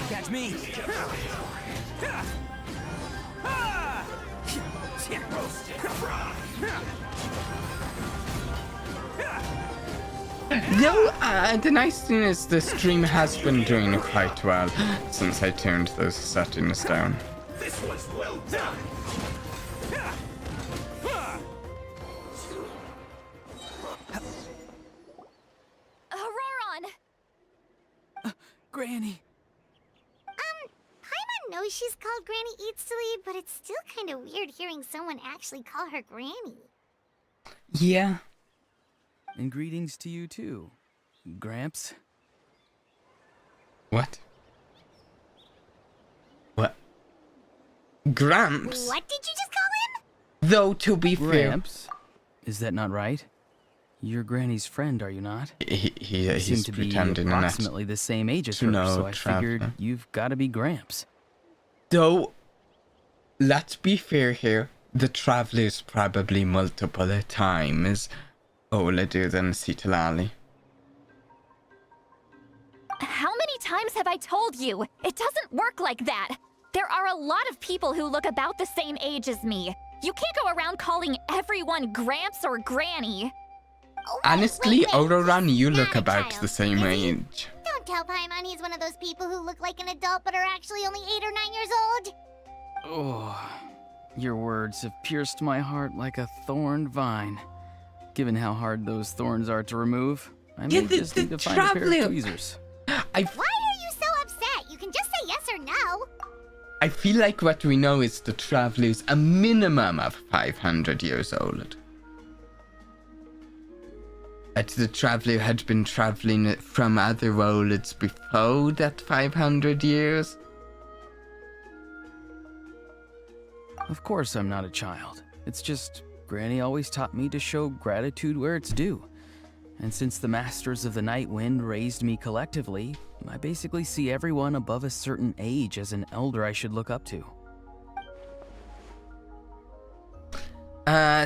G: Catch me!
A: No, the nice thing is the stream has been doing quite well since I turned those settings down.
J: This was well done.
F: Auroron!
G: Granny.
E: Paimon knows she's called Granny Eats to Leave, but it's still kind of weird hearing someone actually call her Granny.
A: Yeah.
H: And greetings to you too, Gramps.
A: What? What? Gramps?
E: What did you just call him?
A: Though, to be fair,
H: Gramps? Is that not right? You're Granny's friend, are you not?
A: he's
H: You seem to be
A: pretending not
H: approximately the same age as
A: to
H: her,
A: know
H: so I figured
A: Traveler.
H: you've got to be Gramps.
A: Though, let's be fair here. The Traveler's probably multiple times older than Citlali.
F: How many times have I told you? It doesn't work like that. There are a lot of people who look about the same age as me. You can't go around calling everyone Gramps or Granny.
E: Oh,
A: Honestly,
E: wait.
A: Auroran, you
E: He's
A: look
E: not a
A: about
E: child,
A: the same
E: is he?
A: age.
E: Don't tell Paimon he's one of those people who look like an adult but are actually only 8 or 9 years old.
H: Oh, your words have pierced my heart like a thorned vine. Given how hard those thorns are to remove, I may just need to find a pair
A: Traveler.
H: of tweezers.
E: Why are you so upset? You can just say yes or no.
A: I feel like what we know is the Traveler's a minimum of 500 years old. That the Traveler had been traveling from other worlds before that 500 years.
H: Of course I'm not a child. It's just Granny always taught me to show gratitude where it's due. And since the Masters of the Night Wind raised me collectively, I basically see everyone above a certain age as an elder I should look up to.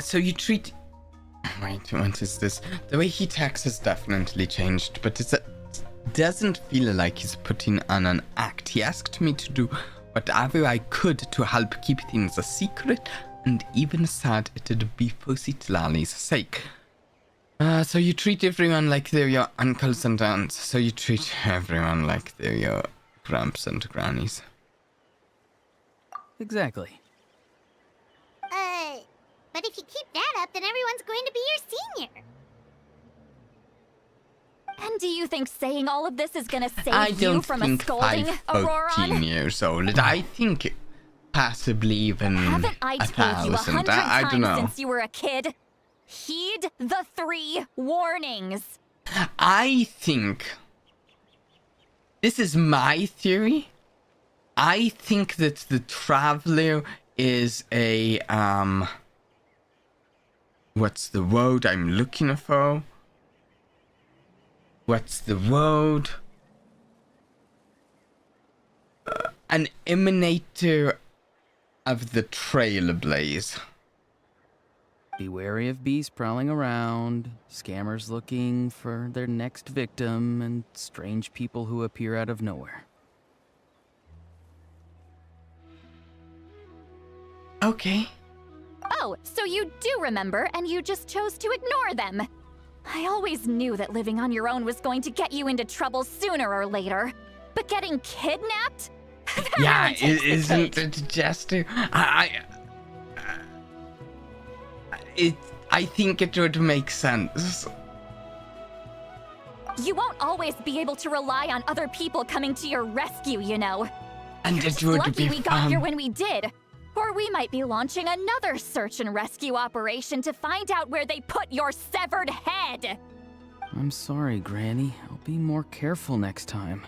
A: So you treat... Wait, what is this? The way he talks has definitely changed, but it doesn't feel like he's putting on an act. He asked me to do whatever I could to help keep things a secret, and even said it'd be for Citlali's sake. So you treat everyone like they're your uncles and aunts. So you treat everyone like they're your gramps and grannies.
H: Exactly.
E: But if you keep that up, then everyone's going to be your senior.
F: And do you think saying all of this is gonna save
A: I
F: you
A: don't
F: from a
A: think
F: scolding,
A: 14
F: Auroron?
A: years old. I think possibly even
F: Haven't I told you
A: 1,000.
F: 100
A: I don't
F: times
A: know.
F: since you were a kid? Heed the 3 warnings.
A: I think this is my theory. I think that the Traveler is a what's the word I'm looking for? What's the word? an emanator of the Trailblaze.
H: Be wary of beasts prowling around, scammers looking for their next victim, and strange people who appear out of nowhere.
A: Okay.
F: Oh, so you do remember, and you just chose to ignore them. I always knew that living on your own was going to get you into trouble sooner or later. But getting kidnapped? That
A: Yeah,
F: really takes the
A: isn't
F: cake.
A: it just I think it would make sense.
F: You won't always be able to rely on other people coming to your rescue, you know.
A: And
F: You're
A: it
F: just
A: would
F: lucky
A: be
F: we got
A: fun.
F: here when we did. Or we might be launching another search and rescue operation to find out where they put your severed head.
H: I'm sorry, Granny. I'll be more careful next time.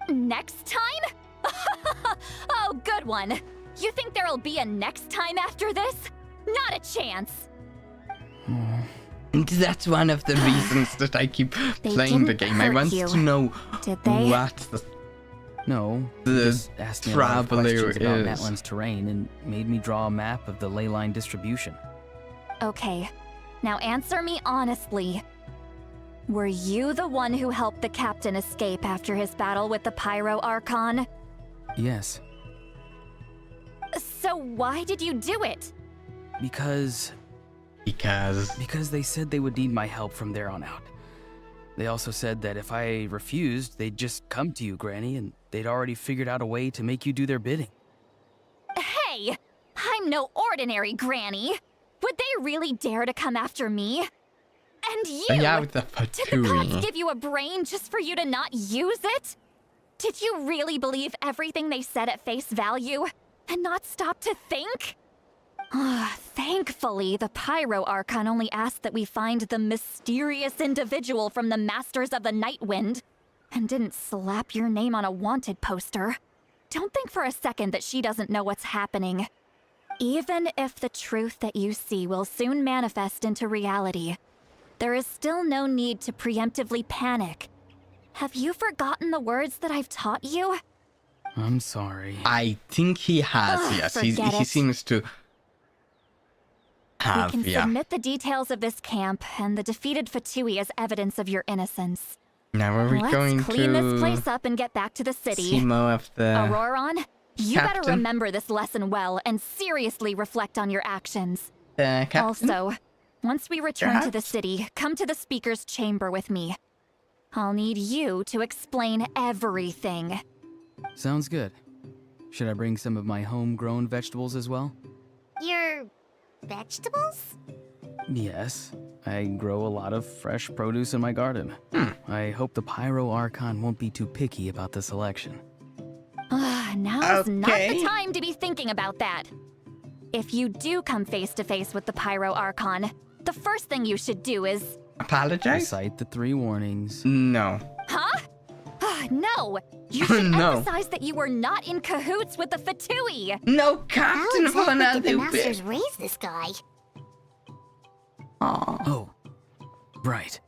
F: Next time? Oh, good one. You think there'll be a next time after this? Not a chance.
A: And that's one of the reasons that I keep
F: They
A: playing the
F: didn't
A: game. I
F: hurt
A: want
F: you,
A: to know
F: did they?
A: what the
H: No,
A: The
H: he just asked me a lot of
A: traveler
H: questions about
A: is.
H: Natlan's terrain and made me draw a map of the ley line distribution.
F: Okay, now answer me honestly. Were you the one who helped the captain escape after his battle with the Pyro Archon?
H: Yes,
F: So why did you do it?
H: because they said they would need my help from there on out. They also said that if I refused, they'd just come to you, Granny, and they'd already figured out a way to make you do their bidding.
F: Hey, I'm no ordinary granny. Would they really dare to come after me? And you!
A: yeah, with the
F: Did the gods
A: Vtubie.
F: give you a brain just for you to not use it? Did you really believe everything they said at face value and not stop to think? Thankfully, the Pyro Archon only asked that we find the mysterious individual from the Masters of the Night Wind and didn't slap your name on a wanted poster. Don't think for a second that she doesn't know what's happening. Even if the truth that you see will soon manifest into reality, there is still no need to preemptively panic. Have you forgotten the words that I've taught you?
H: I'm sorry.
A: I think he has, yes.
F: forget
A: He
F: it.
A: seems to have,
F: We can
A: yeah.
F: submit the details of this camp and the defeated Vtubie as evidence of your innocence.
A: Now are we
F: Let's
A: going
F: clean
A: to
F: this place up and get back to the
A: see
F: city.
A: more of the...
F: Auroron, you better
A: Captain?
F: remember this lesson well and seriously reflect on your actions.
A: captain?
F: Also, once we return to the
A: Perhaps?
F: city, come to the speaker's chamber with me. I'll need you to explain everything.
H: Sounds good. Should I bring some of my homegrown vegetables as well?
E: Your vegetables?
H: Yes. I grow a lot of fresh produce in my garden. I hope the Pyro Archon won't be too picky about the selection.
F: Now's not
A: Okay.
F: the time to be thinking about that. If you do come face to face with the Pyro Archon, the first thing you should do is...
A: Apologize?
H: Recite the 3 warnings.
A: No.
F: Huh? No! You should
A: No.
F: emphasize that you were not in cahoots with the Vtubie!
A: No,
E: How
A: Captain
E: exactly did the
A: Von
E: masters raise this guy?
H: Oh, right.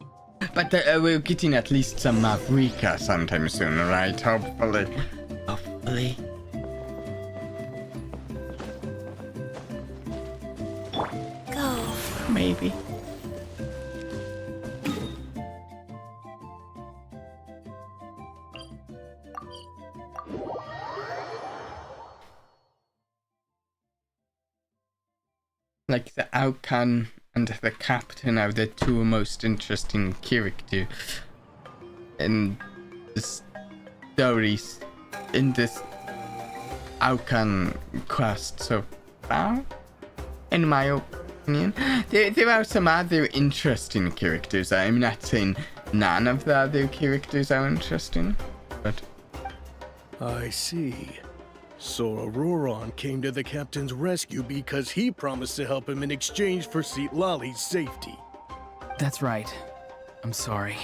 A: But we're getting at least some mavuika sometime soon, right? Hopefully. Hopefully.
E: Go.
A: Maybe. Like the Aucan and the Captain are the 2 most interesting characters in the stories in this Aucan quest so far, in my opinion. There are some other interesting characters. I'm not saying none of the other characters are interesting, but
K: I see. So Auroron came to the captain's rescue because he promised to help him in exchange for Lali's safety.
H: That's right. I'm sorry.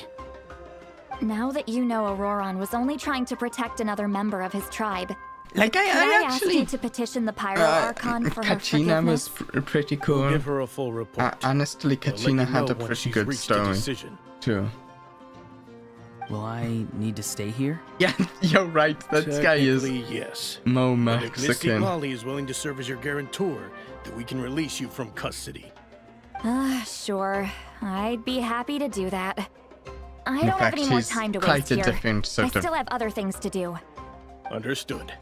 F: Now that you know Auroron was only trying to protect another member of his tribe,
A: like
F: could I ask
A: actually
F: you to petition the Pyro Archon for her
A: Kachina was
F: forgiveness?
A: pretty
K: We'll
A: cool.
K: give her a full report.
A: Honestly,
K: We'll let
A: Kachina
K: you
A: had
K: know
A: a
K: once
A: pretty
K: she's
A: good
K: reached a
A: story
K: decision.
A: too.
H: Will I need to stay here?
A: Yeah, you're right. That guy is
K: Technically, yes.
A: Mo
K: But if Miss
A: Mexican.
K: Lolly is willing to serve as your guarantor, then we can release you from custody.
F: Sure. I'd be happy to do that. I
A: In
F: don't have
A: fact,
F: any more
A: he's
F: time to
A: quite
F: waste
A: a
F: here.
A: different
F: I
A: sort of
F: still have other things to do.
K: Understood.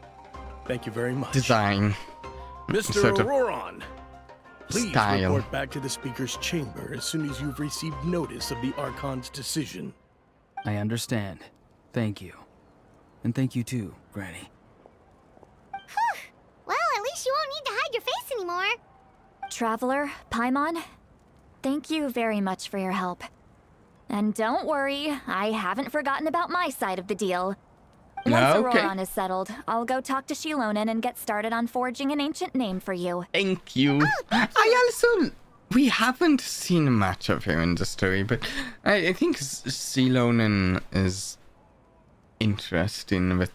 K: Thank you very much.
A: design.
K: Mr.
A: sort of
K: Auroron, please
A: style.
K: report back to the Speaker's chamber as soon as you've received notice of the Archon's decision.
H: I understand. Thank you. And thank you too, Granny.
E: Well, at least you won't need to hide your face anymore.
F: Traveler, Paimon, thank you very much for your help. And don't worry, I haven't forgotten about my side of the deal. Once
A: Okay.
F: Auroron is settled, I'll go talk to Shilonen and get started on forging an ancient name for you.
A: Thank you. I also... We haven't seen much of him in the story, but I think Shilonen is interesting with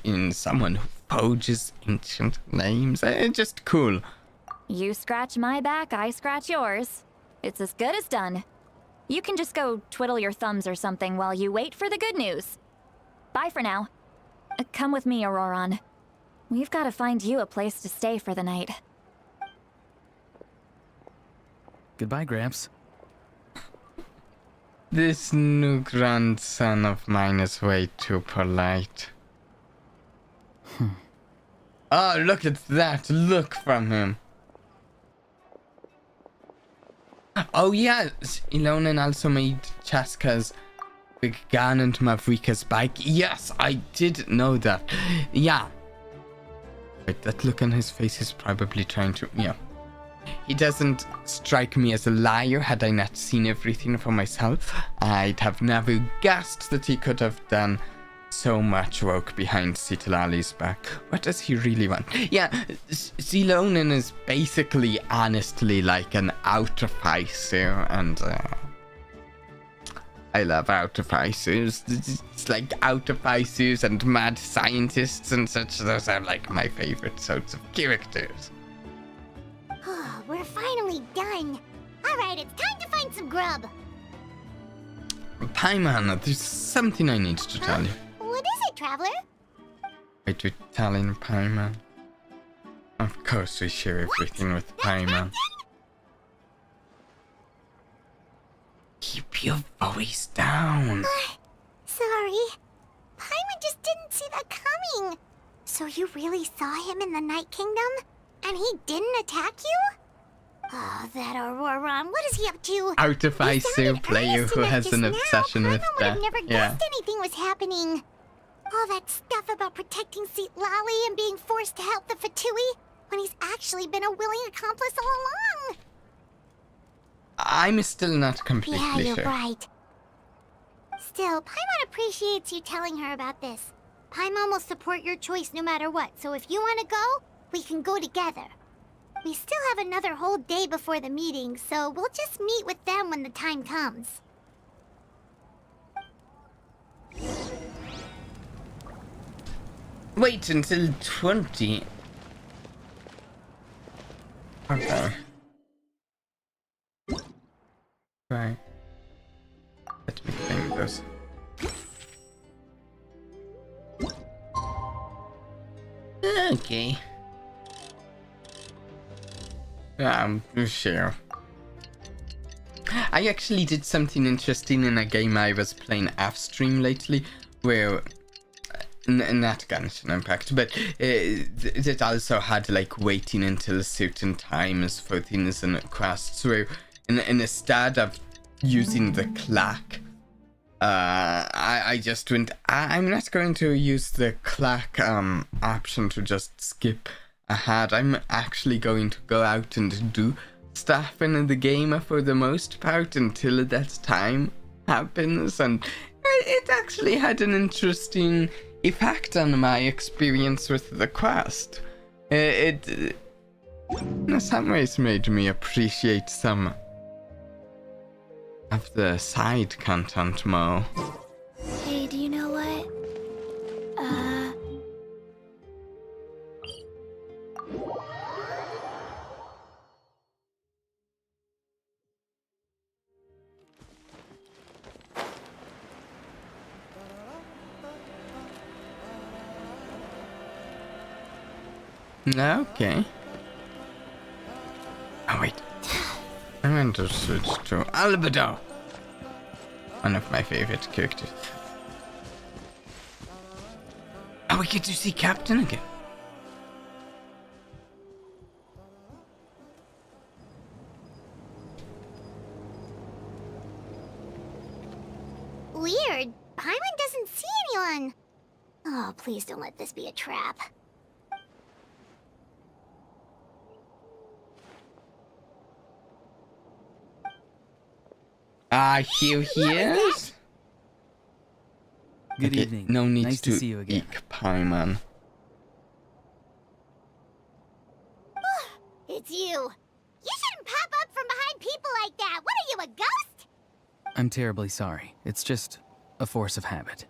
A: in someone who forges ancient names. Just cool.
F: You scratch my back, I scratch yours. It's as good as done. You can just go twiddle your thumbs or something while you wait for the good news. Bye for now. Come with me, Auroron. We've got to find you a place to stay for the night.
H: Goodbye, Gramps.
A: This new grandson of mine is way too polite. Oh, look at that look from him. Oh yeah, Ilonen also made Chaska's Big Gun and Mavuika's bike. Yes, I did know that. Yeah. Wait, that look on his face is probably trying to... Yeah. He doesn't strike me as a liar. Had I not seen everything for myself, I'd have never guessed that he could have done so much work behind Citlali's back. What does he really want? Yeah, Zilonen is basically, honestly, like an artificer, and I love artificers. It's like artificers and mad scientists and such. Those are like my favorite sorts of characters.
E: We're finally done. Alright, it's time to find some grub.
A: Paimon, there's something I need to tell you.
E: What is it, Traveler?
A: Wait, we're telling Paimon? Of course we share everything with Paimon. Keep your voice down.
E: Sorry. Paimon just didn't see that coming. So you really saw him in the Night Kingdom? And he didn't attack you? Oh, that Auroron, what is he up to?
A: Artificer player who has an obsession with
E: Paimon would
A: that.
E: have never guessed anything was happening. All that stuff about protecting Citlali and being forced to help the Vtubie when he's actually been a willing accomplice all along.
A: I'm still not completely
E: Yeah, you're
A: sure.
E: right. Still, Paimon appreciates you telling her about this. Paimon will support your choice no matter what, so if you want to go, we can go together. We still have another whole day before the meeting, so we'll just meet with them when the time comes.
A: Wait until 20. Okay. Right. Let me think this. Okay. Sure. I actually did something interesting in a game I was playing off-stream lately, where... not Genshin Impact, but it also had like waiting until certain times for things and quests, where instead of using the clock, I just went, I'm not going to use the clock option to just skip ahead. I'm actually going to go out and do stuff in the game for the most part until that time happens, and it actually had an interesting effect on my experience with the quest. It in some ways made me appreciate some of the side content more.
B: Hey, do you know what?
A: Okay. Oh, wait. I'm going to switch to Albedo. One of my favorite characters. Oh, we get to see Captain again.
E: Weird. Paimon doesn't see anyone. Oh, please don't let this be a trap.
A: Here he is.
H: Good
A: Okay,
H: evening.
A: no need
H: nice to see you again.
A: eek Paimon.
E: It's you. You shouldn't pop up from behind people like that. What are you, a ghost?
H: I'm terribly sorry. It's just a force of habit.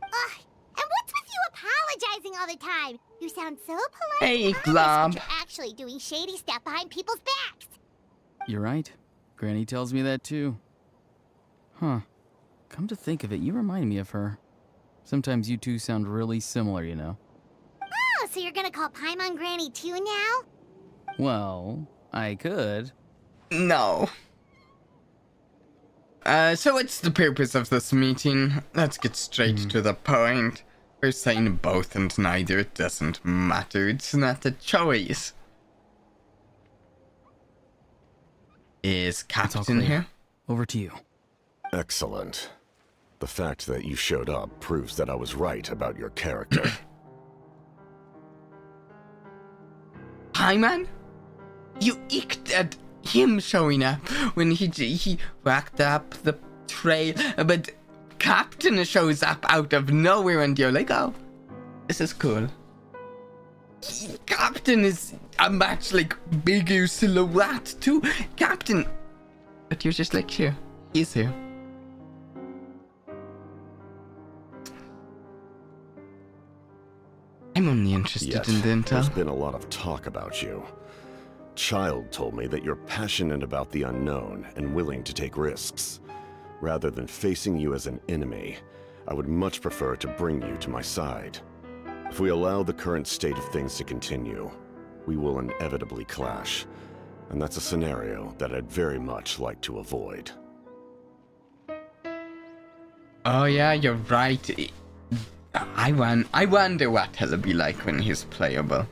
E: Ugh. And what's with you apologizing all the time? You sound so polite
A: Hey,
E: and honest,
A: Glob.
E: but you're actually doing shady stuff behind people's backs.
H: You're right. Granny tells me that too. Huh. Come to think of it, you remind me of her. Sometimes you two sound really similar, you know.
E: Oh, so you're gonna call Paimon Granny too now?
H: Well, I could.
A: No. So what's the purpose of this meeting? Let's get straight to the point. We're saying both and neither. It doesn't matter. It's not a choice. Is
H: all
A: Captain
H: clear.
A: here?
H: Over to you.
I: Excellent. The fact that you showed up proves that I was right about your character.
A: Paimon? You icked at him showing up when he walked up the trail, but Captain shows up out of nowhere and you're like, oh, this is cool. Captain is a much like bigger silhouette too. Captain, but you're just like, here, he's here. I'm only interested
I: Yet,
A: in the
I: there's
A: intel.
I: been a lot of talk about you. Child told me that you're passionate about the unknown and willing to take risks. Rather than facing you as an enemy, I would much prefer to bring you to my side. If we allow the current state of things to continue, we will inevitably clash. And that's a scenario that I'd very much like to avoid.
A: Oh yeah, you're right. I wonder what he'll be like when he's playable.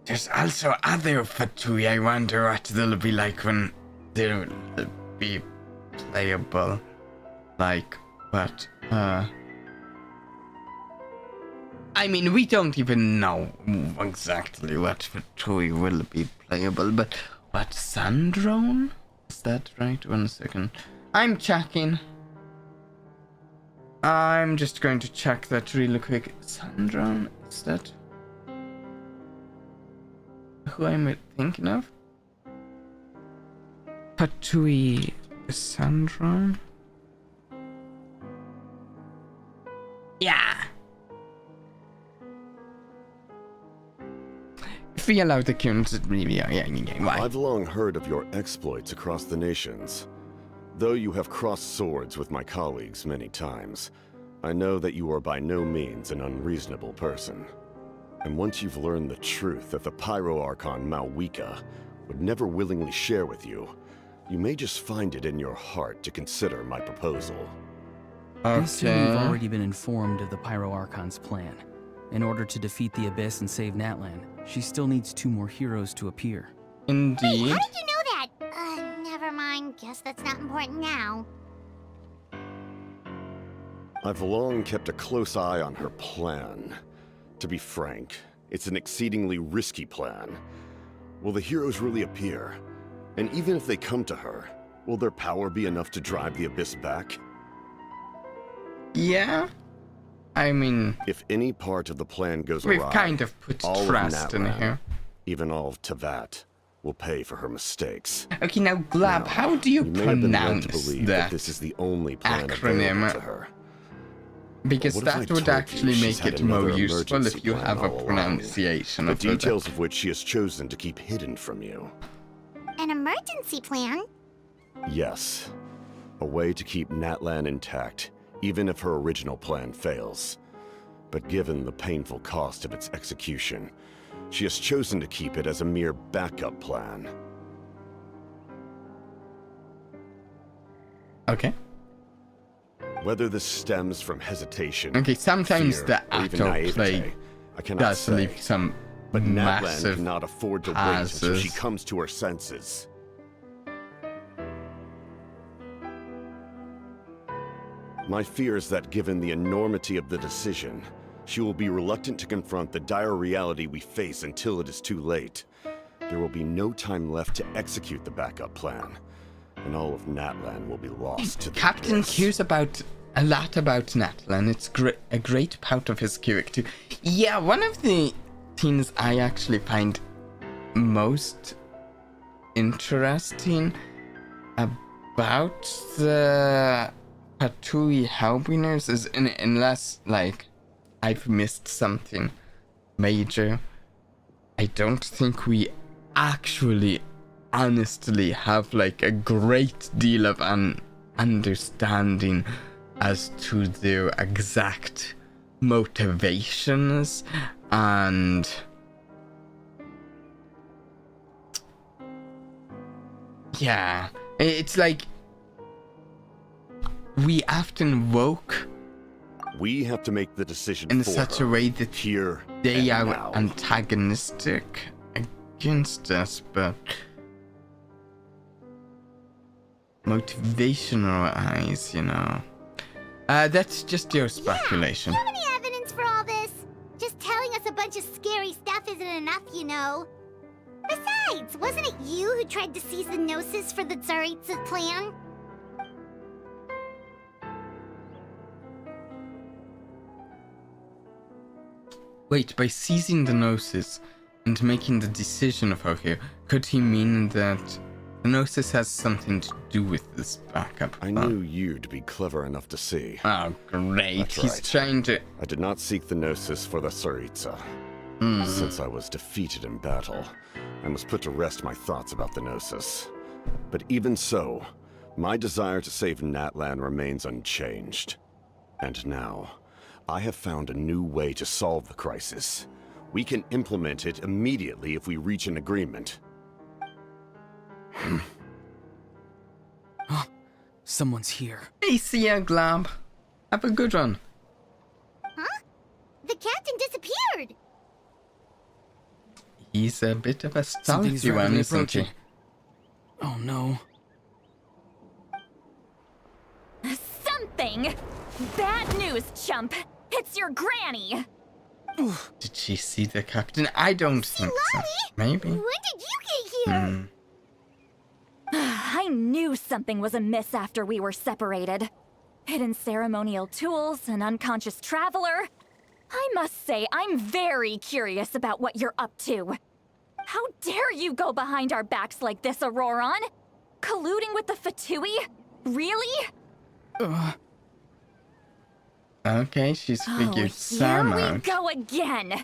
A: There's also other Vtubie I wonder what they'll be like when they'll be playable. Like, what? I mean, we don't even know exactly what Vtubie will be playable, but what, Sandrone? Is that right? 1 second. I'm checking. I'm just going to check that really quick. Sandrone, is that who I'm thinking of? Vtubie Sandrone? Yeah. If we allow the current, yeah, why?
I: I've long heard of your exploits across the nations. Though you have crossed swords with my colleagues many times, I know that you are by no means an unreasonable person. And once you've learned the truth that the Pyro Archon mavuika would never willingly share with you, you may just find it in your heart to consider my proposal.
H: I assume you've
A: Okay.
H: already been informed of the Pyro Archon's plan. In order to defeat the Abyss and save Natlan, she still needs 2 more heroes to appear.
A: Indeed.
E: How did you know that? Never mind. Guess that's not important now.
I: I've long kept a close eye on her plan. To be frank, it's an exceedingly risky plan. Will the heroes really appear? And even if they come to her, will their power be enough to drive the Abyss back?
A: Yeah. I mean,
I: If any part of the plan goes
A: we've
I: awry,
A: kind of put
I: all
A: trust
I: of
A: in
I: Natlan,
A: her.
I: even all of Tevat, will pay for her mistakes.
A: Okay, now Glab,
I: Now,
A: how do you
I: may have been led
A: pronounce
I: to believe
A: that?
I: this is the only plan
A: acronym?
I: available to her.
A: Because
I: What if I
A: that would
I: told you
A: actually
I: she's
A: make
I: had
A: it more
I: another
A: useful
I: emergency
A: if you
I: plan
A: have a
I: all along,
A: pronunciation
I: the
A: of
I: details of which she has chosen to keep hidden from you.
E: An emergency plan?
I: Yes. A way to keep Natlan intact, even if her original plan fails. But given the painful cost of its execution, she has chosen to keep it as a mere backup plan.
A: Okay.
I: Whether this stems from hesitation,
A: Okay, sometimes
I: fear,
A: the
I: or even
A: autoplay
I: naivete, I cannot
A: does
I: say.
A: leave some
I: But Natlan
A: massive
I: cannot afford to wait until she
A: pauses.
I: comes to her senses. My fear is that given the enormity of the decision, she will be reluctant to confront the dire reality we face until it is too late. There will be no time left to execute the backup plan, and all of Natlan will be lost to the
A: Captain
I: abyss.
A: cares about a lot about Natlan. It's a great part of his character. Yeah, one of the things I actually find most interesting about the Patui Hellwinners is, unless like I've missed something major, I don't think we actually honestly have like a great deal of understanding as to their exact motivations, and yeah, it's like we often woke
I: We have to make the decision
A: in
I: for
A: such
I: her,
A: a way that
I: here
A: they
I: and
A: are
I: now.
A: antagonistic against us, but motivational eyes, you know. That's just your speculation.
E: Do you have any evidence for all this? Just telling us a bunch of scary stuff isn't enough, you know. Besides, wasn't it you who tried to seize the Gnosis for the Tsaritsa plan?
A: Wait, by seizing the Gnosis and making the decision of her here, could he mean that the Gnosis has something to do with this backup?
I: I knew you'd be clever enough to see.
A: Oh, great.
I: That's
A: He's
I: right.
A: trying to...
I: I did not seek the Gnosis for the Tsaritsa. Since I was defeated in battle, I must put to rest my thoughts about the Gnosis. But even so, my desire to save Natlan remains unchanged. And now, I have found a new way to solve the crisis. We can implement it immediately if we reach an agreement.
H: Someone's here.
A: Hey, see ya, Glob. Have a good one.
E: Huh? The captain disappeared!
A: He's a bit of a
H: Something's
A: stealthy one,
H: rapidly
A: isn't he?
H: approaching. Oh no.
F: Something! Bad news, chump! It's your granny!
A: Did she see the captain? I don't think so. Maybe.
E: When did you get here?
F: I knew something was amiss after we were separated. Hidden ceremonial tools, an unconscious traveler. I must say, I'm very curious about what you're up to. How dare you go behind our backs like this, Auroron? Colluding with the Vtubie? Really?
A: Okay, she's figured
F: Here
A: some
F: we
A: out.
F: go again.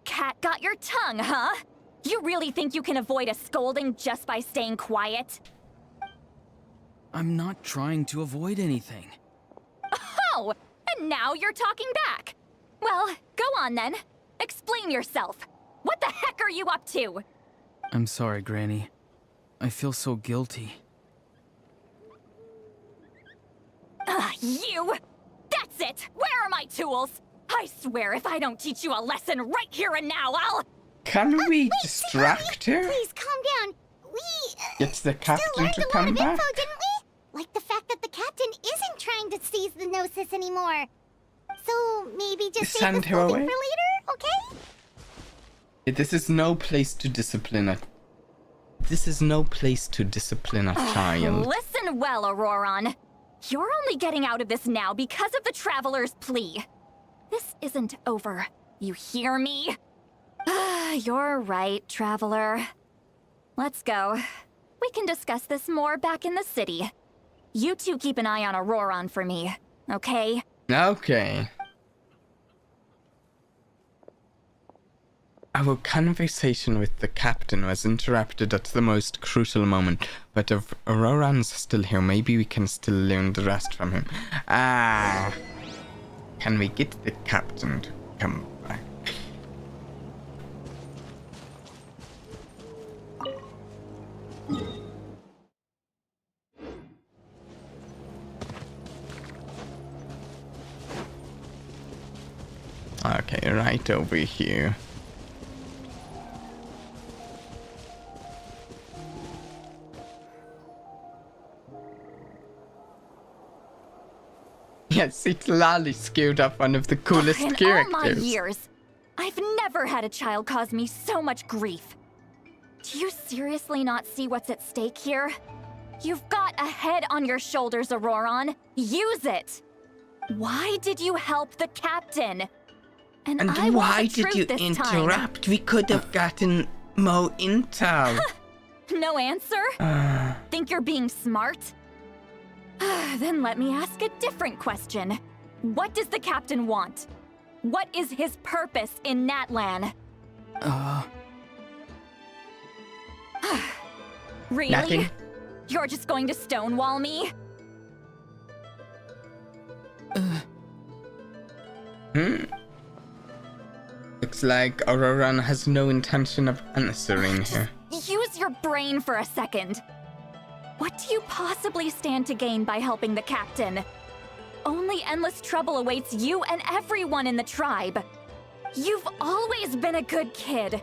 F: Cat got your tongue, huh? You really think you can avoid a scolding just by staying quiet?
H: I'm not trying to avoid anything.
F: Oh, and now you're talking back. Well, go on then. Explain yourself. What the heck are you up to?
H: I'm sorry, Granny. I feel so guilty.
F: You! That's it! Where are my tools? I swear if I don't teach you a lesson right here and now, I'll...
A: Can we
E: Wait,
A: distract her?
E: Please calm down. We
A: Get the
E: still
A: captain
E: learned
A: to
E: a lot
A: come
E: of
A: back?
E: info, didn't we? Like the fact that the captain isn't trying to seize the Gnosis anymore. So maybe just save
A: Send
E: the
A: her
E: scolding
A: away?
E: for later, okay?
A: This is no place to discipline a... This is no place to discipline a child.
F: Listen well, Auroron. You're only getting out of this now because of the Traveler's plea. This isn't over. You hear me? You're right, Traveler. Let's go. We can discuss this more back in the city. You two keep an eye on Auroron for me, okay?
A: Okay. Our conversation with the captain was interrupted at the most crucial moment, but if Auroran's still here, maybe we can still learn the rest from him. Can we get the captain to come back? Okay, right over here. Yes, it's Lolly screwed up one of the coolest
F: in
A: characters.
F: all my years, I've never had a child cause me so much grief. Do you seriously not see what's at stake here? You've got a head on your shoulders, Auroron. Use it! Why did you help the captain? And I want
A: why
F: the
A: did
F: truth
A: you
F: this
A: interrupt? We could have gotten more intel.
F: No answer? Think you're being smart? Then let me ask a different question. What does the captain want? What is his purpose in Natlan? Really?
A: Nothing.
F: You're just going to stonewall me?
A: Looks like Auroran has no intention of answering her.
F: Use your brain for a second. What do you possibly stand to gain by helping the captain? Only endless trouble awaits you and everyone in the tribe. You've always been a good kid.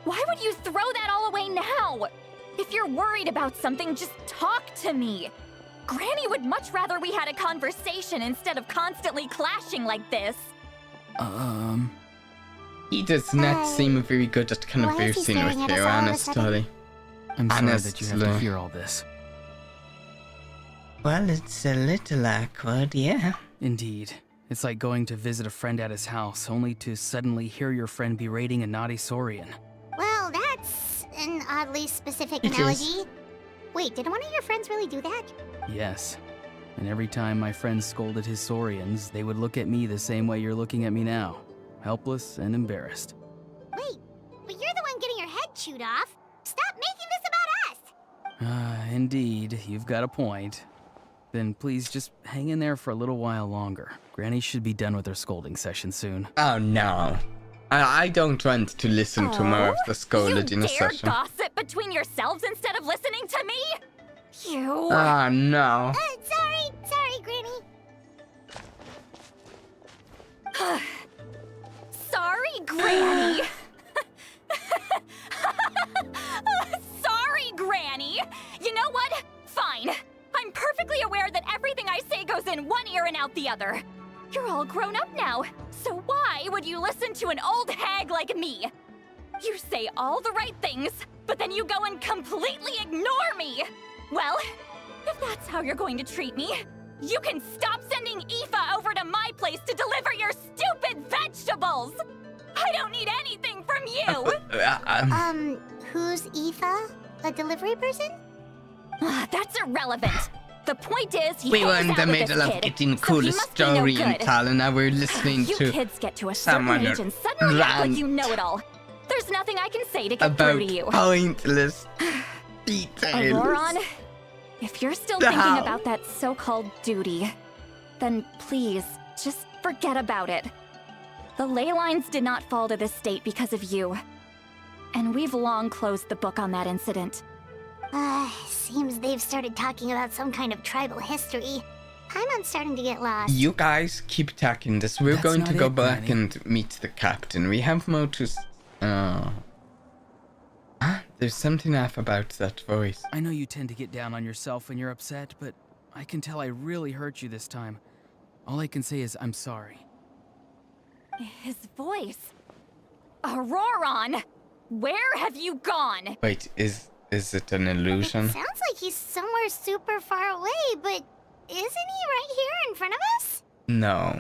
F: Why would you throw that all away now? If you're worried about something, just talk to me. Granny would much rather we had a conversation instead of constantly clashing like this.
A: He does not seem very good at conversing with you, honestly.
H: I'm sorry that you have to hear all this.
A: Well, it's a little awkward, yeah.
H: Indeed. It's like going to visit a friend at his house, only to suddenly hear your friend berating a naughty Saurian.
E: Well, that's an oddly specific
A: It
E: analogy.
A: is.
E: Wait, did one of your friends really do that?
H: Yes. And every time my friend scolded his Saurians, they would look at me the same way you're looking at me now. Helpless and embarrassed.
E: Wait, but you're the one getting your head chewed off. Stop making this about us!
H: Indeed, you've got a point. Then please just hang in there for a little while longer. Granny should be done with her scolding session soon.
A: Oh no. I don't want to listen to more of the scolding
F: You dare
A: session.
F: gossip between yourselves instead of listening to me? You...
A: Oh no.
E: Sorry, Granny.
F: Sorry, Granny. Sorry, Granny. You know what? Fine. I'm perfectly aware that everything I say goes in one ear and out the other. You're all grown up now, so why would you listen to an old hag like me? You say all the right things, but then you go and completely ignore me. Well, if that's how you're going to treat me, you can stop sending Aoife over to my place to deliver your stupid vegetables! I don't need anything from you!
E: Who's Aoife? A delivery person?
F: That's irrelevant. The point is,
A: We were in the middle of getting cool story and tal, and now we're listening
F: You
A: to
F: kids get to a certain
A: someone
F: age and suddenly act like
A: rant
F: you know it all. There's nothing I can say to get
A: about
F: through to you.
A: pointless details.
F: Auroron, if you're still
A: No.
F: thinking about that so-called duty, then please, just forget about it. The ley lines did not fall to this state because of you. And we've long closed the book on that incident.
E: Seems they've started talking about some kind of tribal history. I'm starting to get lost.
A: You guys keep talking this. We're
H: That's
A: going to
H: not
A: go
H: it,
A: back
H: Granny.
A: and meet the captain. We have more to... There's something off about that voice.
H: I know you tend to get down on yourself when you're upset, but I can tell I really hurt you this time. All I can say is I'm sorry.
F: His voice. Auroron! Where have you gone?
A: Wait, is it an illusion?
E: It sounds like he's somewhere super far away, but isn't he right here in front of us?
A: No,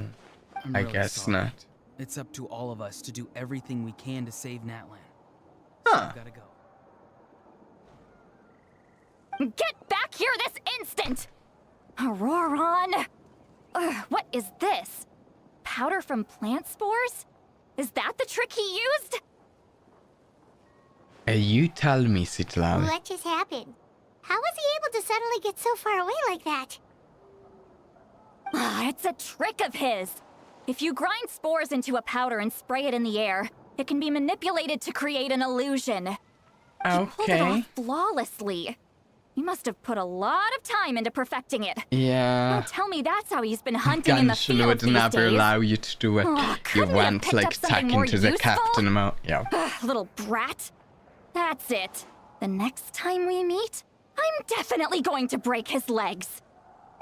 H: I'm
A: I
H: really
A: guess
H: sorry.
A: not.
H: It's up to all of us to do everything we can to save Natlan.
A: Huh.
H: Gotta go.
F: Get back here this instant! Auroron! What is this? Powder from plant spores? Is that the trick he used?
A: You tell me, Citlali.
E: What just happened? How was he able to suddenly get so far away like that?
F: It's a trick of his. If you grind spores into a powder and spray it in the air, it can be manipulated to create an illusion. He pulled it off flawlessly. You must have put a lot of time into perfecting it.
A: Yeah.
F: Don't tell me that's how he's been hunting in the
A: Genshin
F: field
A: would
F: these
A: never
F: days.
A: allow you to do it.
F: Oh,
A: You
F: couldn't he have
A: went
F: picked
A: like
F: up something more
A: talking to the
F: useful?
A: captain about. Yeah.
F: Little brat. That's it. The next time we meet, I'm definitely going to break his legs.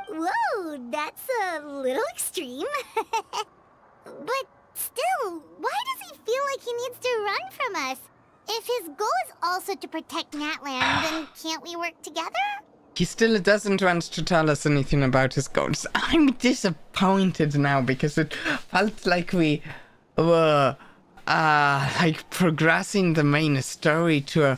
E: Whoa, that's a little extreme. But still, why does he feel like he needs to run from us? If his goal is also to protect Natland, then can't we work together?
A: He still doesn't want to tell us anything about his goals. I'm disappointed now because it felt like we were like progressing the main story to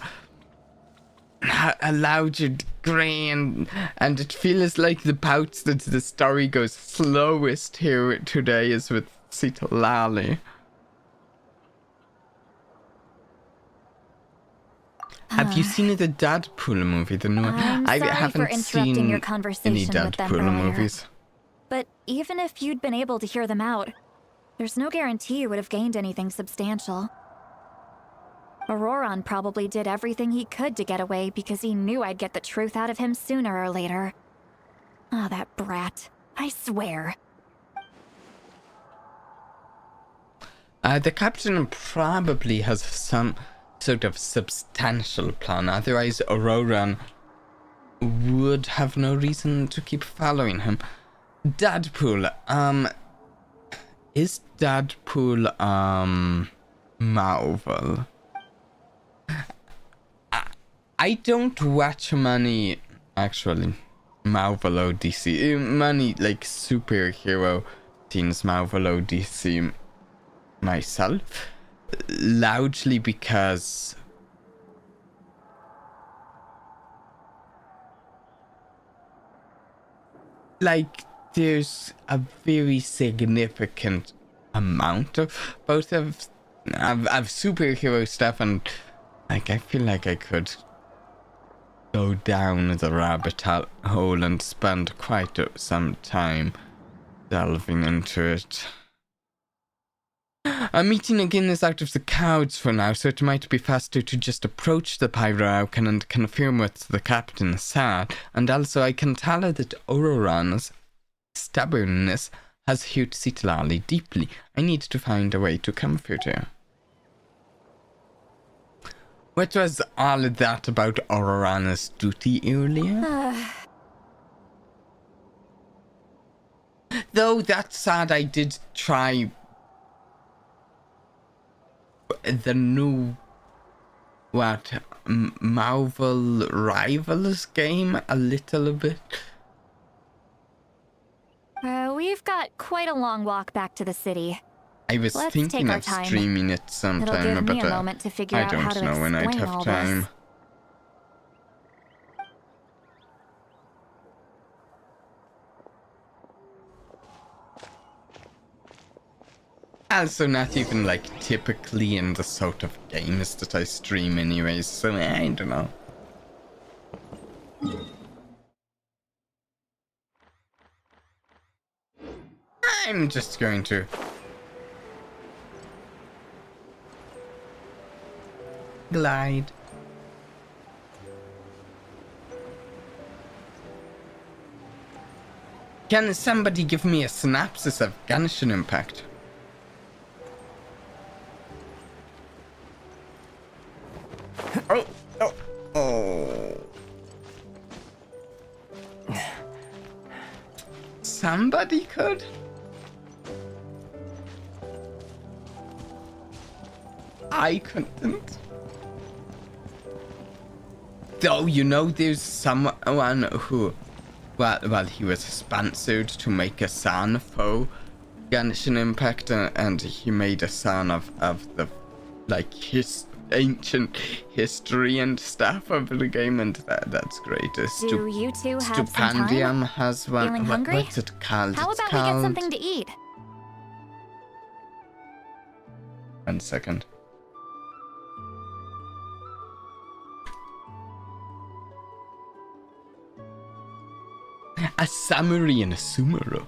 A: a larger degree, and it feels like the parts that the story goes slowest here today is with Citlali. Have you seen the Deadpool movie, the new one?
F: I'm
A: I
F: sorry for
A: haven't
F: interrupting
A: seen
F: your
A: any
F: conversation with them
A: Deadpool
F: earlier.
A: movies.
F: But even if you'd been able to hear them out, there's no guarantee you would have gained anything substantial. Auroron probably did everything he could to get away because he knew I'd get the truth out of him sooner or later. Ah, that brat. I swear.
A: The captain probably has some sort of substantial plan, otherwise Auroran would have no reason to keep following him. Deadpool, is Deadpool, Marvel? I don't watch many, actually, Marvel or DC, many, like, superhero teams, Marvel or DC myself, largely because like there's a very significant amount of both of superhero stuff, and like I feel like I could go down the rabbit hole and spend quite some time delving into it. A meeting again is out of the cards for now, so it might be faster to just approach the Pyro Aucan and confirm what the captain said, and also I can tell her that Auroran's stubbornness has hurt Citlali deeply. I need to find a way to comfort her. What was all that about Auroran's duty earlier? Though that said, I did try the new Marvel Rivals game a little bit.
F: We've got quite a long walk back to the city.
A: I was
F: Let's
A: thinking
F: take our
A: of
F: time.
A: streaming it
F: It'll
A: sometime,
F: give me
A: but
F: a moment to figure
A: I
F: out how to
A: don't know when I'd
F: explain
A: have
F: all
A: time.
F: this.
A: Also, not even like typically in the sort of games that I stream anyways, so I don't know. I'm just going to glide. Can somebody give me a synopsis of Genshin Impact? Oh. Somebody could? I couldn't. Though, you know, there's someone who, well, he was sponsored to make a son for Genshin Impact, and he made a son of the, like, his ancient history and stuff of the game, and that's great.
F: Do you two have some
A: Stupendium
F: time?
A: has one.
F: Feeling hungry?
A: What's it called?
F: How
A: It's
F: about we get
A: called...
F: something to eat?
A: 1 second. A summary and a summary.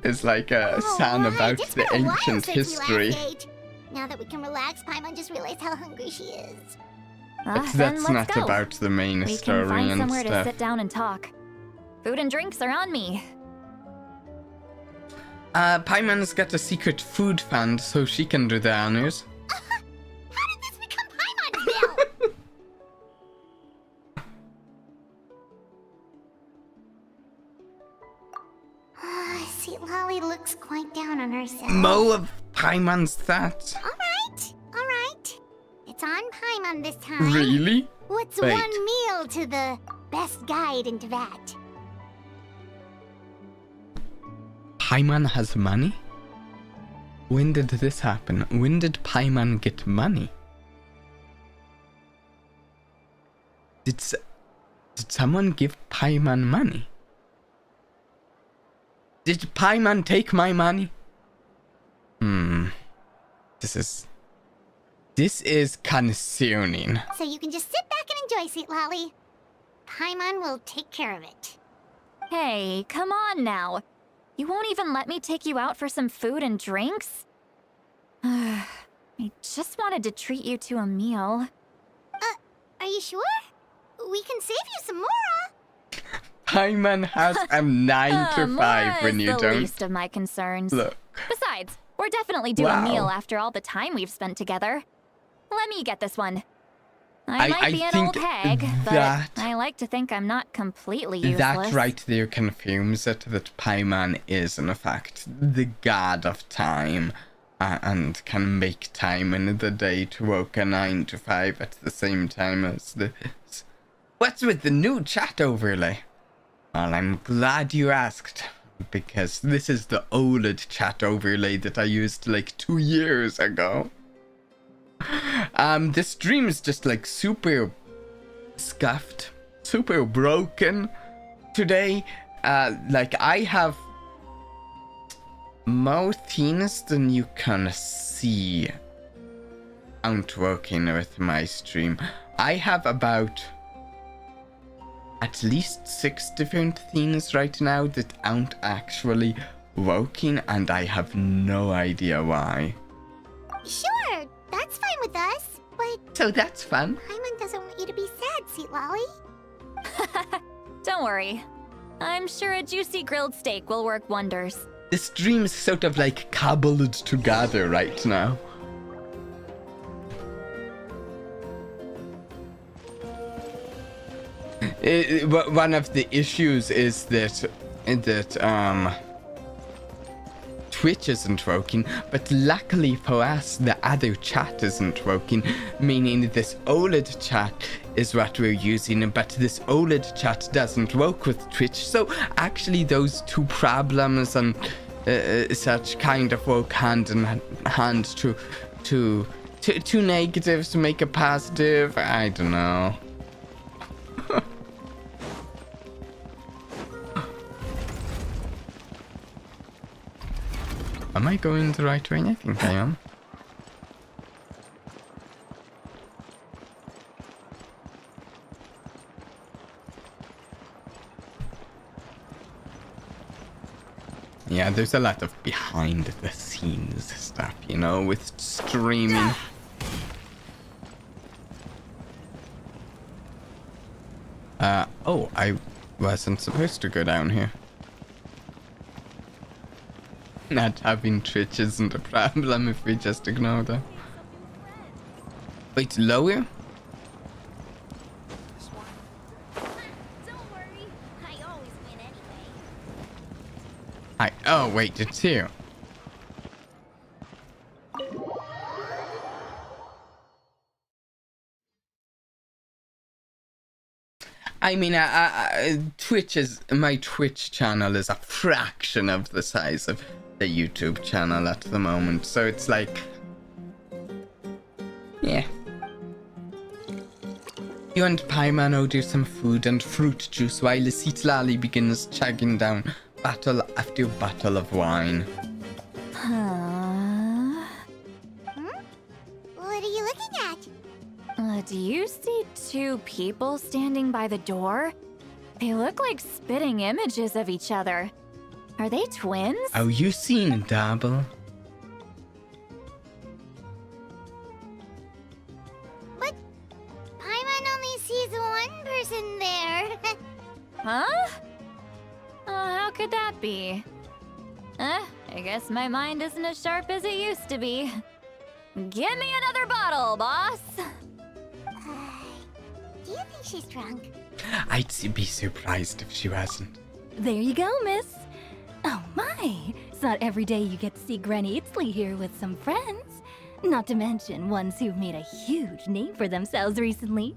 A: is like a song about
E: It's
A: the
E: been a while
A: ancient
E: since we
A: history.
E: last ate. Now that we can relax, Paimon just realized how hungry she is.
A: But
F: Then
A: that's
F: let's
A: not
F: go.
A: about the main
F: We
A: story
F: can find
A: and
F: somewhere to
A: stuff.
F: sit down and talk. Food and drinks are on me.
A: Paimon's got a secret food fund, so she can do the honors.
E: How did this become Paimonville? See, Lolly looks quite down on herself.
A: Mo of Paimon's that.
E: Alright. It's on Paimon this time.
A: Really?
E: What's
A: Wait.
E: one meal to the best guide into that?
A: Paimon has money? When did this happen? When did Paimon get money? Did someone give Paimon money? Did Paimon take my money? This is concerning.
E: So you can just sit back and enjoy, Sweet Lolly. Paimon will take care of it.
F: Hey, come on now. You won't even let me take you out for some food and drinks? I just wanted to treat you to a meal.
E: Are you sure? We can save you some more.
A: Paimon has a 9 to 5 when you
F: the
A: don't
F: least of my concerns.
A: look.
F: Besides, we're definitely due
A: Wow.
F: a meal after all the time we've spent together. Let me get this one. I might be an old
A: think
F: hag, but
A: that-
F: I like to think I'm not completely useless.
A: That right there confirms it that Paimon is in fact the god of time and can make time in the day to work a 9 to 5 at the same time as this. What's with the new chat overlay? Well, I'm glad you asked, because this is the old chat overlay that I used like 2 years ago. The stream is just like super scuffed, super broken today. Like I have more things than you can see aren't working with my stream. I have about at least 6 different things right now that aren't actually working, and I have no idea why.
E: Sure, that's fine with us. But
A: So that's fun.
E: Paimon doesn't want you to be sad, Sweet Lolly.
F: Don't worry. I'm sure a juicy grilled steak will work wonders.
A: The stream's sort of like cobbled together right now. One of the issues is that Twitch isn't working, but luckily for us, the other chat isn't working, meaning this OLED chat is what we're using, but this OLED chat doesn't work with Twitch, so actually those two problems and such kind of work hand in hand to two negatives make a positive. I don't know. Am I going the right way? I think I am. Yeah, there's a lot of behind the scenes stuff, you know, with streaming. Oh, I wasn't supposed to go down here. Not having Twitch isn't a problem if we just ignore them. Wait, lower?
B: Don't worry, I always win anyway.
A: Oh, wait, it's here. I mean, my Twitch channel is a fraction of the size of the YouTube channel at the moment, so it's like, yeah. You and Paimon do some food and fruit juice while Lali begins chugging down bottle after bottle of wine.
F: Huh?
E: What are you looking at?
F: Do you see two people standing by the door? They look like spitting images of each other. Are they twins?
A: Oh, you seen a double?
E: But Paimon only sees one person there.
F: Huh? How could that be? I guess my mind isn't as sharp as it used to be. Give me another bottle, boss!
E: Do you think she's drunk?
A: I'd be surprised if she wasn't.
F: There you go, miss. Oh my! It's not every day you get to see Granny Itzley here with some friends. Not to mention ones who've made a huge name for themselves recently.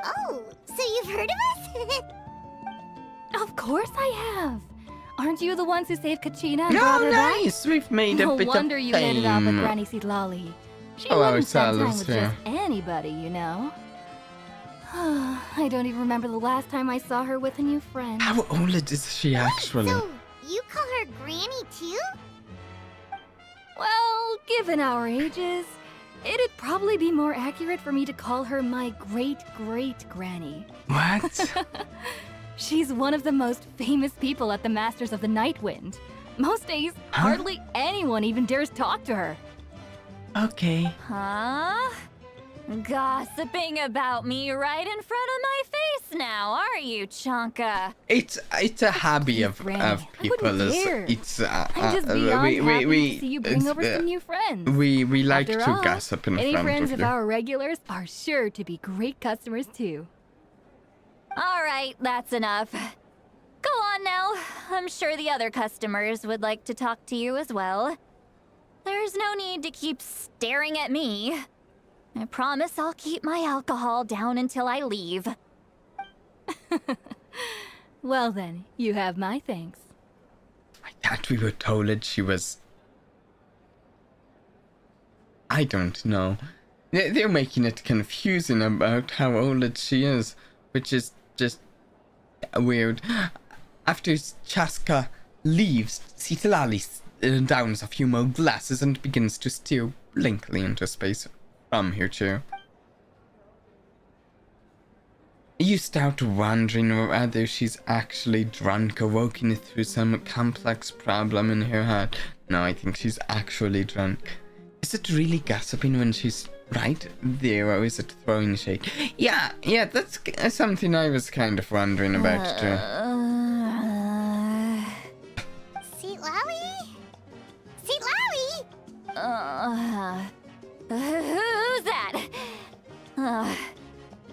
E: Oh, so you've heard of us?
F: Of course I have! Aren't you the ones who saved Kachina and brought
A: Oh,
F: her
A: nice! We've made
F: back?
A: a bit
F: No
A: of
F: wonder you ended up with
A: fame.
F: Granny Seedlolly. She
A: Oh,
F: wouldn't spend time
A: Salus,
F: with
A: yeah.
F: just anybody, you know? I don't even remember the last time I saw her with a new friend.
A: How old is she actually?
E: So, you call her Granny too?
F: Well, given our ages, it'd probably be more accurate for me to call her my great-great-granny.
A: What?
F: She's one of the most famous people at the Masters of the Nightwind. Most days, hardly anyone even dares talk to her.
A: Okay.
F: Huh? Gossiping about me right in front of my face now, are you, Chonka?
A: It's a hobby of
F: Granny,
A: people.
F: I wouldn't dare.
A: It's
F: I'm just beyond happy to see you bring over some new friends.
A: we like
F: After
A: to
F: all,
A: gossip in
F: any
A: front
F: friends
A: of
F: of
A: you.
F: our regulars are sure to be great customers too. All right, that's enough. Go on now. I'm sure the other customers would like to talk to you as well. There's no need to keep staring at me. I promise I'll keep my alcohol down until I leave. Well then, you have my thanks.
A: I thought we were told that she was... I don't know. They're making it confusing about how old she is, which is just weird. After Chaska leaves, Citlali downs a few more glasses and begins to steer blankly into space from her chair. You start wondering whether she's actually drunk or working through some complex problem in her head. No, I think she's actually drunk. Is it really gossiping when she's right there, or is it throwing shade? Yeah, that's something I was kind of wondering about too.
E: Seat Lowy? Seat Lowy?
F: Who's that?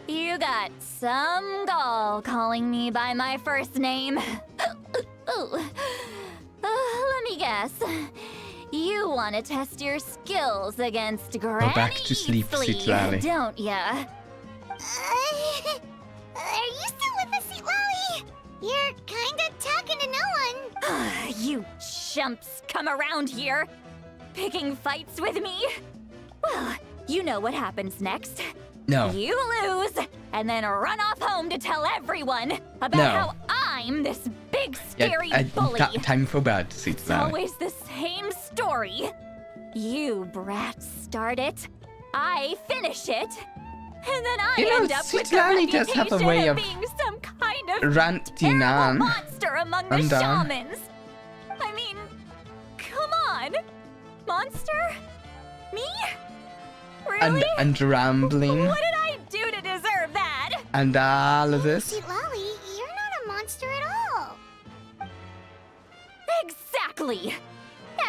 F: You got some gall calling me by my first name. Let me guess. You want to test your skills against Granny
A: back to sleep, Citlali.
F: don't ya?
E: Are you still with us, Seat Lowy? You're kinda talking to no one.
F: You chumps come around here, picking fights with me? Well, you know what happens next.
A: No.
F: You lose, and then run off home to tell everyone about
A: No.
F: how I'm this big scary bully.
A: Time for bed,
F: It's
A: Citlali.
F: always the same story. You brats start it, I finish it, and then I
A: You know,
F: end up with the
A: Citlali does
F: reputation
A: have a way
F: of
A: of
F: being some kind of
A: ranting
F: terrible
A: on.
F: monster among the
A: And on.
F: shamans. I mean, come on, monster? Me? Really?
A: And rambling.
F: What did I do to deserve that?
A: And all of this.
E: Seat Lowy, you're not a monster at all.
F: Exactly.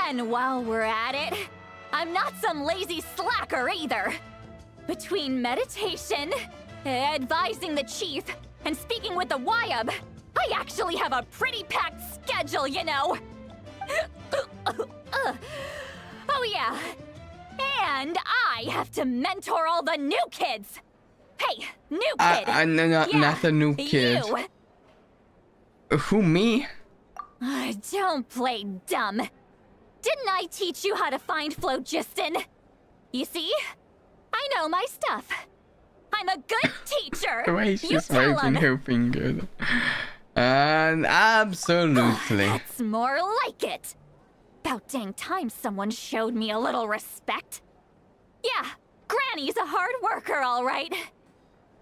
F: And while we're at it, I'm not some lazy slacker either. Between meditation, advising the chief, and speaking with the Wyab, I actually have a pretty packed schedule, you know. Oh yeah. And I have to mentor all the new kids. Hey, new kid.
A: No, not a new kid.
F: You.
A: Who, me?
F: Don't play dumb. Didn't I teach you how to find phlogiston? You see? I know my stuff. I'm a good teacher.
A: The way
F: You
A: she's
F: tell
A: waving
F: 'em.
A: her finger. And absolutely.
F: That's more like it. About dang time someone showed me a little respect. Yeah, Granny's a hard worker, all right.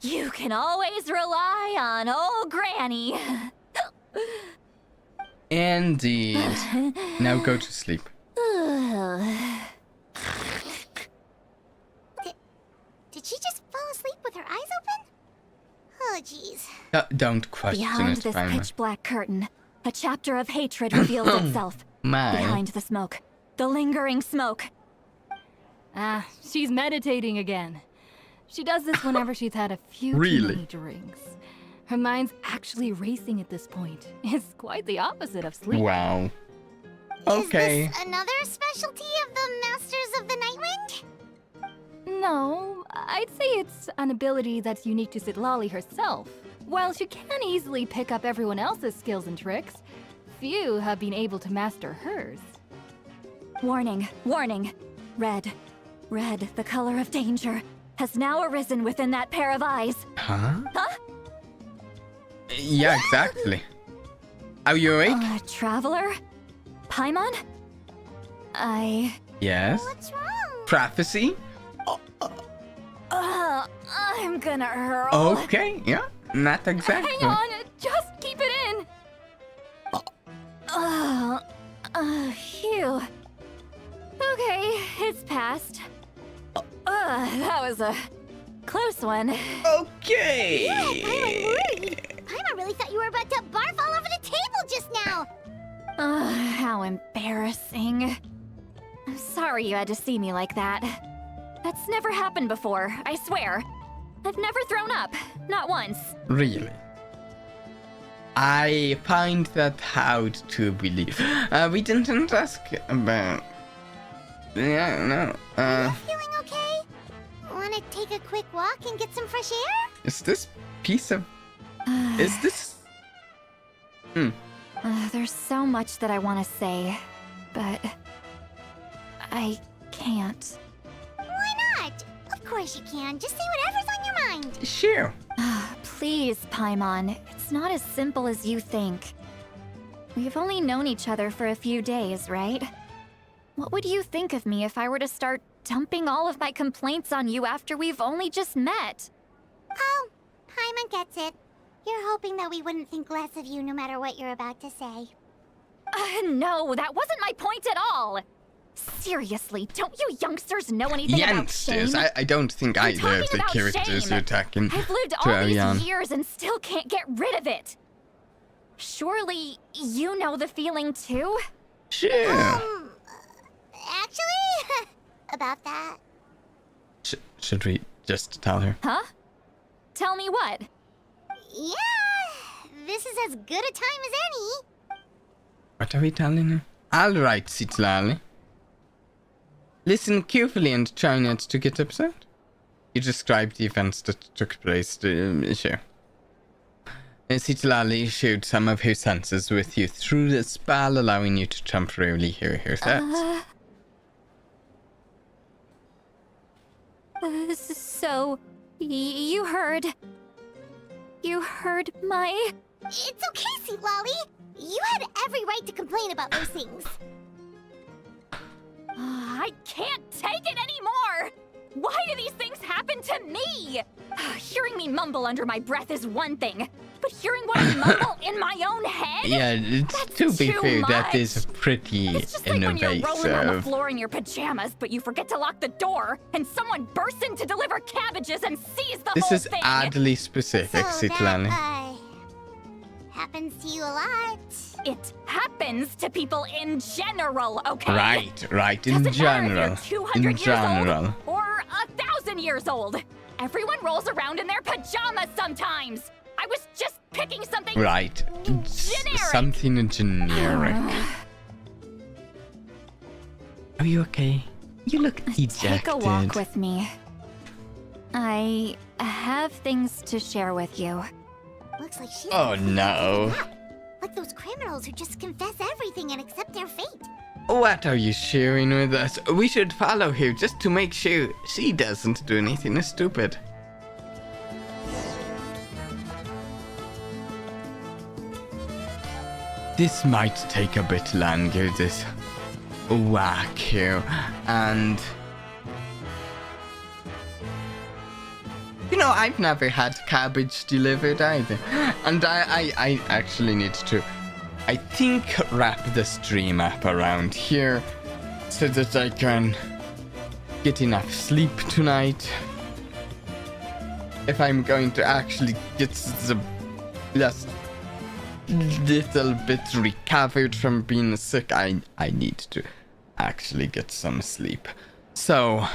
F: You can always rely on old Granny.
A: Indeed. Now go to sleep.
E: Did she just fall asleep with her eyes open? Oh, jeez.
A: Don't question
F: Behind
A: it,
F: this
A: Paimon.
F: pitch black curtain, a chapter of hatred reveals itself.
A: My.
F: Behind the smoke, the lingering smoke.
L: Ah, she's meditating again. She does this whenever she's had a few too
A: Really?
L: many drinks. Her mind's actually racing at this point. It's quite the opposite of sleep.
A: Wow. Okay.
E: Is this another specialty of the Masters of the Nightwind?
L: No, I'd say it's an ability that's unique to Citlali herself. While she can easily pick up everyone else's skills and tricks, few have been able to master hers.
F: Warning, warning. Red, the color of danger, has now arisen within that pair of eyes.
A: Huh?
F: Huh?
A: Yeah, exactly. Are you awake?
F: Traveler? Paimon?
A: Yes.
E: What's wrong?
A: Prophecy?
F: I'm gonna hurl.
A: Okay, yeah. Not exactly.
L: Hang on, just keep it in.
F: Phew. Okay, it's passed. That was a close one.
A: Okay.
E: Paimon worried. Paimon really thought you were about to barf all over the table just now.
F: How embarrassing. I'm sorry you had to see me like that. That's never happened before, I swear. I've never thrown up, not once.
A: Really? I find that hard to believe. We didn't ask about... Yeah, no.
E: Are you feeling okay? Wanna take a quick walk and get some fresh air?
A: Is this piece of... Is this...
F: There's so much that I want to say, but... I can't.
E: Why not? Of course you can. Just say whatever's on your mind.
A: Sure.
F: Please, Paimon, it's not as simple as you think. We've only known each other for a few days, right? What would you think of me if I were to start dumping all of my complaints on you after we've only just met?
E: Oh, Paimon gets it. You're hoping that we wouldn't think less of you no matter what you're about to say.
F: No, that wasn't my point at all! Seriously, don't you youngsters know anything about shame?
A: Youngsters? I don't think
F: I'm
A: either of
F: talking
A: the
F: about
A: characters
F: shame.
A: you're talking
F: I've lived
A: to
F: all these
A: Ariane.
F: years and still can't get rid of it. Surely, you know the feeling too?
A: Sure.
E: Actually, about that.
A: Should we just tell her?
F: Huh? Tell me what?
E: Yeah, this is as good a time as any.
A: What are we telling her? Alright, Citlali. Listen carefully and try not to get upset. You described the events that took place, sure. Citlali shared some of her senses with you through the spell, allowing you to temporarily hear her thoughts.
F: So, you heard my...
E: It's okay, Sweet Lolly. You had every right to complain about those things.
F: I can't take it anymore! Why do these things happen to me? Hearing me mumble under my breath is one thing, but hearing what I mumble in my own head?
A: Yeah, to be
F: too
A: fair, that
F: much.
A: is pretty
F: It's just like when you're rolling on the
A: invasive.
F: floor in your pajamas, but you forget to lock the door, and someone bursts in to deliver cabbages and sees the
A: This
F: whole
A: is
F: thing.
A: oddly specific,
E: So
A: Citlali.
E: that, happens to you a lot.
F: It happens to people in general, okay?
A: Right, in
F: Doesn't matter
A: general.
F: if you're 200
A: In
F: years
A: general.
F: old or 1,000 years old. Everyone rolls around in their pajamas sometimes. I was just picking something
A: Right.
F: generic.
A: Something generic. Are you okay? You look dejected.
F: Take a walk with me. I have things to share with you.
E: Looks like she's
A: Oh no.
E: like those criminals who just confess everything and accept their fate.
A: What are you sharing with us? We should follow her just to make sure she doesn't do anything stupid. This might take a bit longer, this walk here, and... You know, I've never had cabbage delivered either, and I actually need to I think, wrap the stream up around here so that I can get enough sleep tonight. If I'm going to actually get the last little bit recovered from being sick, I need to actually get some sleep. So,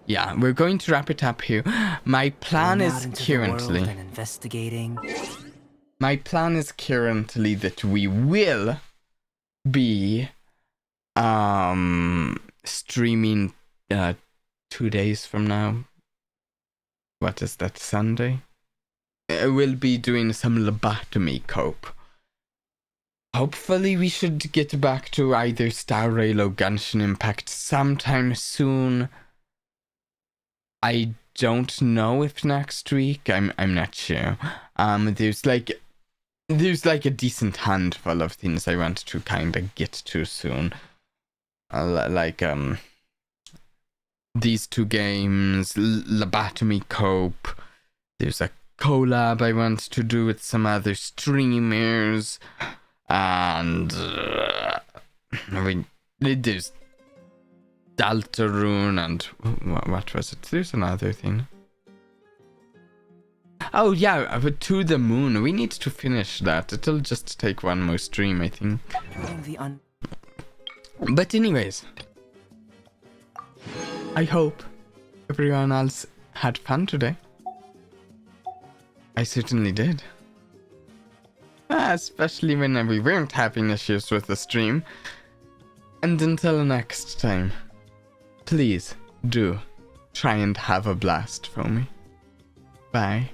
A: yeah, we're going to wrap it up here. My plan is currently...
G: investigating.
A: My plan is currently that we will be streaming 2 days from now. What is that, Sunday? We'll be doing some lobotomy cope. Hopefully we should get back to either Star Rail or Genshin Impact sometime soon. I don't know if next week. I'm not sure. There's like a decent handful of things I want to kind of get to soon. These 2 games, lobotomy cope. There's a collab I want to do with some other streamers, and there's Deltarune, and what was it? There's another thing. Oh yeah, To the Moon. We need to finish that. It'll just take one more stream, I think. But anyways, I hope everyone else had fun today. I certainly did. Especially when we weren't having issues with the stream. And until next time, please do try and have a blast for me. Bye.